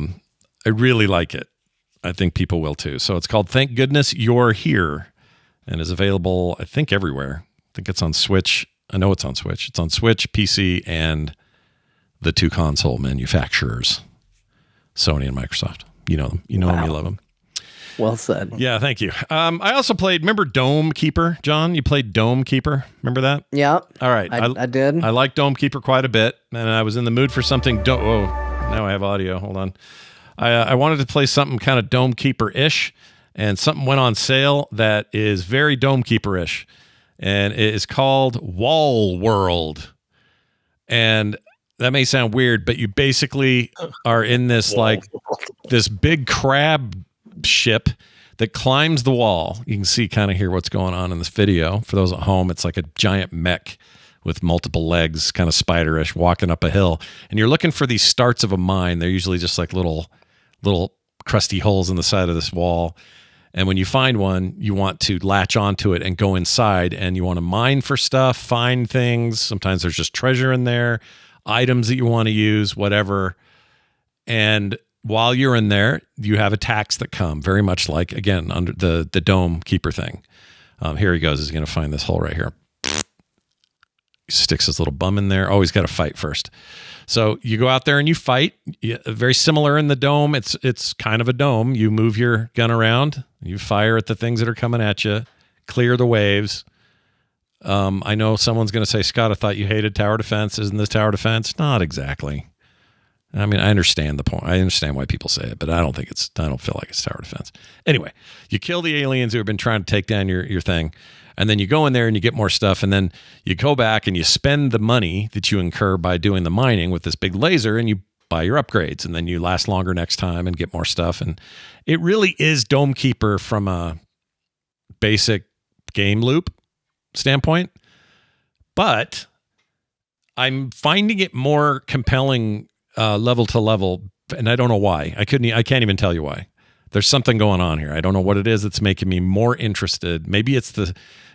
really like it. I think people will too. So it's called Thank Goodness You're Here and is available, I think, everywhere. I think it's on Switch. I know it's on Switch. It's on Switch, PC, and the two console manufacturers, Sony and Microsoft. You know them. You know them. You love them. Well said. Yeah, thank you. I also played, remember Dome Keeper, John? You played Dome Keeper. Remember that? Yeah. All right. I did. I like Dome Keeper quite a bit, and I was in the mood for something. Whoa, now I have audio. Hold on. I wanted to play something kind of Dome Keeper-ish, and something went on sale that is very Dome Keeper-ish, and it is called Wall World. And that may sound weird, but you basically are in this this big crab ship that climbs the wall. You can see kind of hear what's going on in this video. For those at home, it's like a giant mech with multiple legs, kind of spiderish, walking up a hill. And you're looking for these starts of a mine. They're usually just like little crusty holes in the side of this wall. And when you find one, you want to latch onto it and go inside, and you want to mine for stuff, find things. Sometimes there's just treasure in there, items that you want to use, whatever. And while you're in there, you have attacks that come very much like, again, under the Dome Keeper thing. Here he goes. He's going to find this hole right here. sticks his little bum in there. Oh, he's got to fight first. So you go out there and you fight. Very similar in the dome. It's kind of a dome. You move your gun around. You fire at the things that are coming at you. Clear the waves. I know someone's going to say, Scott, I thought you hated tower defense. Isn't this tower defense? Not exactly. I mean, I understand the point. I understand why people say it, but I don't feel like it's tower defense. Anyway, you kill the aliens who have been trying to take down your thing. And then you go in there and you get more stuff. And then you go back and you spend the money that you incur by doing the mining with this big laser, and you buy your upgrades. And then you last longer next time and get more stuff. And it really is Dome Keeper from a basic game loop standpoint. But I'm finding it more compelling level to level. And I don't know why. I can't even tell you why. There's something going on here. I don't know what it is that's making me more interested. Maybe it's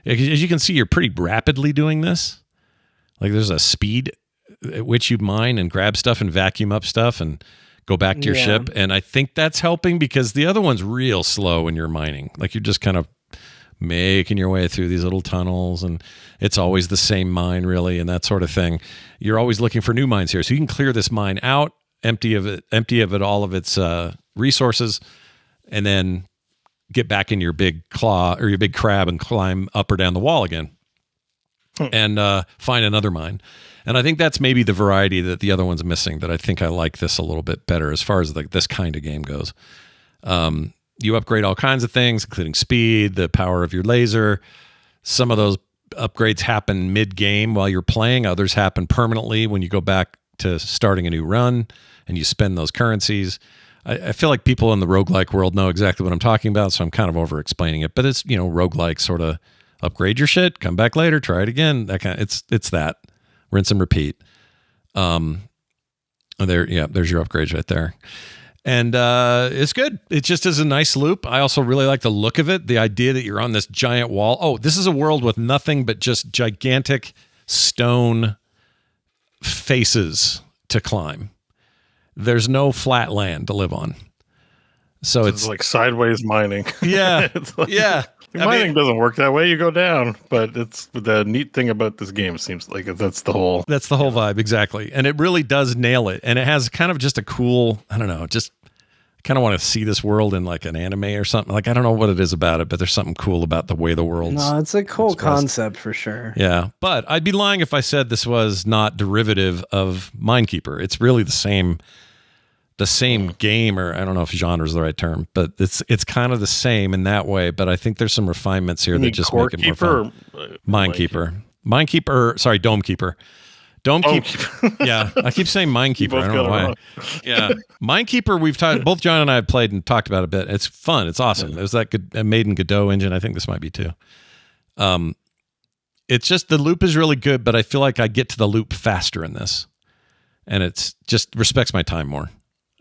as you can see, you're pretty rapidly doing this. Like there's a speed at which you mine and grab stuff and vacuum up stuff and go back to your ship. And I think that's helping, because the other one's real slow when you're mining. Like you're just kind of making your way through these little tunnels, and it's always the same mine really, and that sort of thing. You're always looking for new mines here. So you can clear this mine out, empty of it, all of its resources, and then get back in your big claw or your big crab and climb up or down the wall again and find another mine. And I think that's maybe the variety that the other one's missing, that I think I like this a little bit better as far as this kind of game goes. You upgrade all kinds of things, including speed, the power of your laser. Some of those upgrades happen mid-game while you're playing. Others happen permanently when you go back to starting a new run and you spend those currencies. I feel like people in the roguelike world know exactly what I'm talking about, so I'm kind of over-explaining it. But it's, roguelike sort of upgrade your shit, come back later, try it again. That kind of, it's that. Rinse and repeat. There's your upgrades right there. And it's good. It just is a nice loop. I also really like the look of it. The idea that you're on this giant wall. Oh, this is a world with nothing but just gigantic stone faces to climb. There's no flat land to live on. So it's like sideways mining. Yeah. Yeah. Mining doesn't work that way. You go down, but it's the neat thing about this game. Seems like that's the whole vibe. Exactly. And it really does nail it. And it has kind of just a cool, I don't know, just kind of want to see this world in like an anime or something. Like, I don't know what it is about it, but there's something cool about the way the world's. No, it's a cool concept for sure. Yeah. But I'd be lying if I said this was not derivative of Minekeeper. It's really the same game, or I don't know if genre is the right term, but it's kind of the same in that way. But I think there's some refinements here that just make it more fun. Minekeeper, sorry, Dome Keeper. Yeah, I keep saying Minekeeper. I don't know why. Yeah, Minekeeper. Both John and I have played and talked about a bit. It's fun. It's awesome. There's that good Made in Godot engine. I think this might be too. It's just the loop is really good, but I feel like I get to the loop faster in this, and it's just respects my time more.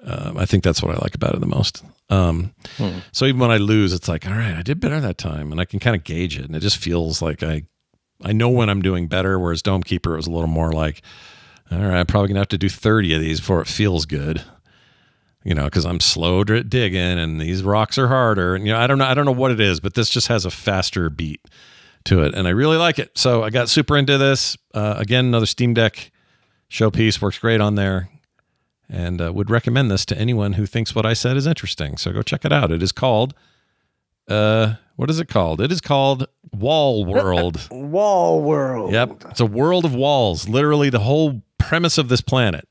I think that's what I like about it the most. So even when I lose, it's like, all right, I did better that time, and I can kind of gauge it, and it just feels like I know when I'm doing better. Whereas Dome Keeper was a little more like, all right, I'm probably gonna have to do 30 of these before it feels good, because I'm slow digging, and these rocks are harder, and I don't know what it is, but this just has a faster beat to it, and I really like it. So I got super into this. Again, another Steam Deck showpiece, works great on there. And would recommend this to anyone who thinks what I said is interesting. So go check it out. It is called, what is it called? It is called Wall World. Wall World. Yep. It's a world of walls. Literally the whole premise of this planet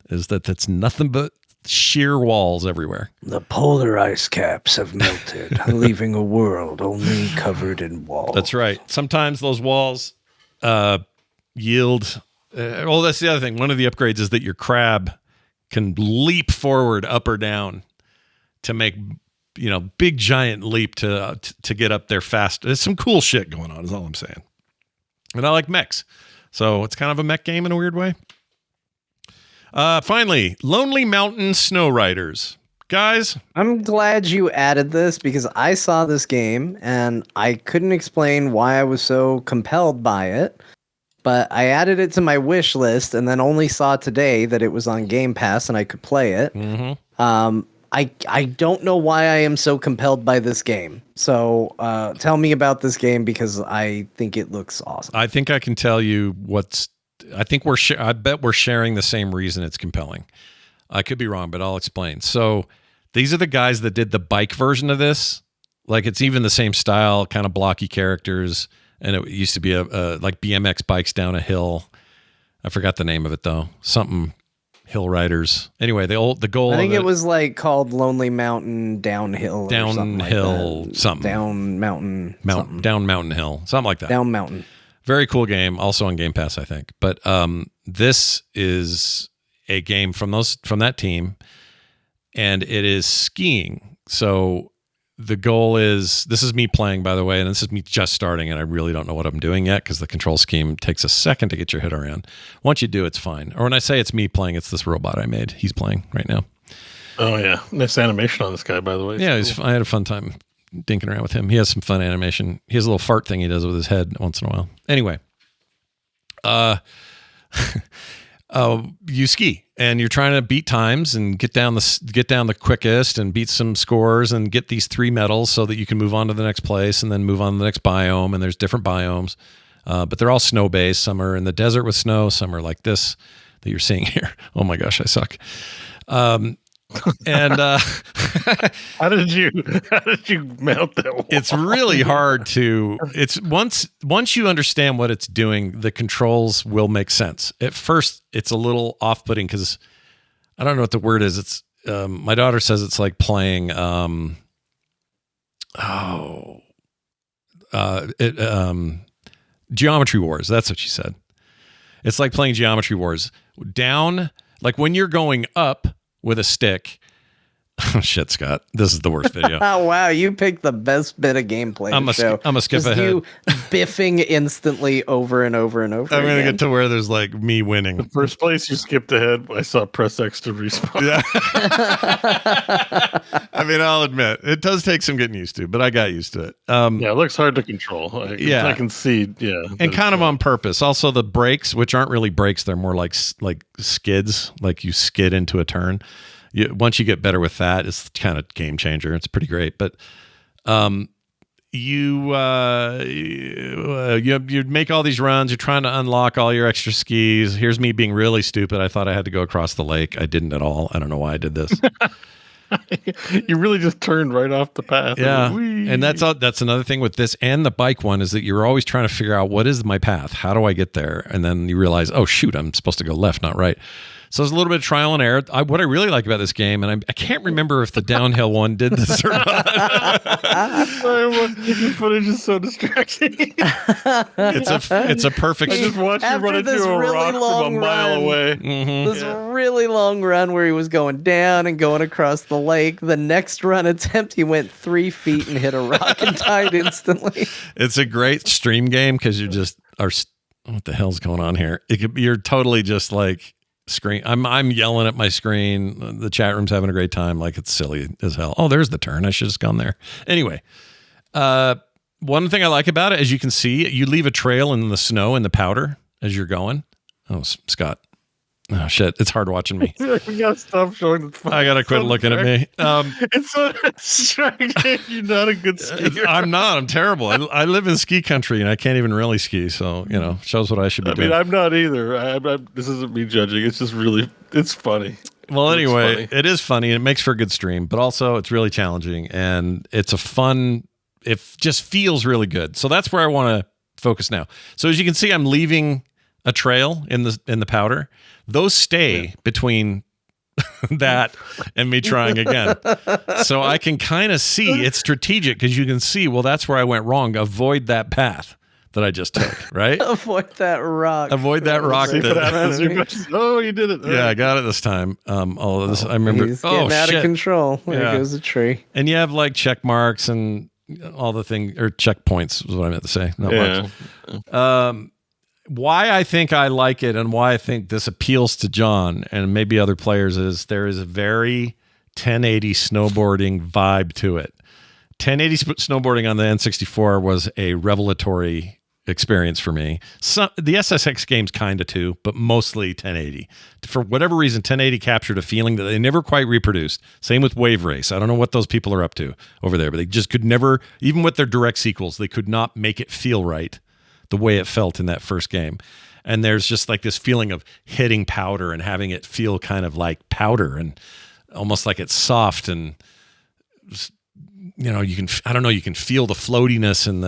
is that it's nothing but sheer walls everywhere. The polar ice caps have melted, leaving a world only covered in walls. That's right. Sometimes those walls yield... that's the other thing. One of the upgrades is that your crab can leap forward up or down to make, big giant leap to get up there fast. There's some cool shit going on is all I'm saying. And I like mechs. So it's kind of a mech game in a weird way. Finally, Lonely Mountain Snowriders. Guys. I'm glad you added this because I saw this game and I couldn't explain why I was so compelled by it. But I added it to my wish list and then only saw today that it was on Gamepass and I could play it. Mm-hmm. I don't know why I am so compelled by this game. So tell me about this game because I think it looks awesome. I think I can tell you what's I think I bet we're sharing the same reason it's compelling. I could be wrong, but I'll explain. So these are the guys that did the bike version of this. Like it's even the same style, kind of blocky characters. And it used to be like BMX bikes down a hill. I forgot the name of it though. Something Hill Riders. Anyway, the goal. I think it was like called Lonely Mountain Downhill. Downhill something. Down Mountain. Down Mountain Hill. Something like that. Down Mountain. Very cool game. Also on Game Pass, I think. But this is a game from that team, and it is skiing. So the goal is, this is me playing, by the way, and this is me just starting, and I really don't know what I'm doing yet because the control scheme takes a second to get your head around. Once you do, it's fine. Or when I say it's me playing, it's this robot I made. He's playing right now. Oh, yeah. Nice animation on this guy, by the way. Yeah, cool. I had a fun time dinking around with him. He has some fun animation. He has a little fart thing he does with his head once in a while. Anyway, you ski and you're trying to beat times and get down the quickest and beat some scores and get these 3 medals so that you can move on to the next place and then move on to the next biome. And there's different biomes, but they're all snow based. Some are in the desert with snow. Some are like this that you're seeing here. Oh my gosh, I suck. And how did you mount that wall? It's really hard to. It's once you understand what it's doing, the controls will make sense. At first, it's a little off-putting because I don't know what the word is. It's my daughter says it's like playing. Geometry Wars. That's what she said. It's like playing Geometry Wars. Down, like when you're going up with a stick. Oh shit, Scott! This is the worst video. Oh wow, you picked the best bit of gameplay. I'm gonna skip ahead. You biffing instantly over and over and over. I'm gonna get to where there's like me winning. The first place you skipped ahead. I saw press X to respawn. Yeah. I mean, I'll admit it does take some getting used to, but I got used to it. Yeah, it looks hard to control. I can see. Yeah, and kind of on purpose. Also, the brakes, which aren't really brakes, they're more like skids. Like you skid into a turn. Once you get better with that, it's kind of game changer. It's pretty great. But you make all these runs. You're trying to unlock all your extra skis. Here's me being really stupid. I thought I had to go across the lake. I didn't at all. I don't know why I did this. You really just turned right off the path. Yeah, and that's another thing with this and the bike one is that you're always trying to figure out what is my path. How do I get there? And then you realize, oh shoot, I'm supposed to go left, not right. So it's a little bit of trial and error. What I really like about this game, and I can't remember if the downhill one did this or not. The footage is so distracting. It's a perfect. I just watched you run into a really rock from a mile away. Mm-hmm. This really long run where he was going down and going across the lake. The next run attempt, he went 3 feet and hit a rock and died instantly. It's a great stream game because you just are. What the hell's going on here? You're totally just like. Screen. I'm yelling at my screen. The chat room's having a great time. Like it's silly as hell. Oh, there's the turn. I should have just gone there. Anyway, one thing I like about it, as you can see, you leave a trail in the snow and the powder as you're going. Oh, Scott. Oh shit! It's hard watching me. We gotta stop showing the phone. I gotta quit looking at me. It's so distracting. You're not a good skier. I'm not. I'm terrible. I live in ski country and I can't even really ski. So shows what I should be doing. I'm not either. This isn't me judging. It's just really. It's funny. Well, anyway, it is funny and it makes for a good stream, but also it's really challenging and it's a fun. It just feels really good. So that's where I want to focus now. So as you can see, I'm leaving a trail in the powder. Those stay between that and me trying again. So I can kind of see it's strategic because you can see, well, that's where I went wrong. Avoid that path that I just took, right? Avoid that rock. Avoid that rock. Oh, you did it. Yeah, I got it this time. I remember. He's getting out of control. There goes a tree. And you have like check marks and all the things, or checkpoints is what I meant to say. Not marks. Why I think I like it and why I think this appeals to John and maybe other players is there is a very 1080 snowboarding vibe to it. 1080 snowboarding on the N64 was a revelatory experience for me. The SSX games kind of too, but mostly 1080. For whatever reason, 1080 captured a feeling that they never quite reproduced. Same with Wave Race. I don't know what those people are up to over there, but they just could never, even with their direct sequels, they could not make it feel right the way it felt in that first game. And there's just like this feeling of hitting powder and having it feel kind of like powder and almost like it's soft and you can feel the floatiness and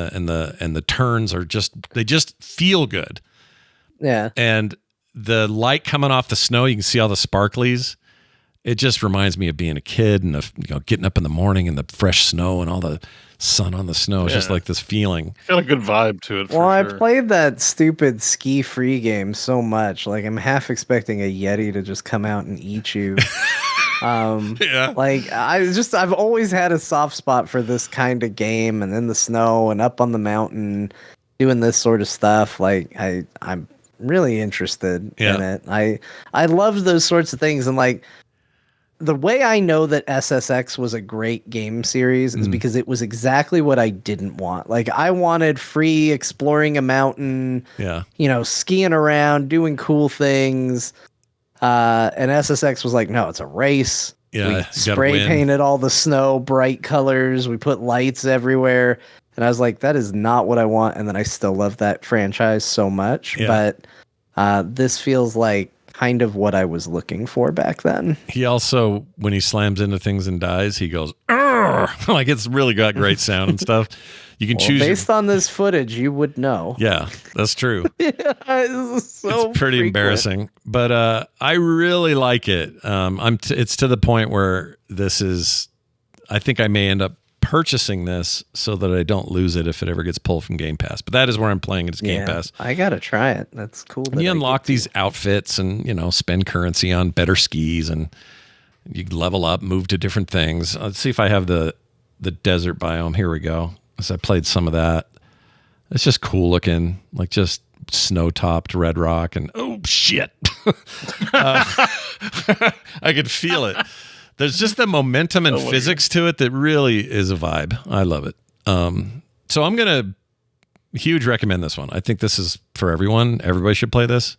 the turns are they just feel good. Yeah. And the light coming off the snow, you can see all the sparklies. It just reminds me of being a kid and getting up in the morning and the fresh snow and all the sun on the snow. It's just like this feeling. Got a good vibe to it. Well, I played that stupid ski-free game so much. Like, I'm half expecting a Yeti to just come out and eat you. Like, I've always had a soft spot for this kind of game, and in the snow and up on the mountain doing this sort of stuff. Like, I'm really interested in it. I love those sorts of things, and like, the way I know that SSX was a great game series is because it was exactly what I didn't want. Like, I wanted free exploring a mountain, skiing around, doing cool things. And SSX was like, no, it's a race. Yeah, we spray painted all the snow bright colors. We put lights everywhere. And I was like, that is not what I want. And then I still love that franchise so much. Yeah. But this feels like kind of what I was looking for back then. He also, when he slams into things and dies, he goes, "Arr!" Like, it's really got great sound and stuff. You can choose. Based on this footage, you would know. Yeah, that's true. It's pretty frequent. Embarrassing, but I really like it. It's to the point where I think I may end up purchasing this so that I don't lose it if it ever gets pulled from Game Pass. But that is where I'm playing it. It's Game Pass. I gotta try it. That's cool. And you unlock these outfits and spend currency on better skis and you level up, move to different things. Let's see if I have the desert biome. Here we go. So I played some of that. It's just cool looking, like just snow-topped red rock and oh shit. I could feel it. There's just the momentum and physics to it that really is a vibe. I love it. So I'm going to huge recommend this one. I think this is for everyone. Everybody should play this.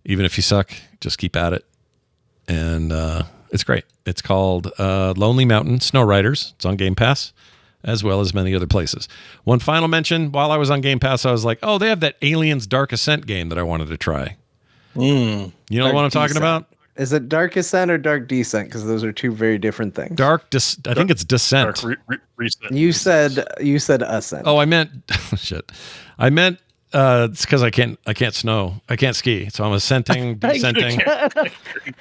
Even if you suck, just keep at it. And it's great. It's called Lonely Mountain Snowriders. It's on Game Pass, as well as many other places. One final mention, while I was on Game Pass, I was like, oh, they have that Aliens Dark Ascent game that I wanted to try. You know what I'm talking about? Is it Dark Ascent or Dark Descent? Because those are two very different things. I think it's Descent. You said Ascent. Oh, I meant shit. I meant it's because I can't snow. I can't ski. So I'm ascenting, descending.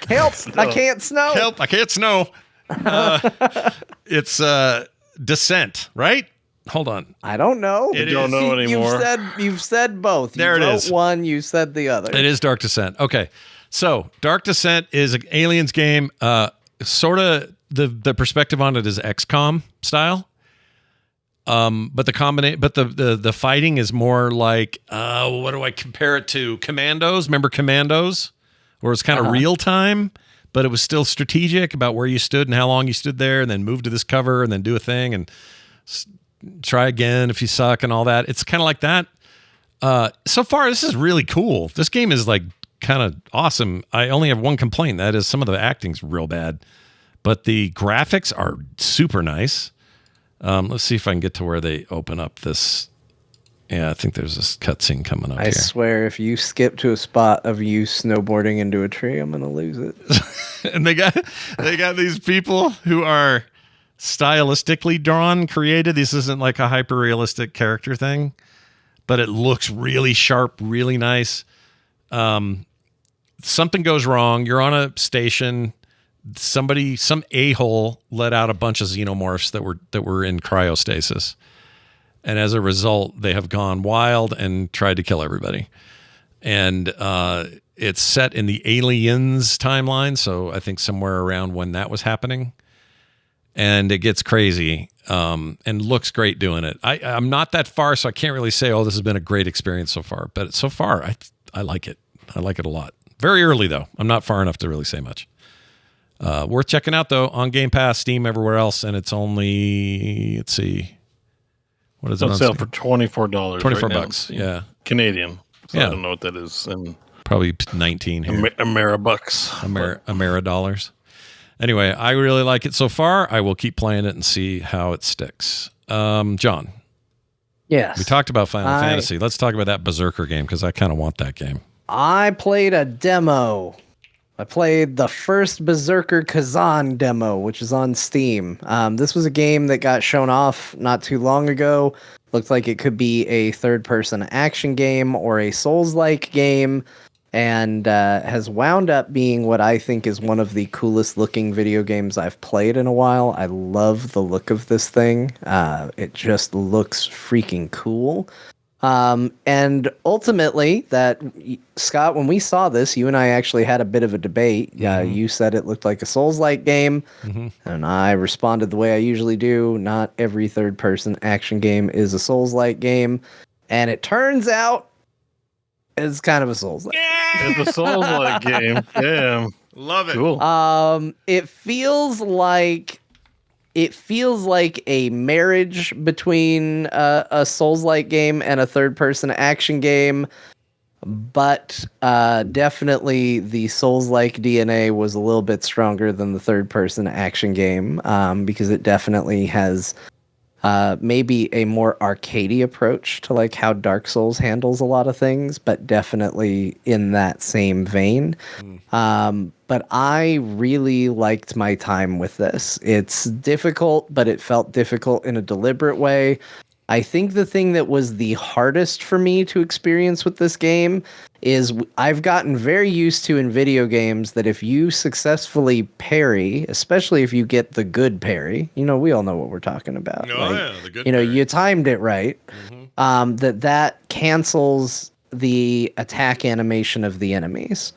Help! I can't snow. Help! I can't snow. It's Descent, right? Hold on. I don't know. You don't know anymore. You've said both. There it is. One, you said the other. It is Dark Descent. Okay. So, Dark Descent is an aliens game. Sort of the perspective on it is XCOM style. But the fighting is more like what do I compare it to? Commandos. Remember Commandos, where it's kind of real time, but it was still strategic about where you stood and how long you stood there, and then move to this cover and then do a thing and try again if you suck and all that. It's kind of like that. So far, this is really cool. This game is like kind of awesome. I only have one complaint. That is some of the acting's real bad, but the graphics are super nice. Let's see if I can get to where they open up this. Yeah, I think there's this cutscene coming up. I swear, if you skip to a spot of you snowboarding into a tree, I'm gonna lose it. And they got these people who are stylistically created. This isn't like a hyper realistic character thing, but it looks really sharp, really nice. Something goes wrong. You're on a station. Some a-hole let out a bunch of xenomorphs that were in cryostasis. And as a result, they have gone wild and tried to kill everybody. And it's set in the Aliens timeline, so I think somewhere around when that was happening. And it gets crazy and looks great doing it. I'm not that far, so I can't really say, oh, this has been a great experience so far. But so far, I like it. I like it a lot. Very early, though. I'm not far enough to really say much. Worth checking out, though, on Game Pass, Steam, everywhere else. And it's only, let's see. What is it on sale Steam? for $24. $24, yeah. Canadian. So Yeah. I don't know what that is. And Probably 19 here. Ameribucks. Amera dollars. Anyway, I really like it so far. I will keep playing it and see how it sticks. John, Yes. we talked about Final Fantasy. Let's talk about that Berzerker game because I kind of want that game. I played a demo. I played the first Berzerker Khazan demo, which is on Steam. This was a game that got shown off not too long ago. Looked like it could be a third-person action game or a Souls-like game, and has wound up being what I think is one of the coolest-looking video games I've played in a while. I love the look of this thing. It just looks freaking cool. And ultimately, Scott, when we saw this, you and I actually had a bit of a debate. You said it looked like a Souls-like game, and I responded the way I usually do. Not every third-person action game is a Souls-like game, and it turns out it's kind of a Souls-like. It's a Souls-like game. Damn, love it. Cool. It feels like a marriage between a Souls-like game and a third-person action game, but definitely the Souls-like DNA was a little bit stronger than the third-person action game, because it definitely has maybe a more arcadey approach to like how Dark Souls handles a lot of things, but definitely in that same vein. But I really liked my time with this. It's difficult, but it felt difficult in a deliberate way. I think the thing that was the hardest for me to experience with this game is I've gotten very used to in video games that if you successfully parry, especially if you get the good parry, we all know what we're talking about. The good parry. You timed it right. That cancels the attack animation of the enemies.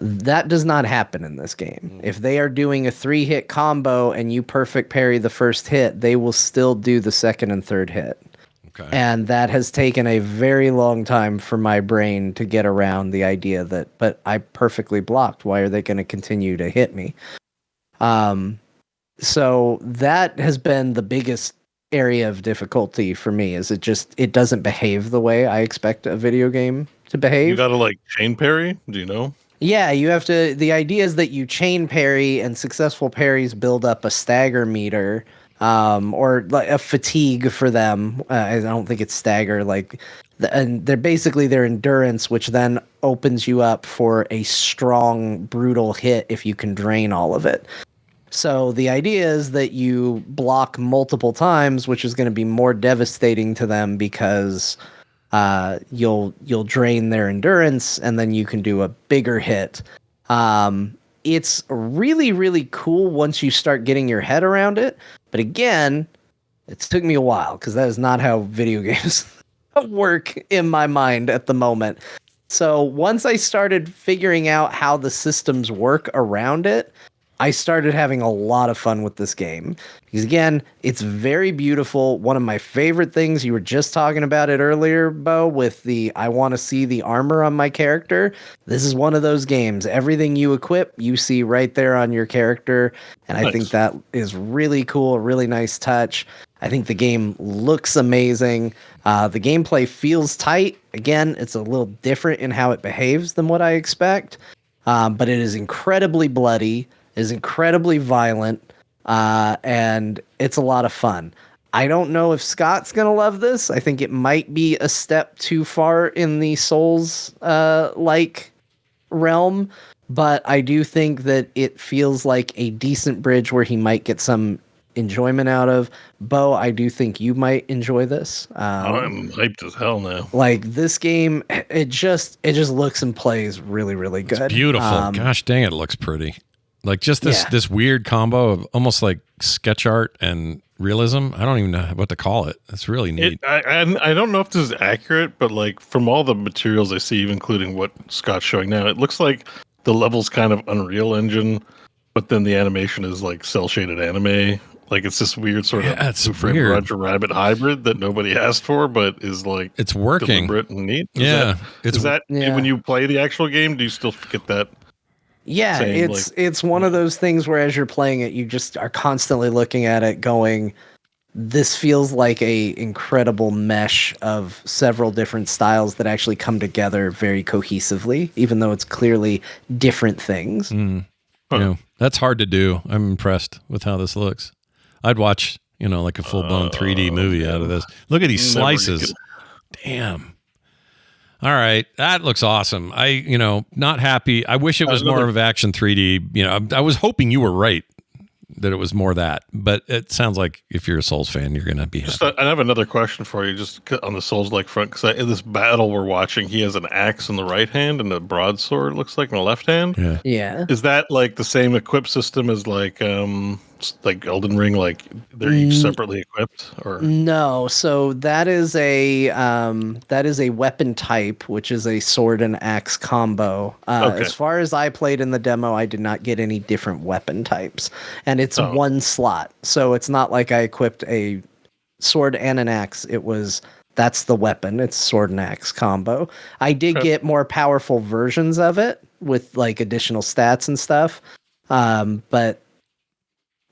That does not happen in this game. If they are doing a 3-hit combo and you perfect parry the first hit, they will still do the second and third hit. Okay. And that has taken a very long time for my brain to get around the idea that, but I perfectly blocked. Why are they going to continue to hit me? So that has been the biggest area of difficulty for me, is it doesn't behave the way I expect a video game to behave. You gotta like chain parry? Do you know? Yeah, you have to. The idea is that you chain parry, and successful parries build up a stagger meter, or like a fatigue for them. I don't think it's stagger. And they're basically their endurance, which then opens you up for a strong, brutal hit if you can drain all of it. So the idea is that you block multiple times, which is going to be more devastating to them because you'll drain their endurance, and then you can do a bigger hit. It's really, really cool once you start getting your head around it. But again, it took me a while because that is not how video games work in my mind at the moment. So once I started figuring out how the systems work around it, I started having a lot of fun with this game. Because again, it's very beautiful. One of my favorite things, you were just talking about it earlier, Beau, with I want to see the armor on my character. This is one of those games. Everything you equip, you see right there on your character. And I think that is really cool, a really nice touch. I think the game looks amazing. The gameplay feels tight. Again, it's a little different in how it behaves than what I expect. But it is incredibly bloody, is incredibly violent, and it's a lot of fun. I don't know if Scott's going to love this. I think it might be a step too far in the Souls like realm, but I do think that it feels like a decent bridge where he might get some enjoyment out of. Beau, I do think you might enjoy this. I'm hyped as hell now. Like this game, it just looks and plays really, really good. It's beautiful. Gosh dang, it looks pretty. Like just this weird combo of almost like sketch art and realism. I don't even know what to call it. It's really neat. I don't know if this is accurate, but like from all the materials I see, even including what Scott's showing now, it looks like the level's kind of Unreal Engine, but then the animation is like cell shaded anime. Like it's this weird sort of Who-Framed Roger Rabbit hybrid that nobody asked for, but is like it's working. Deliberate and neat. Is that when you play the actual game? Do you still get that? Yeah, it's one of those things where as you're playing it, you just are constantly looking at it going, this feels like a incredible mesh of several different styles that actually come together very cohesively, even though it's clearly different things. Yeah, that's hard to do. I'm impressed with how this looks. I'd watch, like a full-blown 3D movie out of this. Look at these slices. Damn. All right, that looks awesome. Not happy. I wish it was more of action 3D. I was hoping you were right that it was more that, but it sounds like if you're a Souls fan, you're gonna be happy. I have another question for you, just on the Souls-like front, because in this battle we're watching, he has an axe in the right hand and a broadsword, looks like, in the left hand. Yeah. Is that like the same equip system as like Elden Ring? Like they're each separately equipped, or no? So that is a weapon type, which is a sword and axe combo. As far as I played in the demo, I did not get any different weapon types, and it's one slot. So it's not like I equipped a sword and an axe. That's the weapon. It's sword and axe combo. I did get more powerful versions of it with like additional stats and stuff, but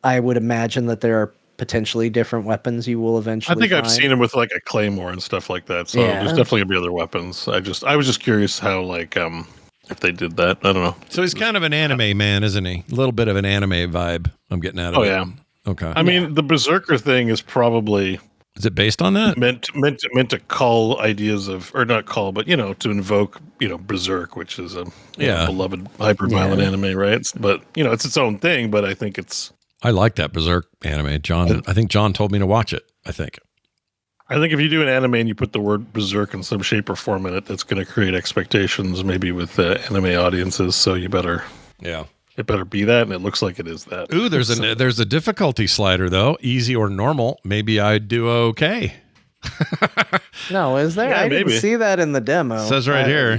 I would imagine that there are potentially different weapons you will eventually I think find. I've seen him with like a claymore and stuff like that. So there's definitely gonna be other weapons. I was just curious how if they did that. I don't know. So he's kind of an anime man, isn't he? A little bit of an anime vibe I'm getting out of it. Yeah. Okay. I mean, the Berzerker thing is probably... Is it based on that? Meant to call ideas of... Or not call, but, to invoke, Berserk, which is a beloved hyper-violent anime, right? But, it's its own thing, but I think it's... I like that Berserk anime. I think John told me to watch it, I think if you do an anime and you put the word Berserk in some shape or form in it, that's going to create expectations maybe with anime audiences. So you better, it better be that, and it looks like it is that. Ooh, there's a difficulty slider though, easy or normal. Maybe I'd do okay. No, is there? Yeah, I didn't maybe. see that in the demo. It says right here,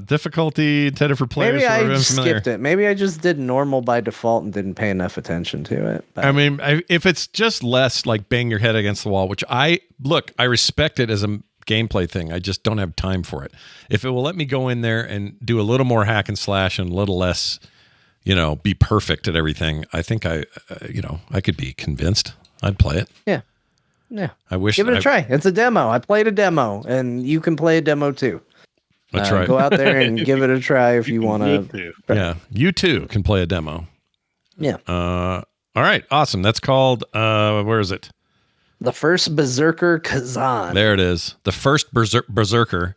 difficulty intended for players. Maybe I just skipped it. Maybe I just did normal by default and didn't pay enough attention to it. But. I mean, if it's just less like bang your head against the wall, which I respect it as a gameplay thing. I just don't have time for it. If it will let me go in there and do a little more hack and slash and a little less, be perfect at everything, I think I could be convinced. I'd play it. Yeah. Yeah. I wish. Give it a try. It's a demo. I played a demo, and you can play a demo too. That's right. Go out there and give it a try if you want to. Yeah. You too can play a demo. Yeah. All right. Awesome. That's called, where is it? The first Berzerker Khazan. There it is. The first Berzerker.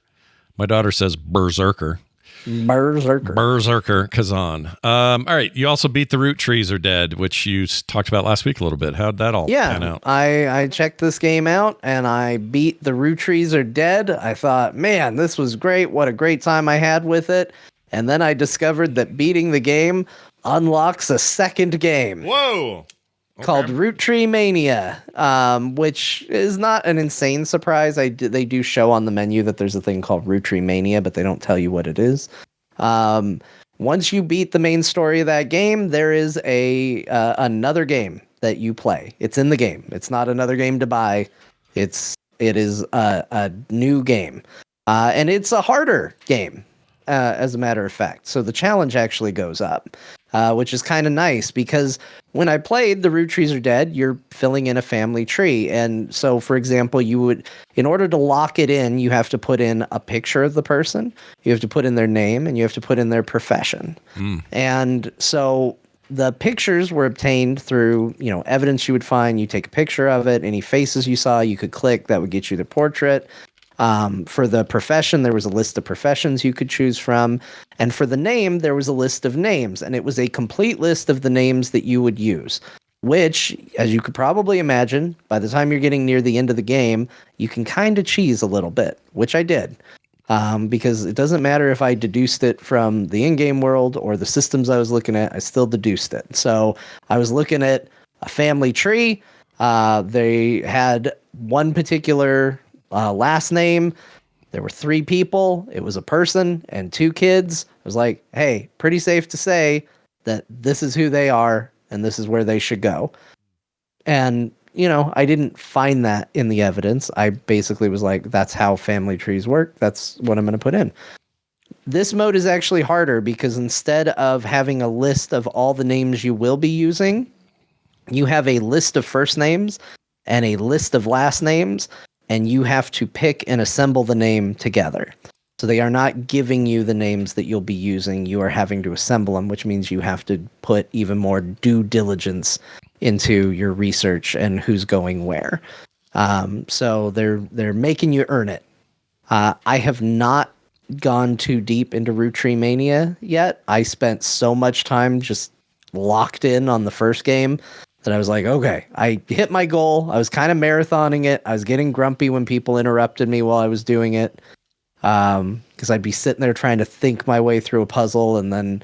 My daughter says Berzerker. Berzerker Khazan. All right. You also beat the Roottrees Are Dead, which you talked about last week a little bit. How'd that all pan out? I checked this game out and I beat the Roottrees Are Dead. I thought, man, this was great. What a great time I had with it. And then I discovered that beating the game unlocks a second game. Whoa. Called Roottree Mania, which is not an insane surprise. They do show on the menu that there's a thing called Roottree Mania, but they don't tell you what it is. Once you beat the main story of that game, there is another game that you play. It's in the game. It's not another game to buy. It is a new game, and it's a harder game, as a matter of fact. So the challenge actually goes up. Which is kind of nice because when I played the Roottrees Are Dead, you're filling in a family tree. And so, for example, in order to lock it in, you have to put in a picture of the person, you have to put in their name, and you have to put in their profession. And so the pictures were obtained through, evidence you would find. You take a picture of it, any faces you saw, you could click, that would get you the portrait. For the profession, there was a list of professions you could choose from. And for the name, there was a list of names. And it was a complete list of the names that you would use, which, as you could probably imagine, by the time you're getting near the end of the game, you can kind of cheese a little bit, which I did. Because it doesn't matter if I deduced it from the in-game world or the systems I was looking at, I still deduced it. So I was looking at a family tree. They had one particular last name. There were 3 people. It was a person and 2 kids. I was like, hey, pretty safe to say that this is who they are and this is where they should go. And, I didn't find that in the evidence. I basically was like, that's how family trees work. That's what I'm going to put in. This mode is actually harder because instead of having a list of all the names you will be using, you have a list of first names and a list of last names. And you have to pick and assemble the name together. So they are not giving you the names that you'll be using. You are having to assemble them, which means you have to put even more due diligence into your research and who's going where. So they're making you earn it. I have not gone too deep into Roottrees Mania yet. I spent so much time just locked in on the first game that I was like, okay, I hit my goal. I was kind of marathoning it. I was getting grumpy when people interrupted me while I was doing it. Because I'd be sitting there trying to think my way through a puzzle, and then,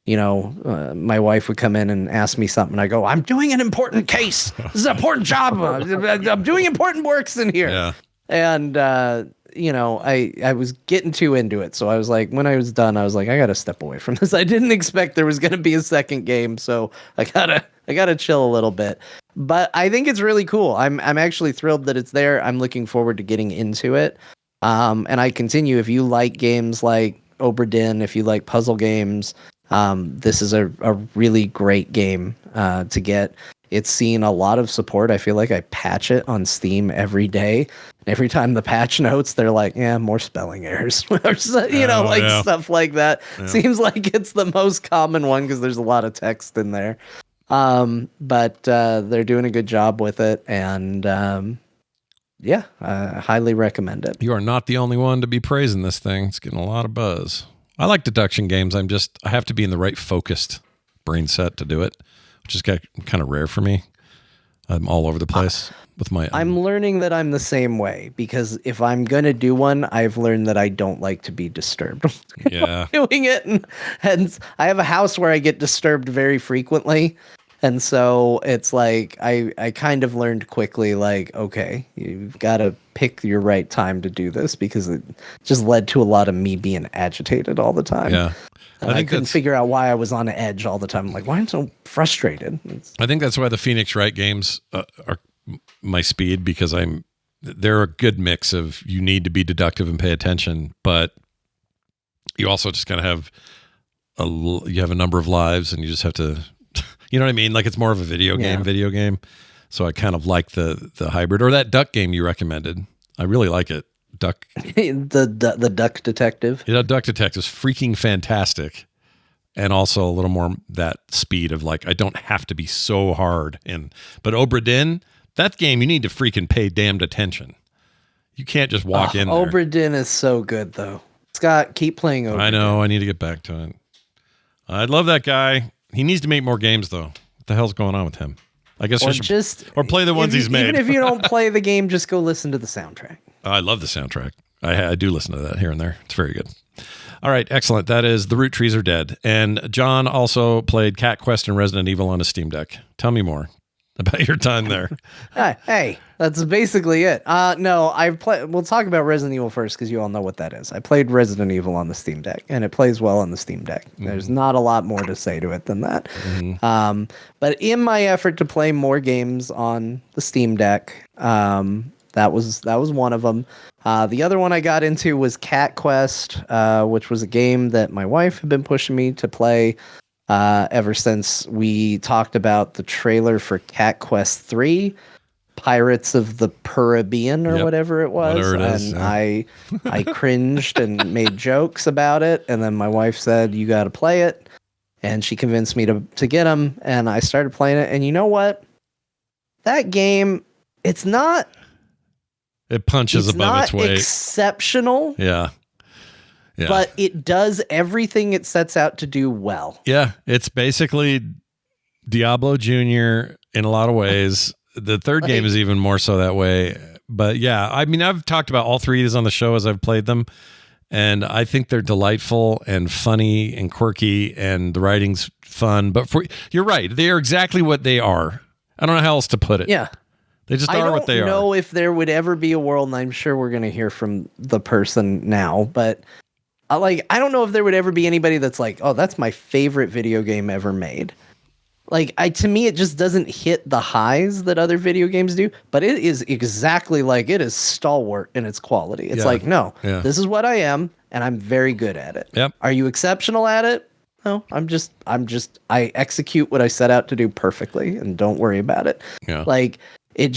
my wife would come in and ask me something. I go, I'm doing an important case. This is an important job. I'm doing important works in here. Yeah. And, I was getting too into it. So I was like, when I was done, I was like, I got to step away from this. I didn't expect there was going to be a second game. So I gotta chill a little bit. But I think it's really cool. I'm actually thrilled that it's there. I'm looking forward to getting into it. And I continue, if you like games like Obra Dinn, if you like puzzle games, this is a really great game to get. It's seen a lot of support. I feel like I patch it on Steam every day. Every time the patch notes, they're like, yeah, more spelling errors. Stuff like that. Yeah. Seems like it's the most common one because there's a lot of text in there. But they're doing a good job with it. And I highly recommend it. You are not the only one to be praising this thing. It's getting a lot of buzz. I like deduction games. I have to be in the right focused brain set to do it, which is kind of rare for me. I'm all over the place with my... I'm learning that I'm the same way, because if I'm going to do one, I've learned that I don't like to be disturbed. Yeah. Doing it. And I have a house where I get disturbed very frequently. And so it's like, I kind of learned quickly, like, okay, you've got to pick your right time to do this, because it just led to a lot of me being agitated all the time. Yeah. I couldn't figure out why I was on edge all the time. I'm like, why am I so frustrated? I think that's why the Phoenix Wright games are my speed, because they're a good mix of, you need to be deductive and pay attention, but you also just kind of have a number of lives, and you just have to, you know what I mean? Like, it's more of a video game. So I kind of like the hybrid, or that duck game you recommended. I really like it. Duck. the Duck Detective. Yeah, Duck Detective is freaking fantastic. And also a little more that speed of, like, I don't have to be so hard in. But Obra Dinn, that game, you need to freaking pay damned attention. You can't just walk in there. Obra Dinn is so good, though. Scott, keep playing Obra Dinn. I know. I need to get back to it. I love that guy. He needs to make more games, though. What the hell's going on with him? I guess or play the ones he's made. Even if you don't play the game, just go listen to the soundtrack. I love the soundtrack. I do listen to that here and there. It's very good. All right, excellent. That is The Roottrees Are Dead. And John also played Cat Quest and Resident Evil on a Steam Deck. Tell me more about your time there. Hey, that's basically it. No, we'll talk about Resident Evil first, because you all know what that is. I played Resident Evil on the Steam Deck, and it plays well on the Steam Deck. There's not a lot more to say to it than that. But in my effort to play more games on the Steam Deck, that was one of them. The other one I got into was Cat Quest, which was a game that my wife had been pushing me to play ever since we talked about the trailer for Cat Quest 3, Pirates of the Caribbean, or whatever it was. Whatever it is, and I cringed and made jokes about it. And then my wife said, you got to play it. And she convinced me to get them. And I started playing it. And you know what? That game, it's not... It punches above its weight. Exceptional. Yeah. But it does everything it sets out to do well. Yeah. It's basically Diablo Jr. in a lot of ways. The third game is even more so that way. But yeah, I mean, I've talked about all three of these on the show as I've played them. And I think they're delightful and funny and quirky, and the writing's fun. But you're right. They are exactly what they are. I don't know how else to put it. Yeah. They just are what they are. I don't know if there would ever be a world, and I'm sure we're going to hear from the person now, but I don't know if there would ever be anybody that's like, oh, that's my favorite video game ever made. Like, to me, it just doesn't hit the highs that other video games do, but it is exactly like, it is stalwart in its quality. It's like, no, this is what I am, and I'm very good at it. Yep. Are you exceptional at it? No, I execute what I set out to do perfectly, and don't worry about it. Yeah. Like, you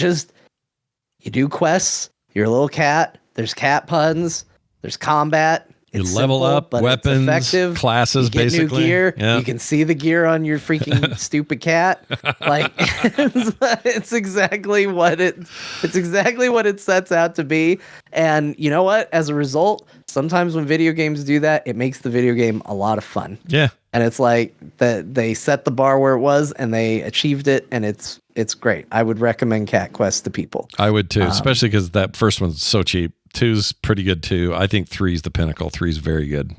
do quests, you're a little cat, there's cat puns, there's combat, You It's level simple, up, but weapons, it's effective. classes, you get basically. new gear. Yeah. You can see the gear on your freaking stupid cat. Like it's exactly what it sets out to be. And you know what? As a result, sometimes when video games do that, it makes the video game a lot of fun. Yeah. And it's like that they set the bar where it was and they achieved it, and it's great. I would recommend Cat Quest to people. I would too, especially because that first one's so cheap. 2's pretty good too. I think 3's the pinnacle. 3's very good.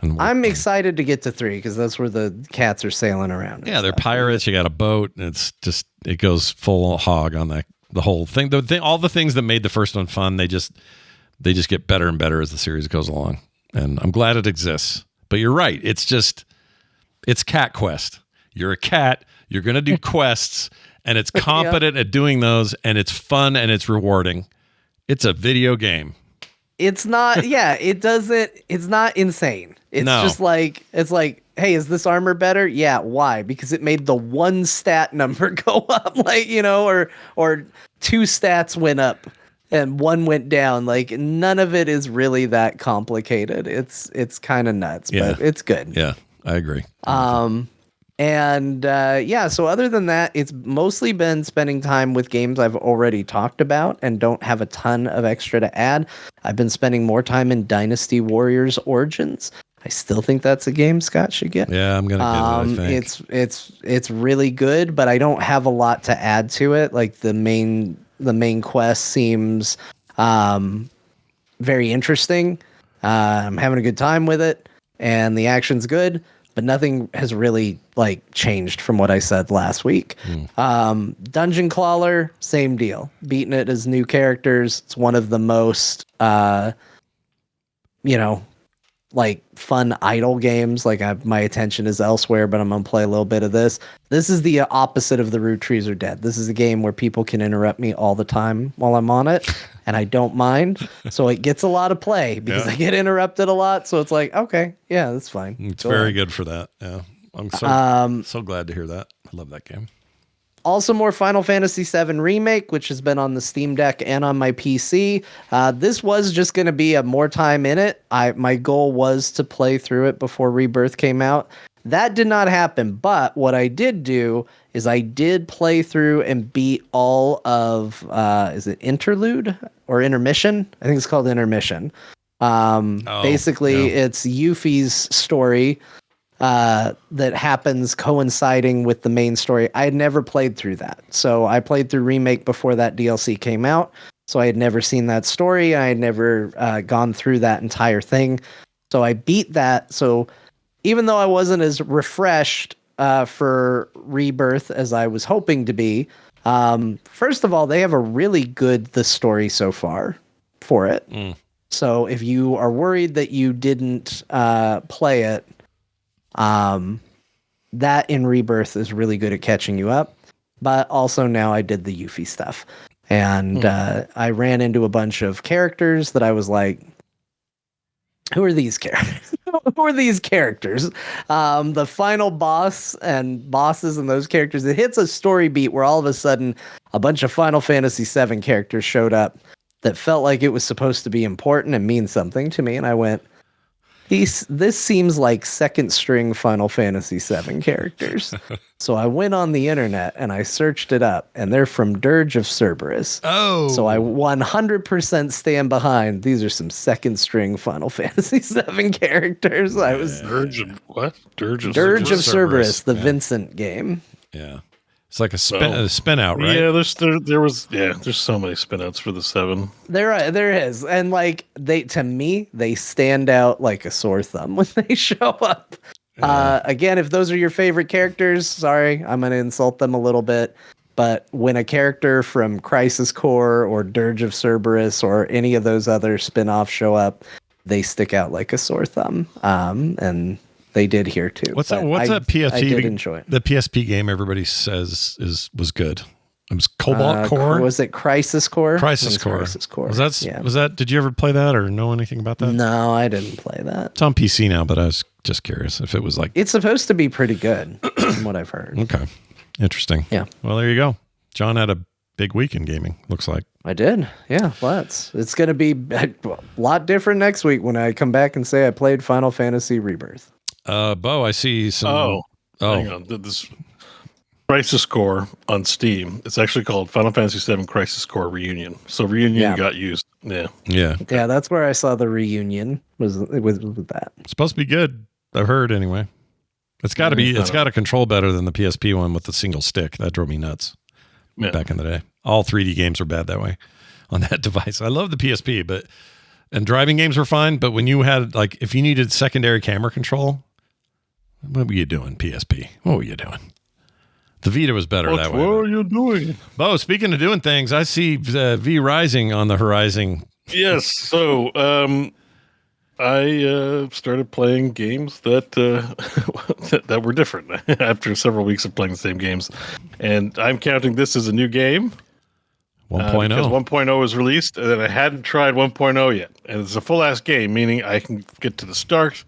And I'm excited to get to 3 because that's where the cats are sailing around. Yeah, they're pirates. You got a boat, and it's just it goes full hog on the whole thing. All the things that made the first one fun, they just get better and better as the series goes along. And I'm glad it exists. But you're right. It's Cat Quest. You're a cat. You're going to do quests, and it's competent at doing those, and it's fun and it's rewarding. It's a video game. It's not, it's not insane. It's just like, hey, is this armor better? Yeah. Why? Because it made the one stat number go up, or 2 stats went up and 1 went down. Like, none of it is really that complicated. It's kind of nuts, but it's good. Yeah, I agree. So other than that, it's mostly been spending time with games I've already talked about and don't have a ton of extra to add. I've been spending more time in Dynasty Warriors Origins. I still think that's a game Scott should get. Yeah, I'm gonna get it, I think. It's really good, but I don't have a lot to add to it. Like the main quest seems very interesting. I'm having a good time with it, and the action's good. But nothing has really changed from what I said last week. Dungeon Crawler, same deal. Beating it as new characters. It's one of the most, fun idle games. My attention is elsewhere, but I'm gonna play a little bit of this. This is the opposite of the Roottrees Are Dead. This is a game where people can interrupt me all the time while I'm on it, and I don't mind. So it gets a lot of play because I get interrupted a lot. So it's like, okay, yeah, that's fine. It's very good for that. Yeah, I'm so glad to hear that. I love that game. Also, more Final Fantasy VII Remake, which has been on the Steam Deck and on my PC. This was just going to be a more time in it. My goal was to play through it before Rebirth came out. That did not happen, but what I did do is I did play through and beat all of, is it Interlude or Intermission? I think it's called Intermission. Basically, it's Yuffie's story that happens coinciding with the main story. I had never played through that. So I played through Remake before that DLC came out. So I had never seen that story. I had never gone through that entire thing. So I beat that. So even though I wasn't as refreshed for Rebirth as I was hoping to be, first of all, they have a really good the story so far for it. So if you are worried that you didn't play it, that in Rebirth is really good at catching you up. But also now I did the Yuffie stuff. And I ran into a bunch of characters that I was like, who are these characters? Who are these characters? The final boss and bosses and those characters, it hits a story beat where all of a sudden a bunch of Final Fantasy VII characters showed up that felt like it was supposed to be important and mean something to me. And I went, this seems like second string Final Fantasy VII characters. So I went on the internet and I searched it up, and they're from Dirge of Cerberus. Oh. So I 100% stand behind. These are some second string Final Fantasy VII characters. I was Dirge of what? Dirge of Cerberus, the Vincent game. Yeah. It's like a spin out, right? Yeah, there's so many spin outs for the 7. There is. And to me, they stand out like a sore thumb when they show up. Again, if those are your favorite characters, sorry, I'm going to insult them a little bit. But when a character from Crisis Core or Dirge of Cerberus or any of those other spin-offs show up, they stick out like a sore thumb. And they did here too. What's that PSP? I did enjoy it. The PSP game everybody says was good. It was Cobalt Core. Was it Crisis Core? Crisis Core. Was that? Did you ever play that or know anything about that? No, I didn't play that. It's on PC now, but I was just curious if it was like. It's supposed to be pretty good, from what I've heard. Okay, interesting. Yeah. Well, there you go. John had a big week in gaming, looks like. I did. Yeah, lots. It's going to be a lot different next week when I come back and say I played Final Fantasy Rebirth. Beau, I see some... Hang on. This Crisis Core on Steam. It's actually called Final Fantasy VII Crisis Core Reunion. So Reunion got used. Yeah. Yeah. Yeah, that's where I saw the reunion was with that. It's supposed to be good. I've heard anyway. It's got to be. It's got to control better than the PSP one with the single stick. That drove me nuts back in the day. All 3D games are bad that way on that device. I love the PSP, and driving games were fine. But when you had if you needed secondary camera control, what were you doing? PSP. What were you doing? The Vita was better that way. What are you doing? Beau, speaking of doing things, I see V Rising on the horizon. Yes. So I started playing games that that were different after several weeks of playing the same games, and I'm counting this as a new game. 1.0. Because 1.0 was released, and I hadn't tried 1.0 yet, and it's a full-ass game, meaning I can get to the start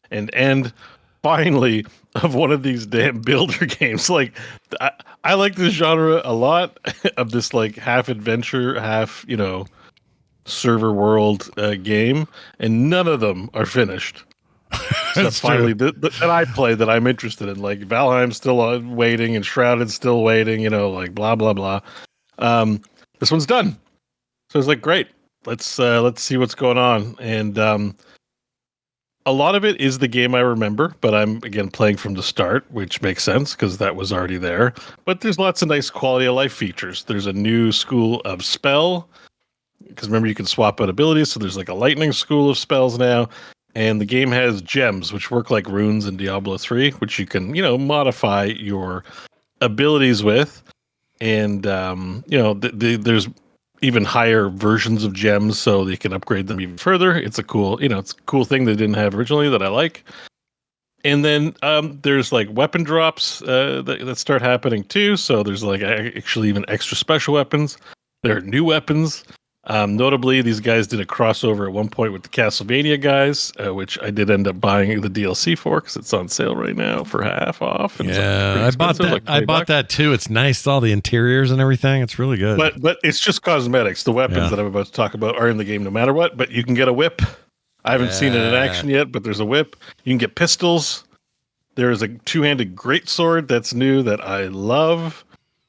and end finally of one of these damn builder games. I like this genre a lot of this half adventure, half server world game, and none of them are finished. So finally that I play that I'm interested in. Valheim's still waiting, and Shrouded's still waiting. Blah blah blah. This one's done, so it's great. Let's see what's going on, and a lot of it is the game I remember, but I'm again playing from the start, which makes sense because that was already there. But there's lots of nice quality of life features. There's a new school of spell, because remember you can swap out abilities, so there's a lightning school of spells now, and the game has gems which work like runes in Diablo 3, which you can modify your abilities with, and there's even higher versions of gems, so you can upgrade them even further. It's a cool, it's a cool thing they didn't have originally that I like. And then there's weapon drops that start happening too. So there's actually even extra special weapons. There are new weapons. Notably, these guys did a crossover at one point with the Castlevania guys, which I did end up buying the DLC for because it's on sale right now for half off. And I bought that. I bought that too. It's nice, all the interiors and everything. It's really good. But it's just cosmetics. The weapons that I'm about to talk about are in the game no matter what. But you can get a whip. I haven't seen it in action yet, but there's a whip. You can get pistols. There's a two-handed greatsword that's new that I love.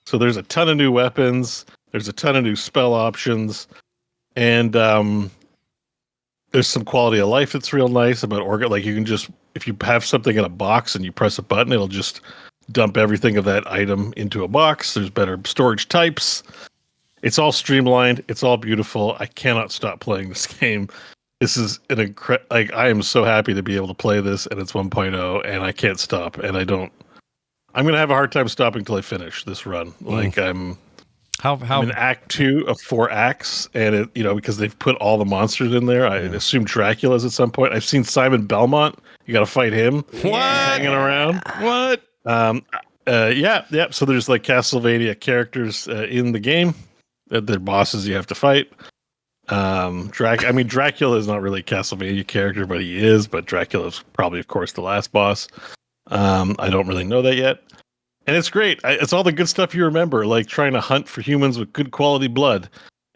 So there's a ton of new weapons. There's a ton of new spell options. And there's some quality of life that's real nice about you can just, if you have something in a box and you press a button, it'll just dump everything of that item into a box. There's better storage types. It's all streamlined. It's all beautiful. I cannot stop playing this game. This is an I am so happy to be able to play this, and it's 1.0, and I can't stop. And I'm going to have a hard time stopping till I finish this run. I'm in Act 2 of 4 acts, and it because they've put all the monsters in there. I assume Dracula's at some point. I've seen Simon Belmont. You got to fight him. What? Hanging around. What? Yeah. So there's Castlevania characters in the game. They're bosses you have to fight. Dracula is not really a Castlevania character, but he is. But Dracula is probably, of course, the last boss. I don't really know that yet. And it's great. It's all the good stuff you remember, like trying to hunt for humans with good quality blood.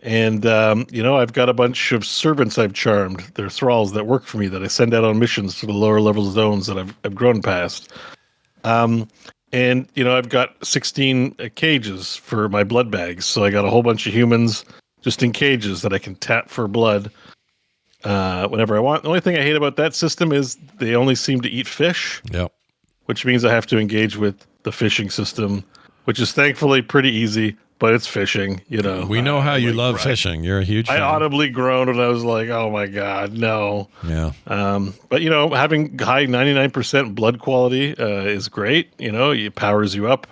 And, I've got a bunch of servants I've charmed. They're thralls that work for me that I send out on missions to the lower level zones that I've grown past. I've got 16 cages for my blood bags. So I got a whole bunch of humans just in cages that I can tap for blood whenever I want. The only thing I hate about that system is they only seem to eat fish. Yep. Which means I have to engage with the fishing system, which is thankfully pretty easy, but it's fishing, We know how you love fishing. You're a huge fan. I audibly groaned and I was like, oh my God, no. Yeah. But having high 99% blood quality is great. It powers you up.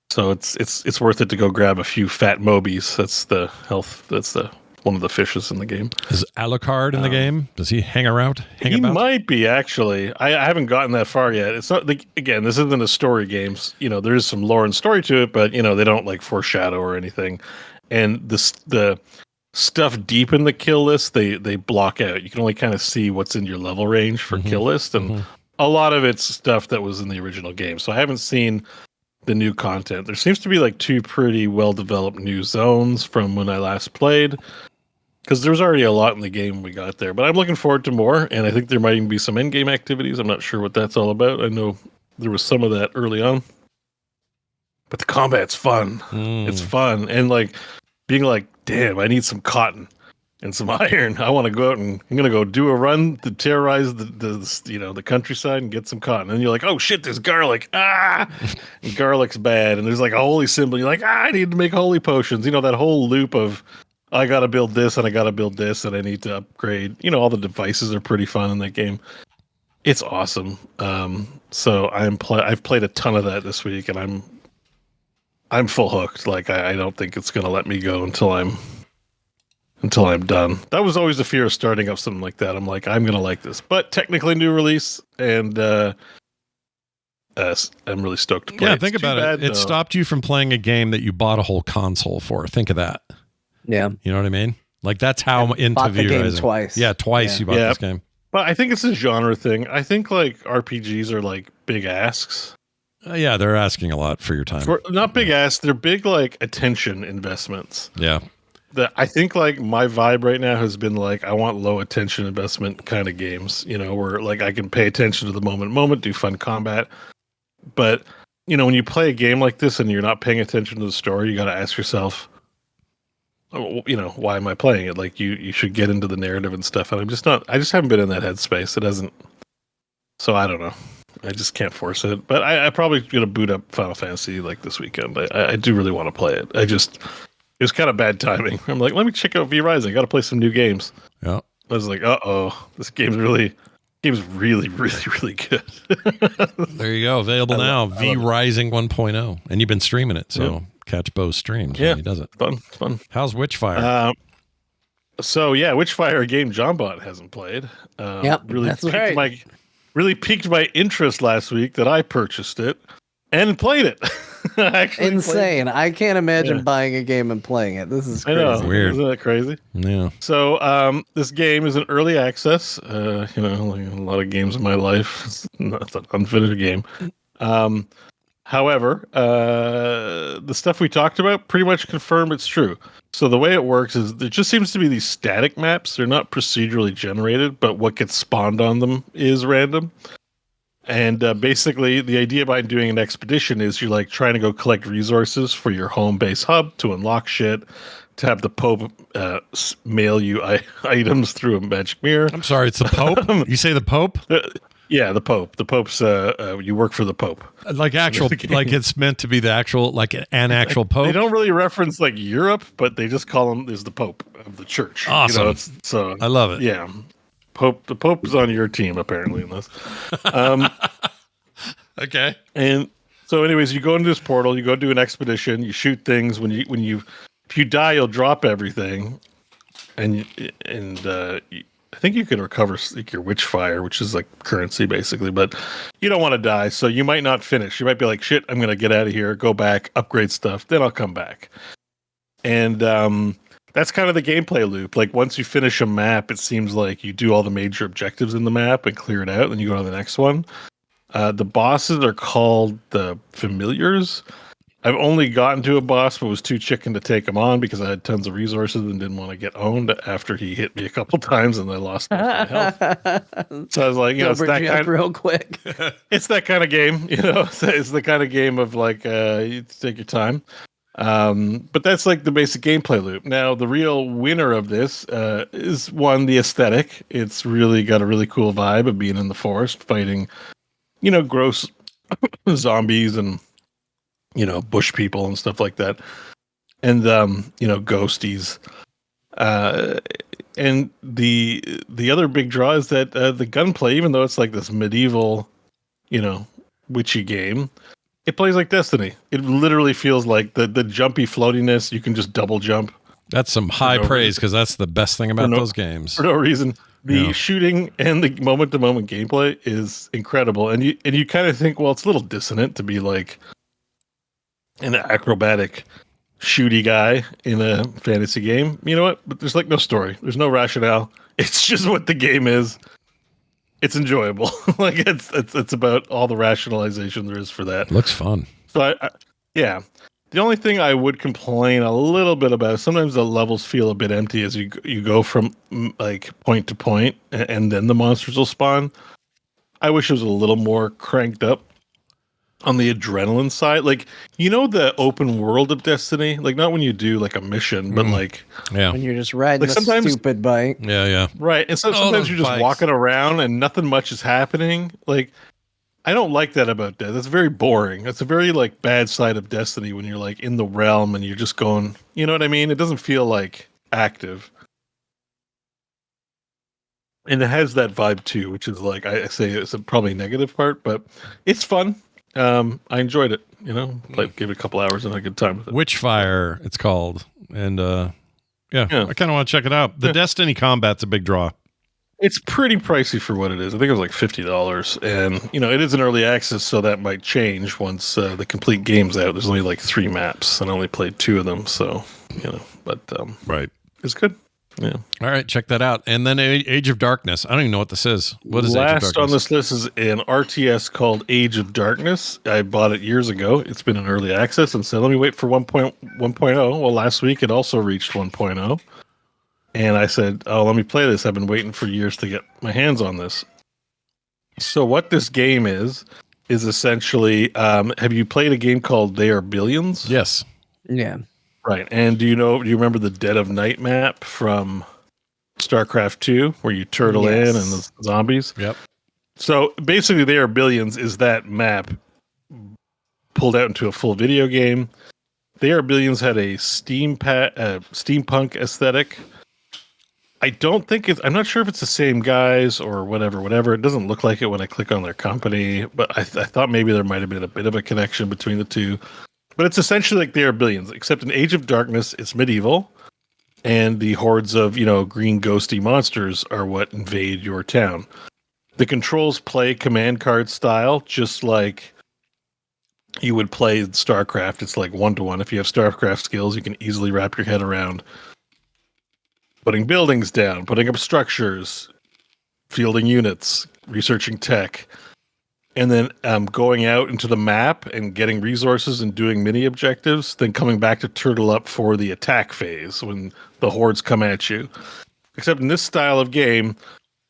So it's worth it to go grab a few fat mobies. That's the one of the fishes in the game. Is Alucard in the game? Does he hang around? He might be, actually. I haven't gotten that far yet. It's not again, this isn't a story game. There is some lore and story to it, but they don't foreshadow or anything. And the stuff deep in the kill list, they block out. You can only kind of see what's in your level range for kill list, and a lot of it's stuff that was in the original game. So I haven't seen the new content. There seems to be like 2 pretty well developed new zones from when I last played, because there was already a lot in the game when we got there. But I'm looking forward to more, and I think there might even be some end game activities. I'm not sure what that's all about. I know there was some of that early on, but the combat's fun. It's fun, and like being like, damn, I need some cotton and some iron. I want to go out and I'm gonna go do a run to terrorize the countryside and get some cotton. And you're like, oh shit, there's garlic. And garlic's bad. And there's like a holy symbol. You're like, I need to make holy potions. That whole loop of I gotta build this and I gotta build this and I need to upgrade. All the devices are pretty fun in that game. It's awesome. So I've played a ton of that this week, and I'm full hooked. Like I don't think it's gonna let me go until I'm done. That was always the fear of starting up something like that. I'm like, I'm gonna like this, but technically new release, and I'm really stoked to play. Yeah, It's think too about bad, it. It though. stopped you from playing a game that you bought a whole console for. Think of that. Yeah. You know what I mean? Like that's how into Bought the game V-Rising. twice. Yeah, twice you bought this game. But I think it's a genre thing. I think like RPGs are like big asks. Yeah, they're asking a lot for your time. Not big asks. They're big like attention investments. Yeah. I think like my vibe right now has been like I want low attention investment kind of games, where like I can pay attention to the moment, do fun combat. But when you play a game like this and you're not paying attention to the story, you got to ask yourself, why am I playing it? Like you should get into the narrative and stuff. And I just haven't been in that headspace. It hasn't. So I don't know. I just can't force it. But I probably gonna boot up Final Fantasy like this weekend. I do really want to play it. It was kind of bad timing. I'm like, let me check out V-Rising. I got to play some new games. Yeah. I was like, this game's really, really, really good. There you go. Available now. V-Rising 1.0. And you've been streaming it, so catch Beau's streams when he does it. It's fun. How's Witchfire? Witchfire, a game Johnbot hasn't played. Really piqued my interest last week that I purchased it and played it. Actually insane. I can't imagine buying a game and playing it. This is crazy. I know. Weird. Isn't that crazy? Yeah. So this game is an early access. Like a lot of games in my life. It's an unfinished game. However, the stuff we talked about pretty much confirm it's true. So the way it works is there just seems to be these static maps. They're not procedurally generated, but what gets spawned on them is random. And basically, the idea behind doing an expedition is you're like trying to go collect resources for your home base hub to unlock shit, to have the Pope mail you items through a magic mirror. I'm sorry, it's the Pope? You say the Pope? Yeah, the Pope. The Pope's, you work for the Pope. Like it's meant to be the actual, like an actual Pope? They don't really reference like Europe, but they just call him as the Pope of the church. Awesome. I love it. Yeah. The Pope is on your team apparently in this. Okay. And so, anyways, you go into this portal. You go do an expedition. You shoot things. If you die, you'll drop everything. And I think you can recover like your Witchfire, which is like currency basically. But you don't want to die, so you might not finish. You might be like, shit, I'm gonna get out of here, go back, upgrade stuff, then I'll come back. And that's kind of the gameplay loop. Like once you finish a map, it seems like you do all the major objectives in the map and clear it out, and then you go to the next one. The bosses are called the Familiars. I've only gotten to a boss, but was too chicken to take him on because I had tons of resources and didn't want to get owned after he hit me a couple times and I lost my health. So I was like, it's that kind real quick. It's that kind of game, It's the kind of game of like you take your time. But that's like the basic gameplay loop. Now, the real winner of this is the aesthetic. It's really got a really cool vibe of being in the forest, fighting, gross zombies and, bush people and stuff like that. And, ghosties. And the other big draw is that the gunplay, even though it's like this medieval, witchy game, it plays like Destiny. It literally feels like the jumpy floatiness. You can just double jump. That's some high praise because that's the best thing about those games. For no reason. The shooting and the moment-to-moment gameplay is incredible. And you kind of think, well, it's a little dissonant to be like an acrobatic shooty guy in a fantasy game. You know what? But there's like no story. There's no rationale. It's just what the game is. It's enjoyable. Like it's about all the rationalization there is for that. Looks fun. So yeah. The only thing I would complain a little bit about is sometimes the levels feel a bit empty as you go from like point to point, and then the monsters will spawn. I wish it was a little more cranked up on the adrenaline side. Like, you know, the open world of Destiny, like not when you do like a mission, but like when you're just riding like a sometimes, stupid bike. Yeah. Right. And so sometimes you're just walking around and nothing much is happening. Like, I don't like that about that. That's very boring. That's a very like bad side of Destiny when you're like in the realm and you're just going, you know what I mean? It doesn't feel like active. And it has that vibe too, which is like, I say it's a probably negative part, but it's fun. I enjoyed it, you know, like gave it a couple hours and had a good time with it. Witchfire, it's called. And I kind of want to check it out. The Destiny combat's a big draw. It's pretty pricey for what it is. I think it was like $50, and you know it is an early access, so that might change once the complete game's out. There's only like 3 maps, and I only played 2 of them, so you know. But right, it's good. Yeah. All right, check that out. And then Age of Darkness. I don't even know what this is. What is Age of Darkness? Last on this list is an RTS called Age of Darkness. I bought it years ago. It's been in early access, and said let me wait for 1.0. Well, last week it also reached 1.0. And I said, oh, let me play this. I've been waiting for years to get my hands on this. So what this game is essentially, have you played a game called They Are Billions? Yes. Yeah. Right. And do you remember the Dead of Night map from StarCraft 2 where you turtle in and the zombies? Yep. So basically They Are Billions is that map pulled out into a full video game. They Are Billions had a steampunk aesthetic. I don't think I'm not sure if it's the same guys or whatever. It doesn't look like it when I click on their company, but I thought maybe there might have been a bit of a connection between the two. But it's essentially like They Are Billions, except in Age of Darkness, it's medieval, and the hordes of, you know, green ghosty monsters are what invade your town. The controls play command card style, just like you would play StarCraft. It's like 1-to-1. If you have StarCraft skills, you can easily wrap your head around putting buildings down, putting up structures, fielding units, researching tech, and then going out into the map and getting resources and doing mini objectives, then coming back to turtle up for the attack phase when the hordes come at you. Except in this style of game,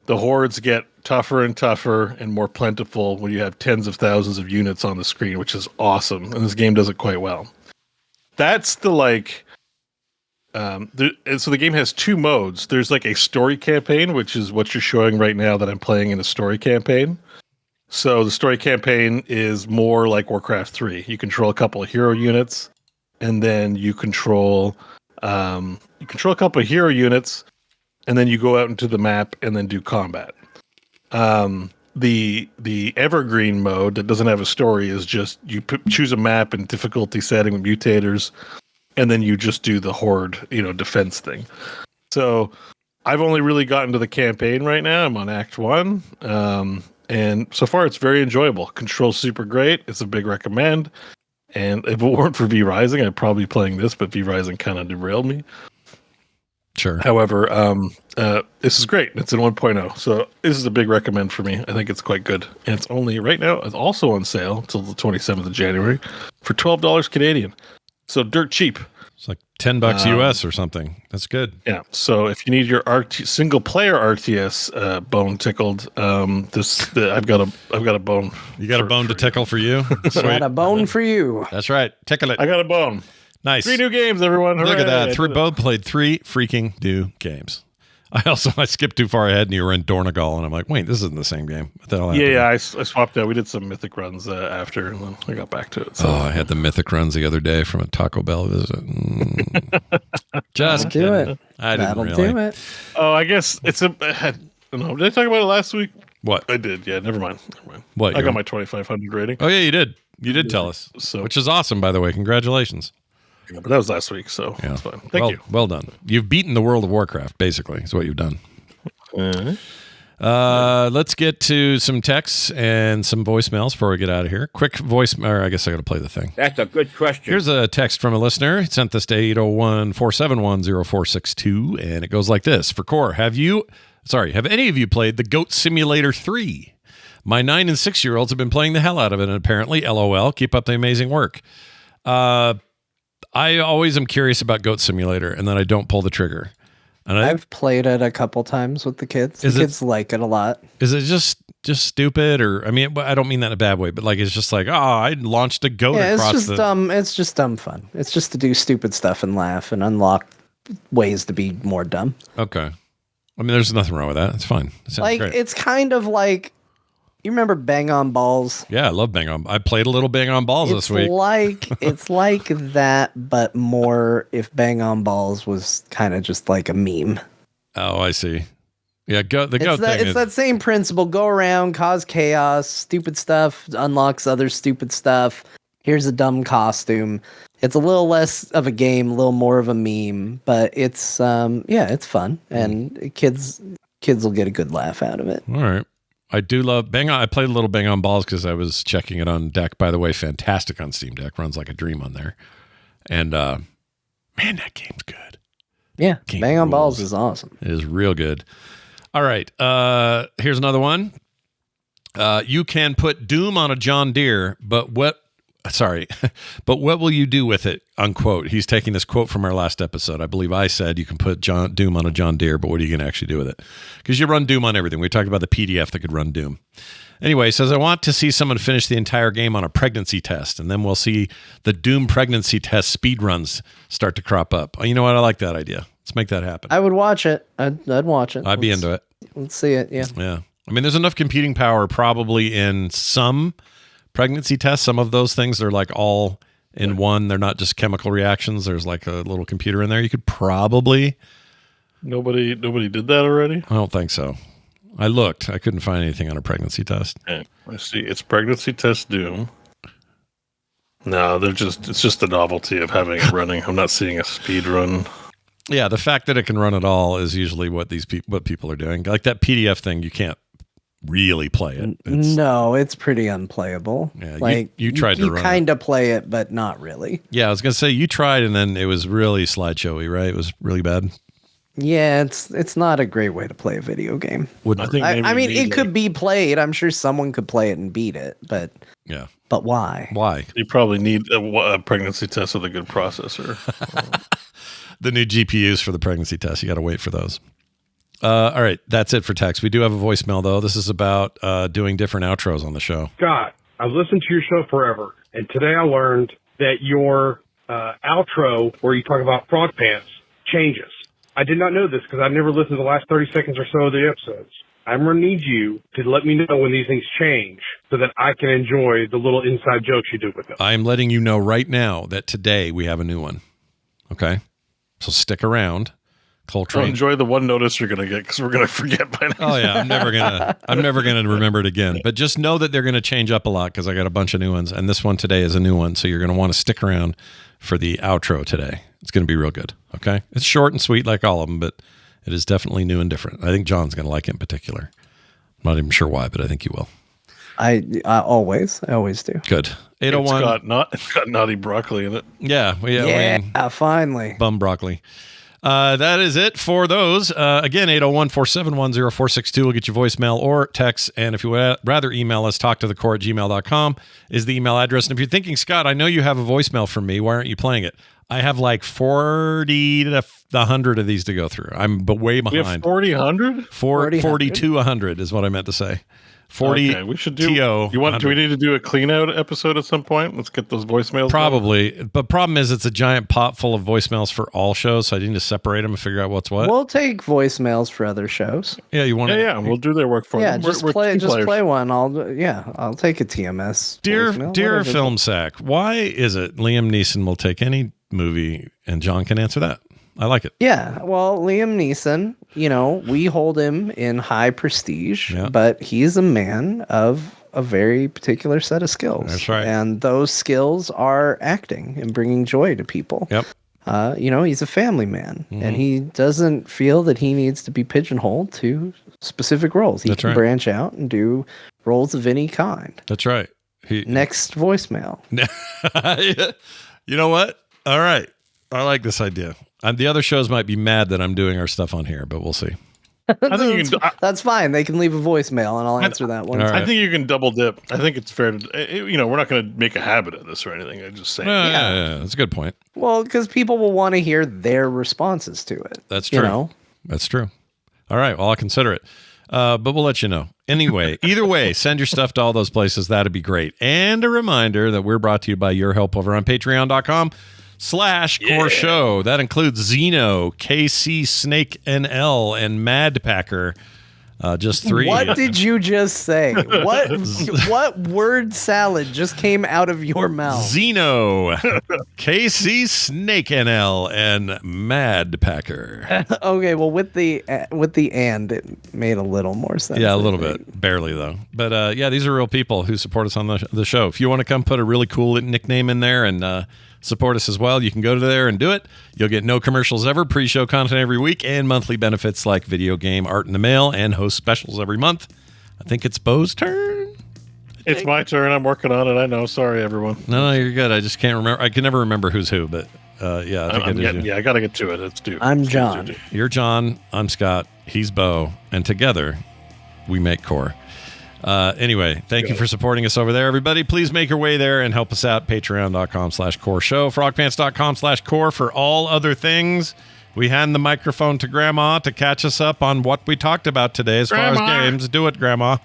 the hordes get tougher and tougher and more plentiful when you have tens of thousands of units on the screen, which is awesome. And this game does it quite well. That's the like... so the game has 2 modes. There's like a story campaign, which is what you're showing right now that I'm playing in a story campaign. So the story campaign is more like Warcraft 3. You control a couple of hero units, and then you control a couple of hero units, and then you go out into the map and then do combat. The evergreen mode that doesn't have a story is just you choose a map and difficulty setting with mutators, and then you just do the horde, you know, defense thing. So I've only really gotten to the campaign right now. I'm on Act 1. And so far it's very enjoyable. Control's super great. It's a big recommend. And if it weren't for V Rising, I'd probably be playing this, but V Rising kind of derailed me. Sure. However, this is great. It's in 1.0. So this is a big recommend for me. I think it's quite good. And it's only right now, it's also on sale till the 27th of January for $12 Canadian. So dirt cheap. It's like $10 US or something. That's good. Yeah. So if you need your single player RTS bone tickled, I've got a bone. You got a bone to tickle for you? Got a bone for you. That's right. Tickle it. I got a bone. Nice. 3 new games, everyone. Look Hooray. at that. Beau played 3 freaking new games. I skipped too far ahead and you were in Dornegal and I'm like, wait, this isn't the same game. What the hell happened? Yeah, I swapped out. We did some mythic runs after and then I got back to it. So. Oh, I had the mythic runs the other day from a Taco Bell visit. Just do it. I didn't That'll really. do it. Oh, I guess it's a... did I talk about it last week? What? I did, yeah. Never mind. What? I got my 2,500 rating. Oh, yeah, you did. You did tell us, which is awesome, by the way. Congratulations. Yeah, but that was last week, so it's fine. Thank you. Well done. You've beaten the World of Warcraft, basically, is what you've done. Let's get to some texts and some voicemails before we get out of here. Quick voicemail. I guess I got to play the thing. That's a good question. Here's a text from a listener. He sent this to 801-471-0462, and it goes like this. For Core, have any of you played the Goat Simulator 3? My 9 and 6-year-olds have been playing the hell out of it, and apparently, LOL, keep up the amazing work. I always am curious about Goat Simulator, and then I don't pull the trigger. And I've played it a couple times with the kids. The kids like it a lot. Is it just stupid, or I mean, I don't mean that in a bad way, but like it's just like, oh, I launched a goat across it's just dumb. It's just dumb fun. It's just to do stupid stuff and laugh and unlock ways to be more dumb. Okay, I mean, there's nothing wrong with that. It's fine. It sounds like great. It's kind of like, you remember Bang on Balls? Yeah, I love Bang on. I played a little Bang on Balls this week. It's like that, but more if Bang on Balls was kind of just like a meme. Oh, I see. Yeah, goat thing. It's that same principle. Go around, cause chaos, stupid stuff, unlocks other stupid stuff. Here's a dumb costume. It's a little less of a game, a little more of a meme, but it's it's fun, and kids will get a good laugh out of it. All right. I do love Bang On. I played a little Bang On Balls because I was checking it on deck. By the way, fantastic on Steam Deck. Runs like a dream on there. And man, that game's good. Yeah, Bang On Balls is awesome. It is real good. All right. Here's another one. You can put Doom on a John Deere, but what will you do with it? Unquote. He's taking this quote from our last episode. I believe I said you can put Doom on a John Deere, but what are you going to actually do with it? Because you run Doom on everything. We talked about the PDF that could run Doom. Anyway, he says, I want to see someone finish the entire game on a pregnancy test, and then we'll see the Doom pregnancy test speed runs start to crop up. Oh, you know what? I like that idea. Let's make that happen. I would watch it. I'd watch it. I'd be into it. Let's see it. Yeah. Yeah. I mean, there's enough computing power probably in some pregnancy tests. Some of those things, they're like all in one. They're not just chemical reactions. There's like a little computer in there. You could probably. Nobody did that already? I don't think so. I looked. I couldn't find anything on a pregnancy test. Okay. I see. It's pregnancy test Doom. No, it's just the novelty of having it running. I'm not seeing a speed run. Yeah, the fact that it can run at all is usually what what people are doing. Like that PDF thing, you can't really play it. It's pretty unplayable. Yeah, like you tried to run. You kind of play it, but not really. Yeah, I was gonna say you tried, and then it was really slideshowy, right? It was really bad. Yeah, it's not a great way to play a video game. I mean, it could be played. I'm sure someone could play it and beat it, but yeah. But why? Why? You probably need a pregnancy test with a good processor. The new GPUs for the pregnancy test. You got to wait for those. All right, that's it for text. We do have a voicemail, though. This is about doing different outros on the show. Scott, I've listened to your show forever, and today I learned that your outro, where you talk about frog pants, changes. I did not know this because I've never listened to the last 30 seconds or so of the episodes. I'm going to need you to let me know when these things change so that I can enjoy the little inside jokes you do with them. I'm letting you know right now that today we have a new one. Okay? So stick around. Coltrane. Enjoy the one notice you're going to get because we're going to forget by now. Oh yeah, I'm never gonna remember it again. But just know that they're going to change up a lot because I got a bunch of new ones, and this one today is a new one. So you're going to want to stick around for the outro today. It's going to be real good. Okay, it's short and sweet like all of them, but it is definitely new and different. I think John's going to like it in particular. I'm not even sure why, but I think you will. I always do. Good. 801. It's got naughty broccoli in it. Yeah. Finally. Bum broccoli. That is it for those. Again, 801-471-0462 will get you voicemail or text. And if you would rather email us, talktothecore@gmail.com is the email address. And if you're thinking, Scott, I know you have a voicemail from me. Why aren't you playing it? I have like 40 to 100 of these to go through. I'm way behind. We have 40, 100? 40 to 100 is what I meant to say. 40. Okay, we should do. TO. Do we need to do a clean out episode at some point? Let's get those voicemails. Probably, but problem is it's a giant pot full of voicemails for all shows, so I need to separate them and figure out what's what. We'll take voicemails for other shows. Yeah, you want? Yeah, we'll do their work for them. Yeah, play one. I'll take a TMS. Dear Film Sack, why is it Liam Neeson will take any movie and John can answer that? I like it. Yeah. Well, Liam Neeson, we hold him in high prestige, but he's a man of a very particular set of skills. That's right. And those skills are acting and bringing joy to people. Yep. He's a family man, and he doesn't feel that he needs to be pigeonholed to specific roles. He can branch out and do roles of any kind. That's right. Next voicemail. You know what? All right. I like this idea. The other shows might be mad that I'm doing our stuff on here, but we'll see. I think you can. That's fine. They can leave a voicemail, and I'll answer that one. All right. I think you can double dip. I think it's fair to. We're not going to make a habit of this or anything. I'm just saying. Yeah, that's a good point. Well, because people will want to hear their responses to it. That's true. That's true. All right. Well, I'll consider it. But we'll let you know. Anyway, either way, send your stuff to all those places. That'd be great. And a reminder that we're brought to you by your help over on patreon.com/core show. That includes Xeno, KC, Snake NL, and Madpacker. Just 3. What did you just say? What word salad just came out of your mouth? Xeno, KC, Snake NL, and Madpacker. Okay, well with the and it made a little more sense. Yeah, a little bit, barely though. But these are real people who support us on the show. If you want to come put a really cool nickname in there and support us as well, you can go to there and do it. You'll get no commercials ever, pre-show content every week, and monthly benefits like video game art in the mail and host specials every month. I think it's Beau's turn. It's my turn. I'm working on it. I know. Sorry, everyone. No, you're good. I just can't remember. I can never remember who's who, but I think I got to get to it. Let's do. I'm John. You're John. I'm Scott. He's Beau, and together we make Core. Anyway, thank you for supporting us over there, everybody. Please make your way there and help us out. Patreon.com/core show. Frogpants.com/core for all other things. We hand the microphone to Grandma to catch us up on what we talked about today as far as games. Do it, Grandma.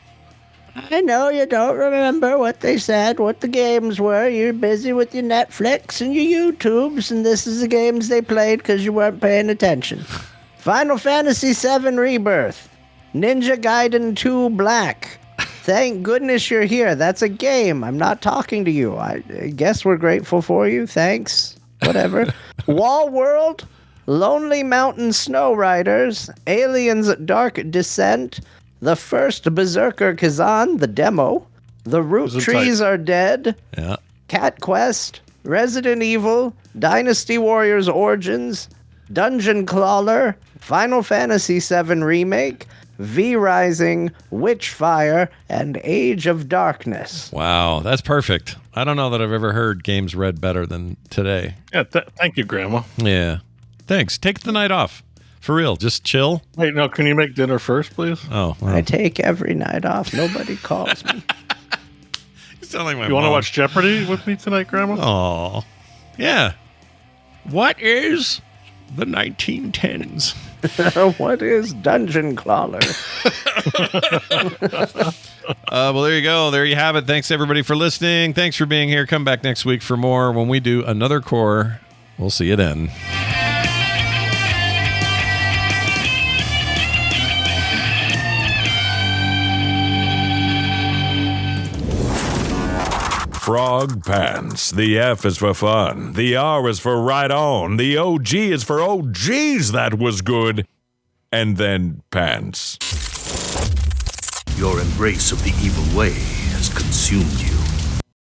I know you don't remember what they said, what the games were. You're busy with your Netflix and your YouTubes, and this is the games they played because you weren't paying attention. Final Fantasy VII Rebirth. Ninja Gaiden 2 Black. Thank goodness you're here. That's a game. I'm not talking to you. I guess we're grateful for you. Thanks. Whatever. Wall World, Lonely Mountain Snowriders, Aliens Dark Descent, the first Berzerker Khazan, the demo, the Roottrees Are Dead, Cat Quest, Resident Evil, Dynasty Warriors Origins, Dungeon Crawler, Final Fantasy VII Remake, V-Rising, Witchfire, and Age of Darkness. Wow, that's perfect. I don't know that I've ever heard games read better than today. Yeah, thank you, Grandma. Yeah. Thanks. Take the night off. For real, just chill. Wait, no, can you make dinner first, please? Oh, well. I take every night off. Nobody calls me. You sound like my You want to mom. watch Jeopardy with me tonight, Grandma? Oh, yeah. What is the 1910s? What is Dungeon Crawler? Well, there you go. There you have it. Thanks, everybody, for listening. Thanks for being here. Come back next week for more. When we do another core, we'll see you then. Frog Pants. The F is for fun. The R is for right on. The OG is for oh geez, that was good. And then pants. Your embrace of the evil way has consumed you.